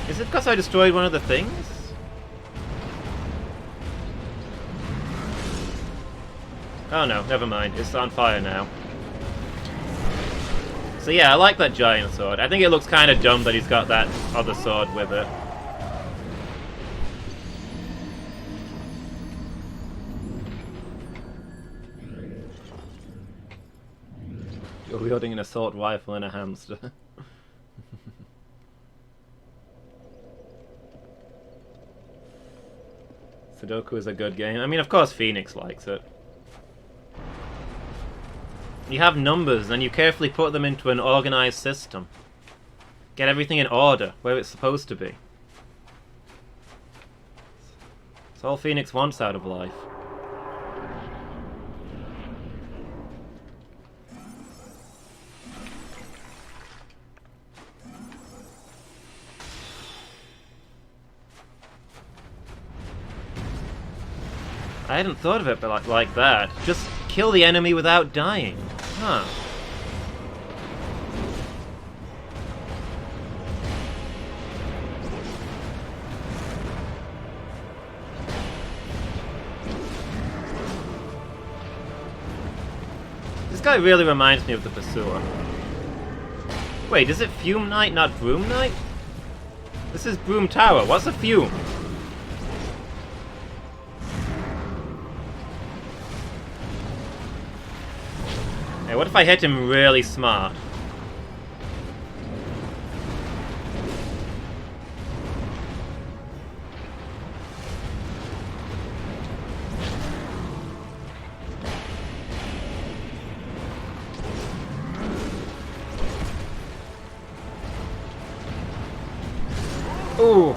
Is it because I destroyed one of the things? Oh no, never mind. It's on fire now. So yeah, I like that giant sword. I think it looks kind of dumb that he's got that other sword with it. You're wielding an assault rifle and a hamster. Sudoku is a good game. I mean, of course Phoenix likes it. You have numbers, and you carefully put them into an organized system. Get everything in order, where it's supposed to be. It's all Phoenix wants out of life. I hadn't thought of it like that. Just kill the enemy without dying. Huh. This guy really reminds me of the Pursuer. Wait, is it Fume Knight, not Broom Knight? This is Broom Tower. What's a Fume? Hey, what if I hit him really smart? Ooh!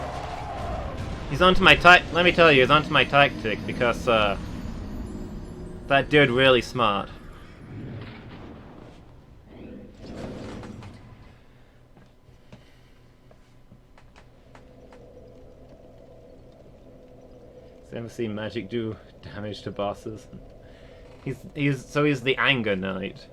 He's onto my let me tell you, he's onto my tactic because, that dude really smart. Ever seen magic do damage to bosses? He's the Anger Knight.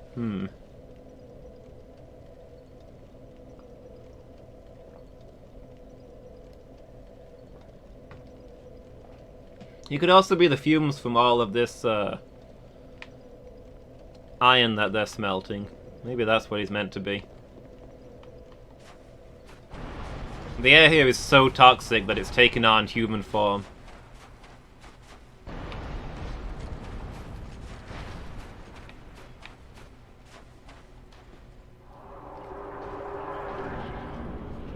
You could also be the fumes from all of this iron that they're smelting. Maybe that's what he's meant to be. The air here is so toxic that it's taken on human form.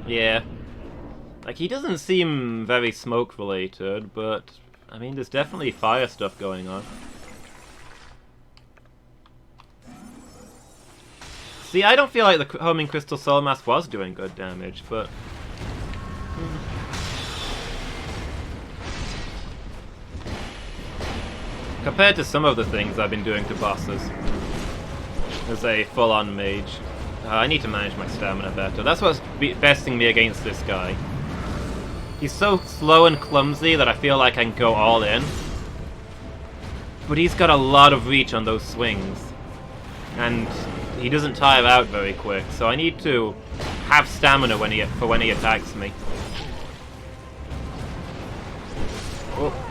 Yeah. Like, he doesn't seem very smoke-related, but, I mean, there's definitely fire stuff going on. See, I don't feel like the Homing Crystal Soul Mask was doing good damage, but... compared to some of the things I've been doing to bosses as a full-on mage. I need to manage my stamina better. That's what's besting me against this guy. He's so slow and clumsy that I feel like I can go all in. But he's got a lot of reach on those swings. And he doesn't tire out very quick, so I need to have stamina when he attacks me. Oh.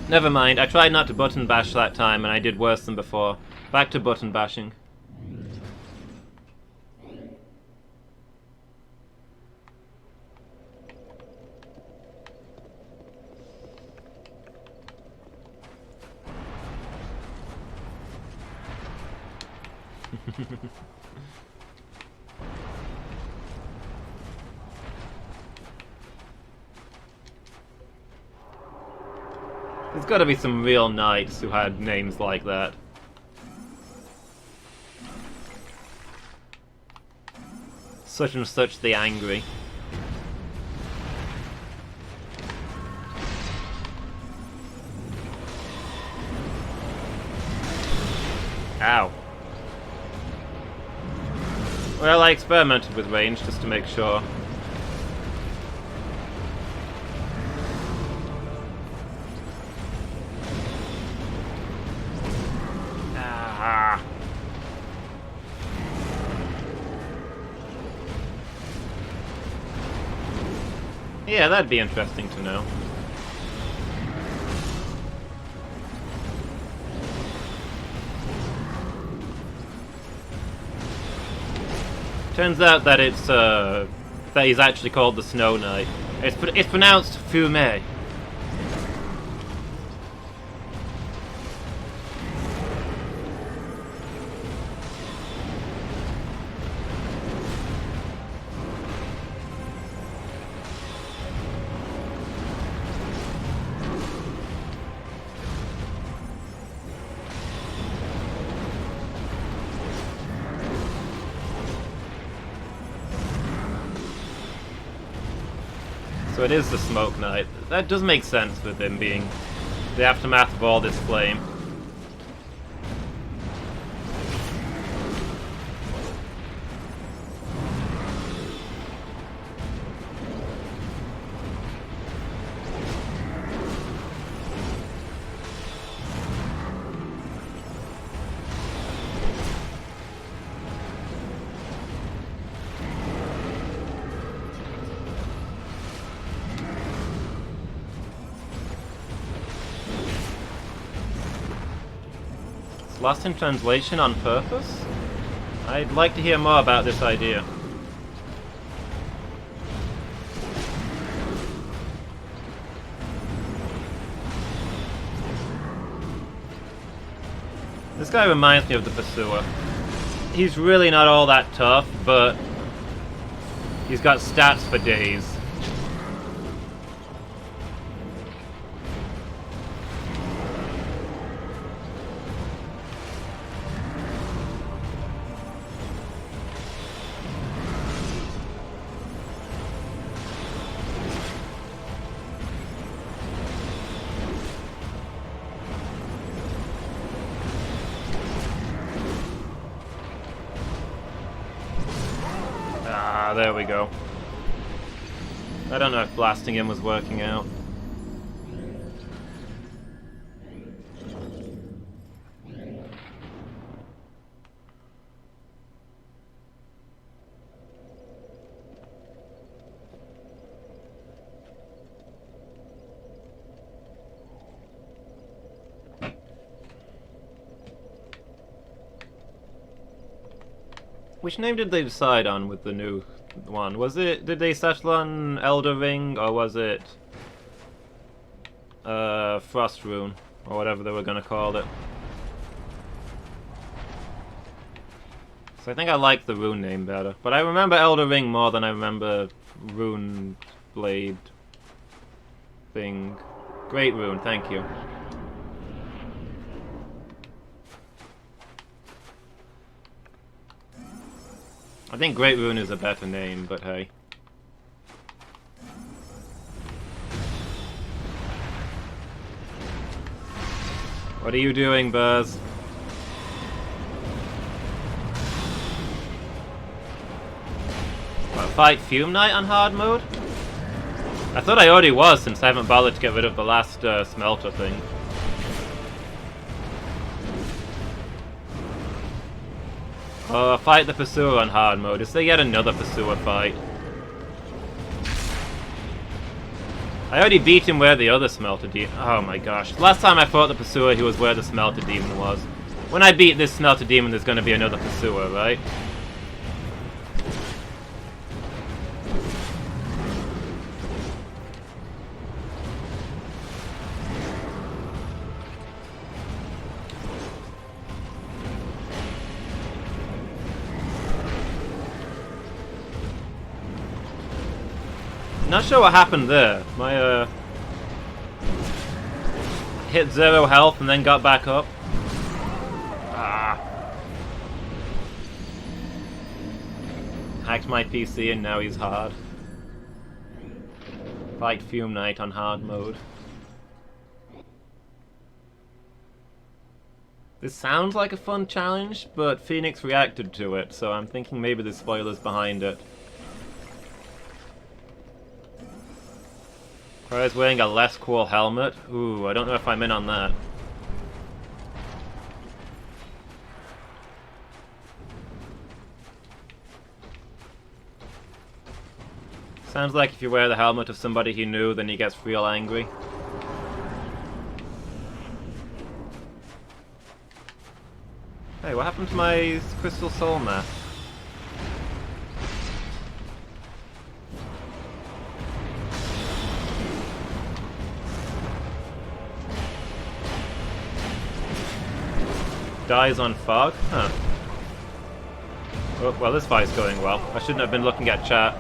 Never mind, I tried not to button bash that time and I did worse than before. Back to button bashing. There's gotta be some real knights who had names like that. Such and such the Angry. Ow. Well, I experimented with range just to make sure. Ah. Yeah, that'd be interesting to know. Turns out that it's that he's actually called the Snow Knight. It's pronounced Fuming. So it is the Smoke Knight. That does make sense with him being the aftermath of all this flame. Lost in translation on purpose? I'd like to hear more about this idea. This guy reminds me of the Pursuer. He's really not all that tough, but he's got stats for days. Ah, there we go. I don't know if blasting him was working out. Which name did they decide on with the new one? Did they settle on Elder Ring, or was it Frost Rune, or whatever they were gonna call it? So I think I like the Rune name better, but I remember Elder Ring more than I remember Rune Blade thing. Great Rune, thank you. I think Great Rune is a better name, but hey. What are you doing, Buzz? What, fight Fume Knight on hard mode? I thought I already was, since I haven't bothered to get rid of the last smelter thing. Fight the Pursuer on hard mode. Is there yet another Pursuer fight? I already beat him where the other Smelter Demon... Oh my gosh. Last time I fought the Pursuer, he was where the Smelter Demon was. When I beat this Smelter Demon, there's gonna be another Pursuer, right? Not sure what happened there. My hit 0 health and then got back up. Ah. Hacked my PC and now he's hard. Fight Fume Knight on hard mode. This sounds like a fun challenge, but Phoenix reacted to it, so I'm thinking maybe there's spoilers behind it. Cryo's wearing a less cool helmet. Ooh, I don't know if I'm in on that. Sounds like if you wear the helmet of somebody he knew, then he gets real angry. Hey, what happened to my crystal soul mask? Dies on fog? Huh. Oh, well, this fight's going well. I shouldn't have been looking at chat.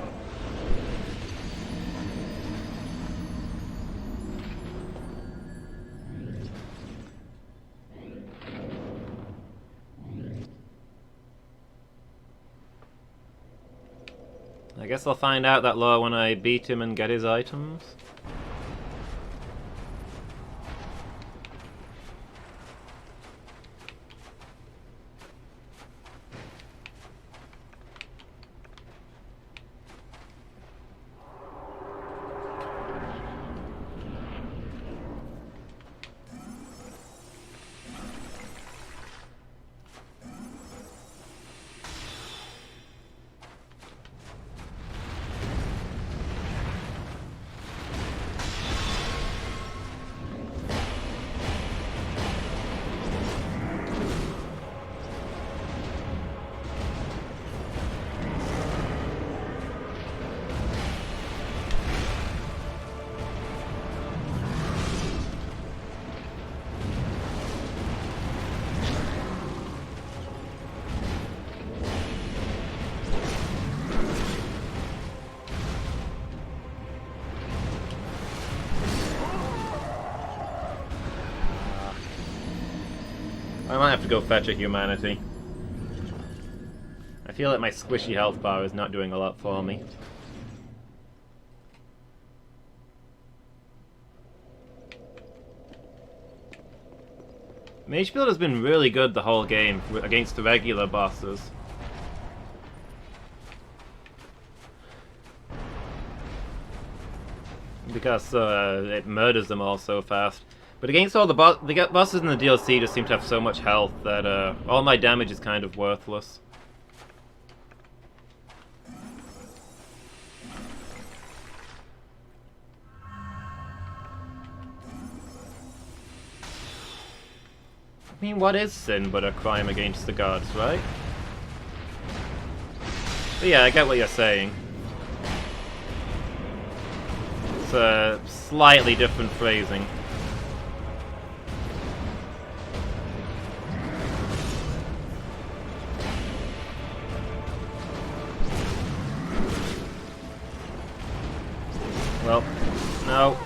I guess I'll find out that lore when I beat him and get his items. I might have to go fetch a humanity. I feel like my squishy health bar is not doing a lot for me. Mage build has been really good the whole game against the regular bosses. Because it murders them all so fast. But against all the bosses in the DLC just seem to have so much health that all my damage is kind of worthless. I mean, what is sin but a crime against the gods, right? But yeah, I get what you're saying. It's a slightly different phrasing. Well, no.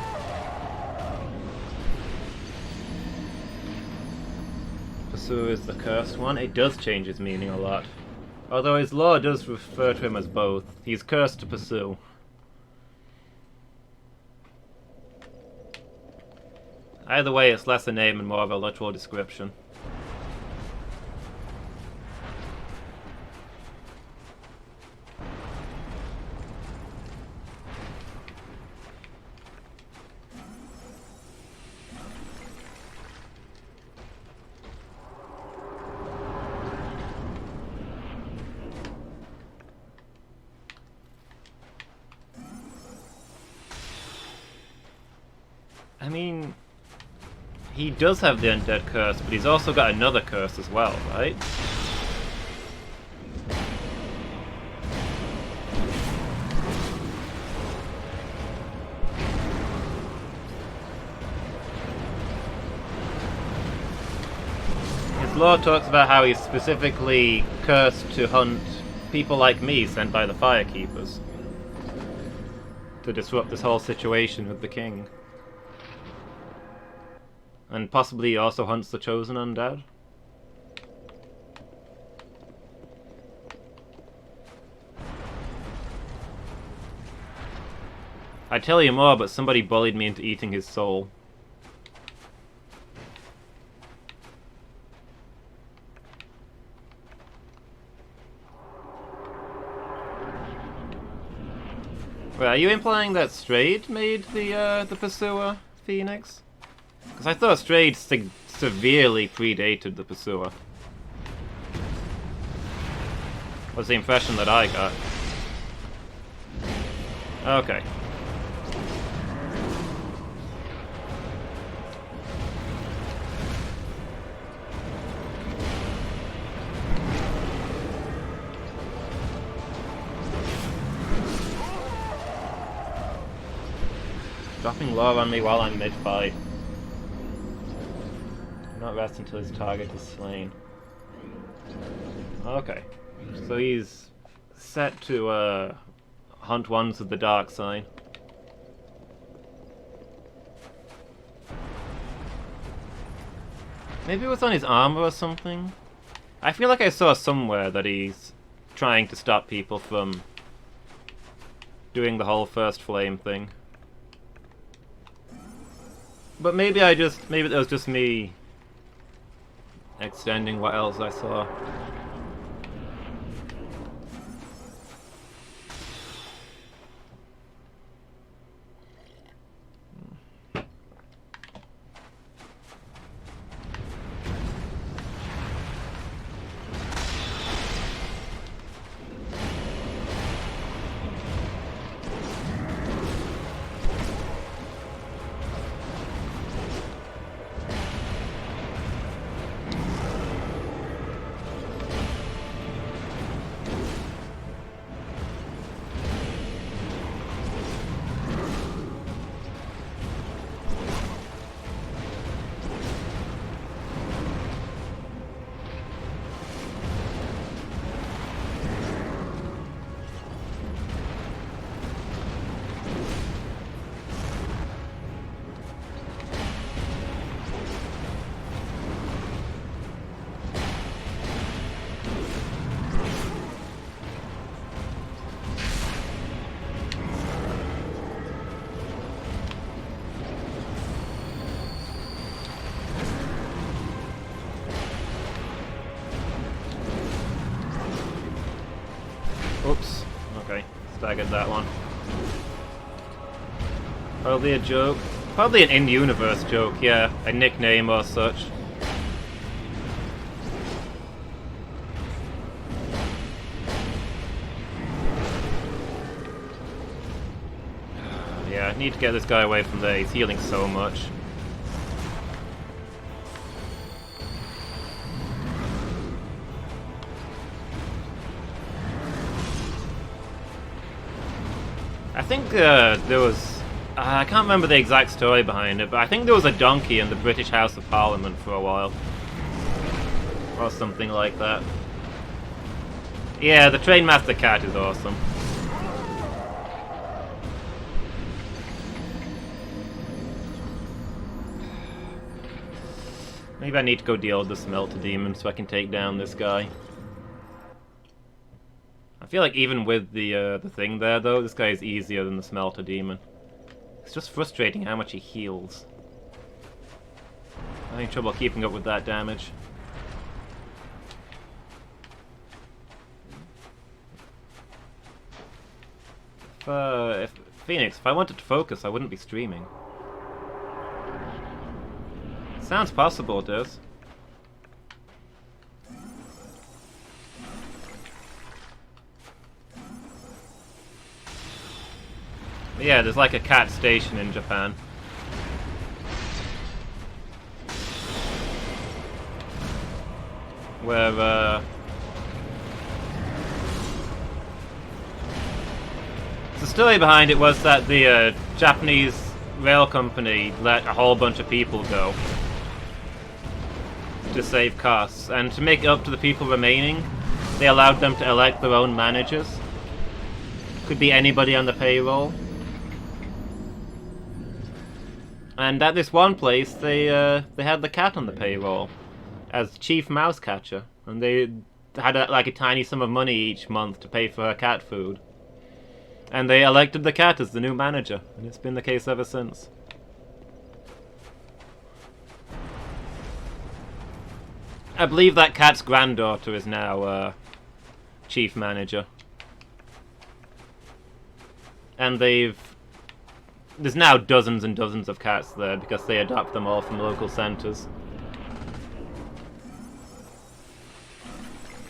Pursue is the cursed one. It does change his meaning a lot. Although his lore does refer to him as both. He's cursed to pursue. Either way, it's less a name and more of a literal description. I mean, he does have the undead curse, but he's also got another curse as well, right? His lore talks about how he's specifically cursed to hunt people like me sent by the Firekeepers to disrupt this whole situation with the king. And possibly he also hunts the chosen undead. I'd tell you more, but somebody bullied me into eating his soul. Wait, are you implying that Strayed made the Pursuer, Phoenix? Because I thought Strayed severely predated the Pursuer. Was the impression that I got. Okay. Dropping low on me while I'm mid-fight. Not rest until his target is slain. Okay. So he's set to hunt ones with the dark sign. Maybe it was on his armor or something? I feel like I saw somewhere that he's trying to stop people from doing the whole first flame thing. But maybe maybe that was just me extending what else I saw. Oops. Okay. Staggered that one. Probably a joke. Probably an in-universe joke, yeah. A nickname or such. Yeah, I need to get this guy away from there. He's healing so much. I think there was... I can't remember the exact story behind it, but I think there was a donkey in the British House of Parliament for a while. Or something like that. Yeah, the Trainmaster Cat is awesome. Maybe I need to go deal with the Smelter Demon so I can take down this guy. I feel like even with the thing there, though, this guy is easier than the Smelter Demon. It's just frustrating how much he heals. I'm having trouble keeping up with that damage. If Phoenix, if I wanted to focus, I wouldn't be streaming. Sounds possible, it does. Yeah, there's like a cat station in Japan. Where, the story behind it was that the Japanese rail company let a whole bunch of people go to save costs, and to make it up to the people remaining, they allowed them to elect their own managers. Could be anybody on the payroll. And at this one place, they had the cat on the payroll as chief mouse catcher, and they had like a tiny sum of money each month to pay for her cat food. And they elected the cat as the new manager, and it's been the case ever since. I believe that cat's granddaughter is now chief manager. And there's now dozens and dozens of cats there because they adopt them all from local centres.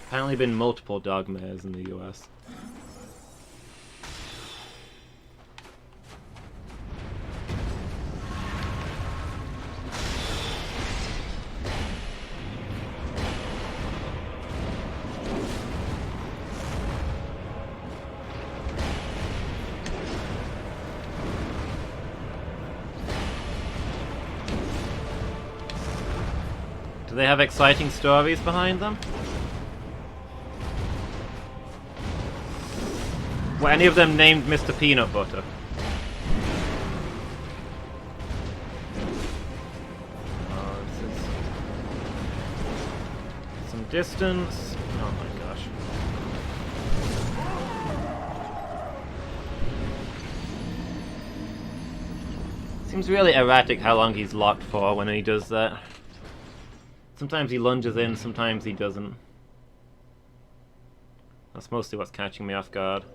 Apparently been multiple dog mayors in the US. Do they have exciting stories behind them? Were any of them named Mr. Peanut Butter? Oh, this is some distance. Oh my gosh. Seems really erratic how long he's locked for when he does that. Sometimes he lunges in, sometimes he doesn't. That's mostly what's catching me off guard.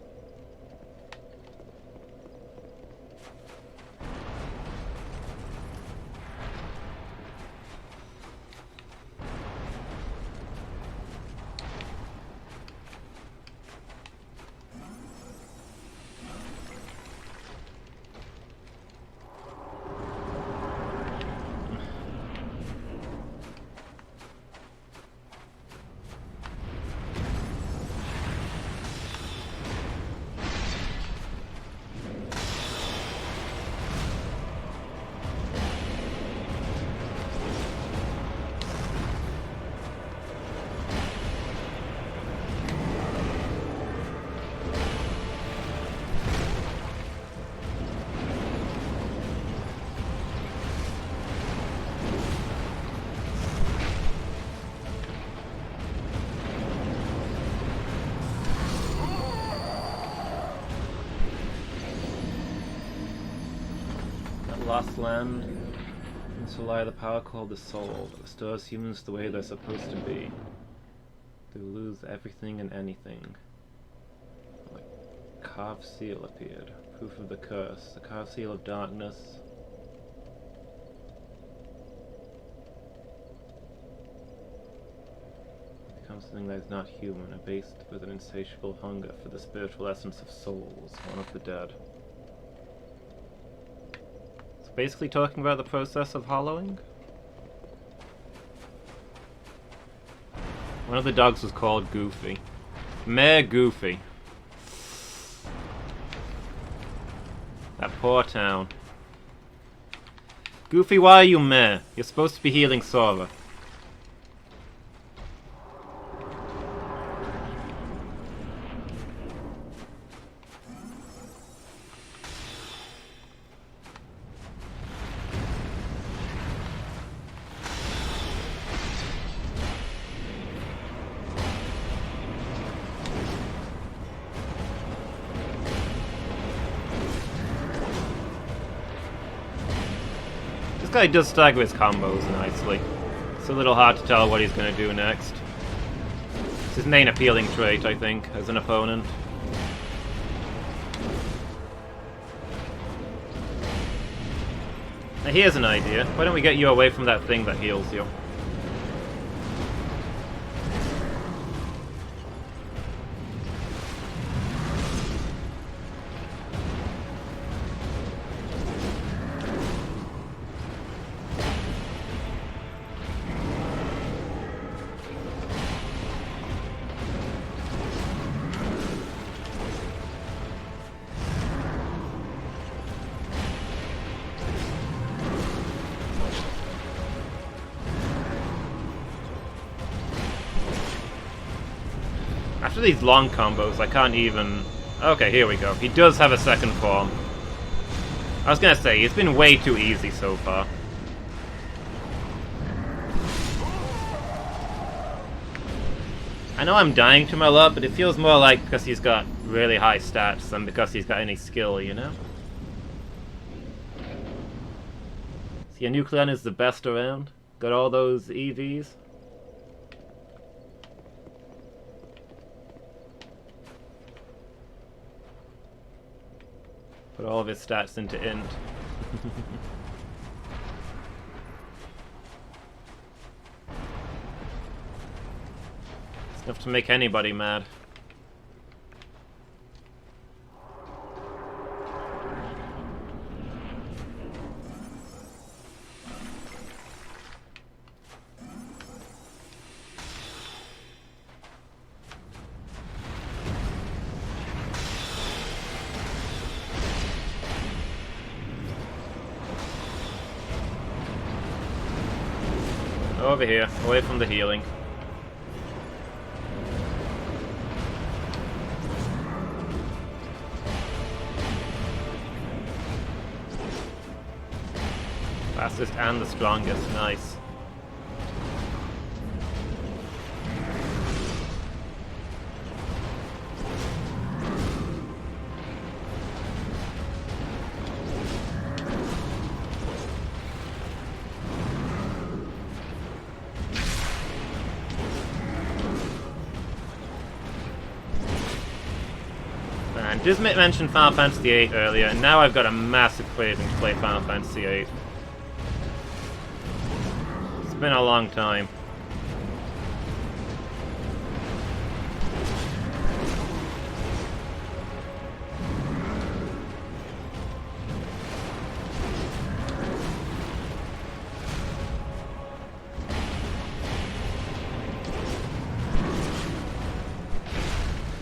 Lost land to lie the power called the soul that restores humans the way they're supposed to be. They lose everything and anything. A carved seal appeared, proof of the curse, the carved seal of darkness. It becomes something that is not human, abased with an insatiable hunger for the spiritual essence of souls, one of the dead. Basically talking about the process of hollowing. One of the dogs was called Goofy. Mayor Goofy. That poor town. Goofy, why are you mayor? You're supposed to be healing Sora. This guy does stagger his combos nicely. It's a little hard to tell what he's going to do next. It's his main appealing trait, I think, as an opponent. Now here's an idea. Why don't we get you away from that thing that heals you? After these long combos, I can't even... Okay, here we go. He does have a second form. I was gonna say, it's been way too easy so far. I know I'm dying to him a lot, but it feels more like because he's got really high stats than because he's got any skill, you know? See, a Nucleon is the best around. Got all those EVs. all of his stats into int. It's enough to make anybody mad. Over here, away from the healing. Fastest and the strongest, nice. And Dismit mentioned Final Fantasy VIII earlier, and now I've got a massive craving to play Final Fantasy VIII. It's been a long time.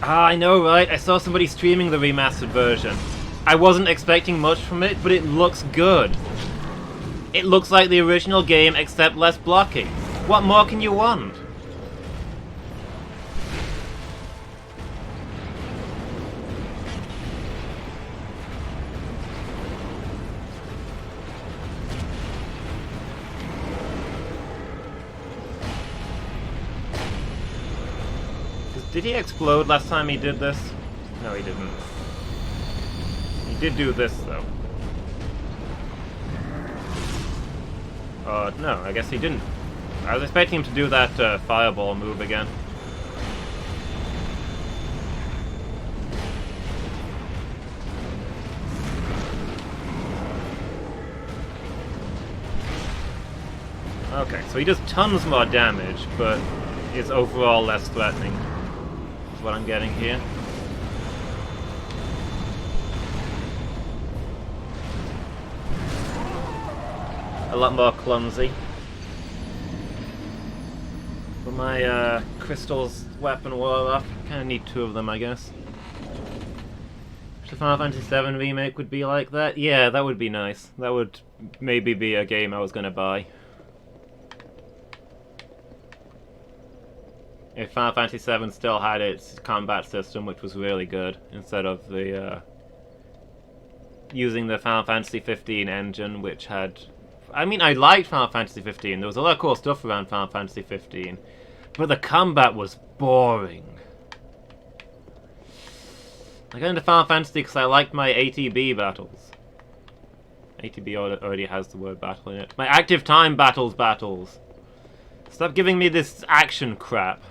Ah, I know, right? I saw somebody streaming the remastered version. I wasn't expecting much from it, but it looks good. It looks like the original game, except less blocky. What more can you want? Did he explode last time he did this? No, he didn't. He did do this, though. No, I guess he didn't. I was expecting him to do that fireball move again. Okay, so he does tons more damage, but is overall less threatening. Is what I'm getting here. A lot more clumsy. But my crystals weapon wore off. Kinda need two of them, I guess. If the Final Fantasy VII remake would be like that, yeah, that would be nice. That would maybe be a game I was gonna buy. If Final Fantasy VII still had its combat system, which was really good, instead of the using the Final Fantasy 15 engine, which had... I mean, I liked Final Fantasy 15. There was a lot of cool stuff around Final Fantasy 15, but the combat was boring. I got into Final Fantasy because I liked my ATB battles. ATB already has the word battle in it. My active time battles. Stop giving me this action crap.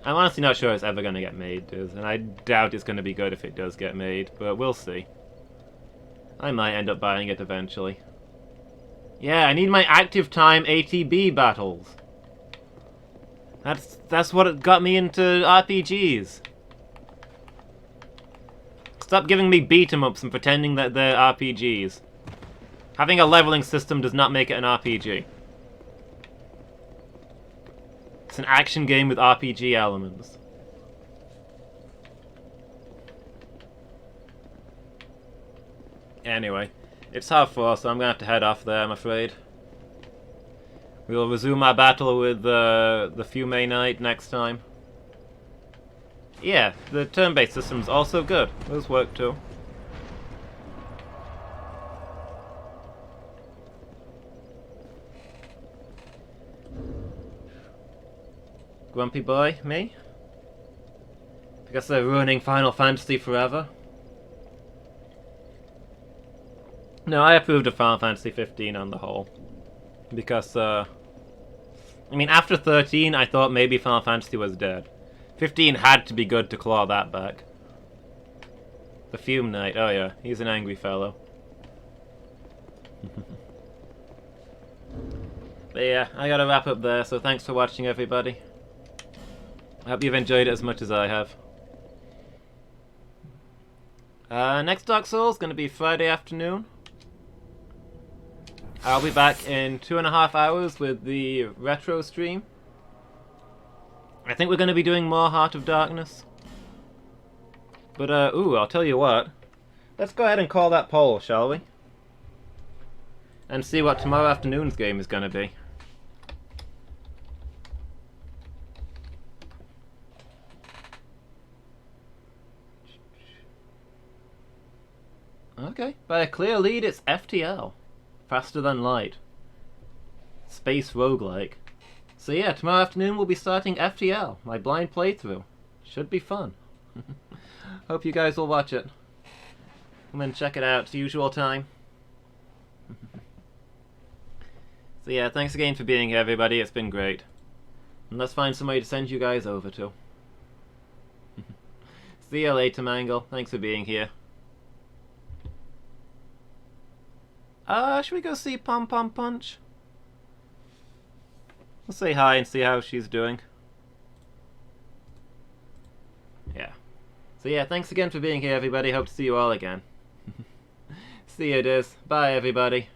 I'm honestly not sure it's ever going to get made, and I doubt it's going to be good if it does get made, but we'll see. I might end up buying it eventually. Yeah, I need my active time ATB battles. That's what got me into RPGs. Stop giving me beat-em-ups and pretending that they're RPGs. Having a leveling system does not make it an RPG. It's an action game with RPG elements. Anyway, it's 4:30, so I'm gonna have to head off there, I'm afraid. We'll resume our battle with the Fuming Knight next time. Yeah, the turn-based system's also good. Those work too. Grumpy boy, me? Because they're ruining Final Fantasy forever? No, I approved of Final Fantasy 15 on the whole. Because, I mean, after 13, I thought maybe Final Fantasy was dead. 15 had to be good to claw that back. The Fume Knight, oh yeah, he's an angry fellow. But yeah, I gotta wrap up there, so thanks for watching everybody. I hope you've enjoyed it as much as I have. Next Dark Souls gonna be Friday afternoon. I'll be back in 2.5 hours with the retro stream. I think we're gonna be doing more Heart of Darkness. But ooh, I'll tell you what. Let's go ahead and call that poll, shall we? And see what tomorrow afternoon's game is gonna be. Okay, by a clear lead, it's FTL. Faster Than Light. Space roguelike. So yeah, tomorrow afternoon we'll be starting FTL, my blind playthrough. Should be fun. Hope you guys will watch it. Come and check it out, usual time. So yeah, thanks again for being here, everybody. It's been great. And let's find somebody to send you guys over to. See you later, Mangle. Thanks for being here. Should we go see Pom Pom Punch? We'll say hi and see how she's doing. Yeah. So yeah, thanks again for being here, everybody. Hope to see you all again. See you, Diz. Bye, everybody.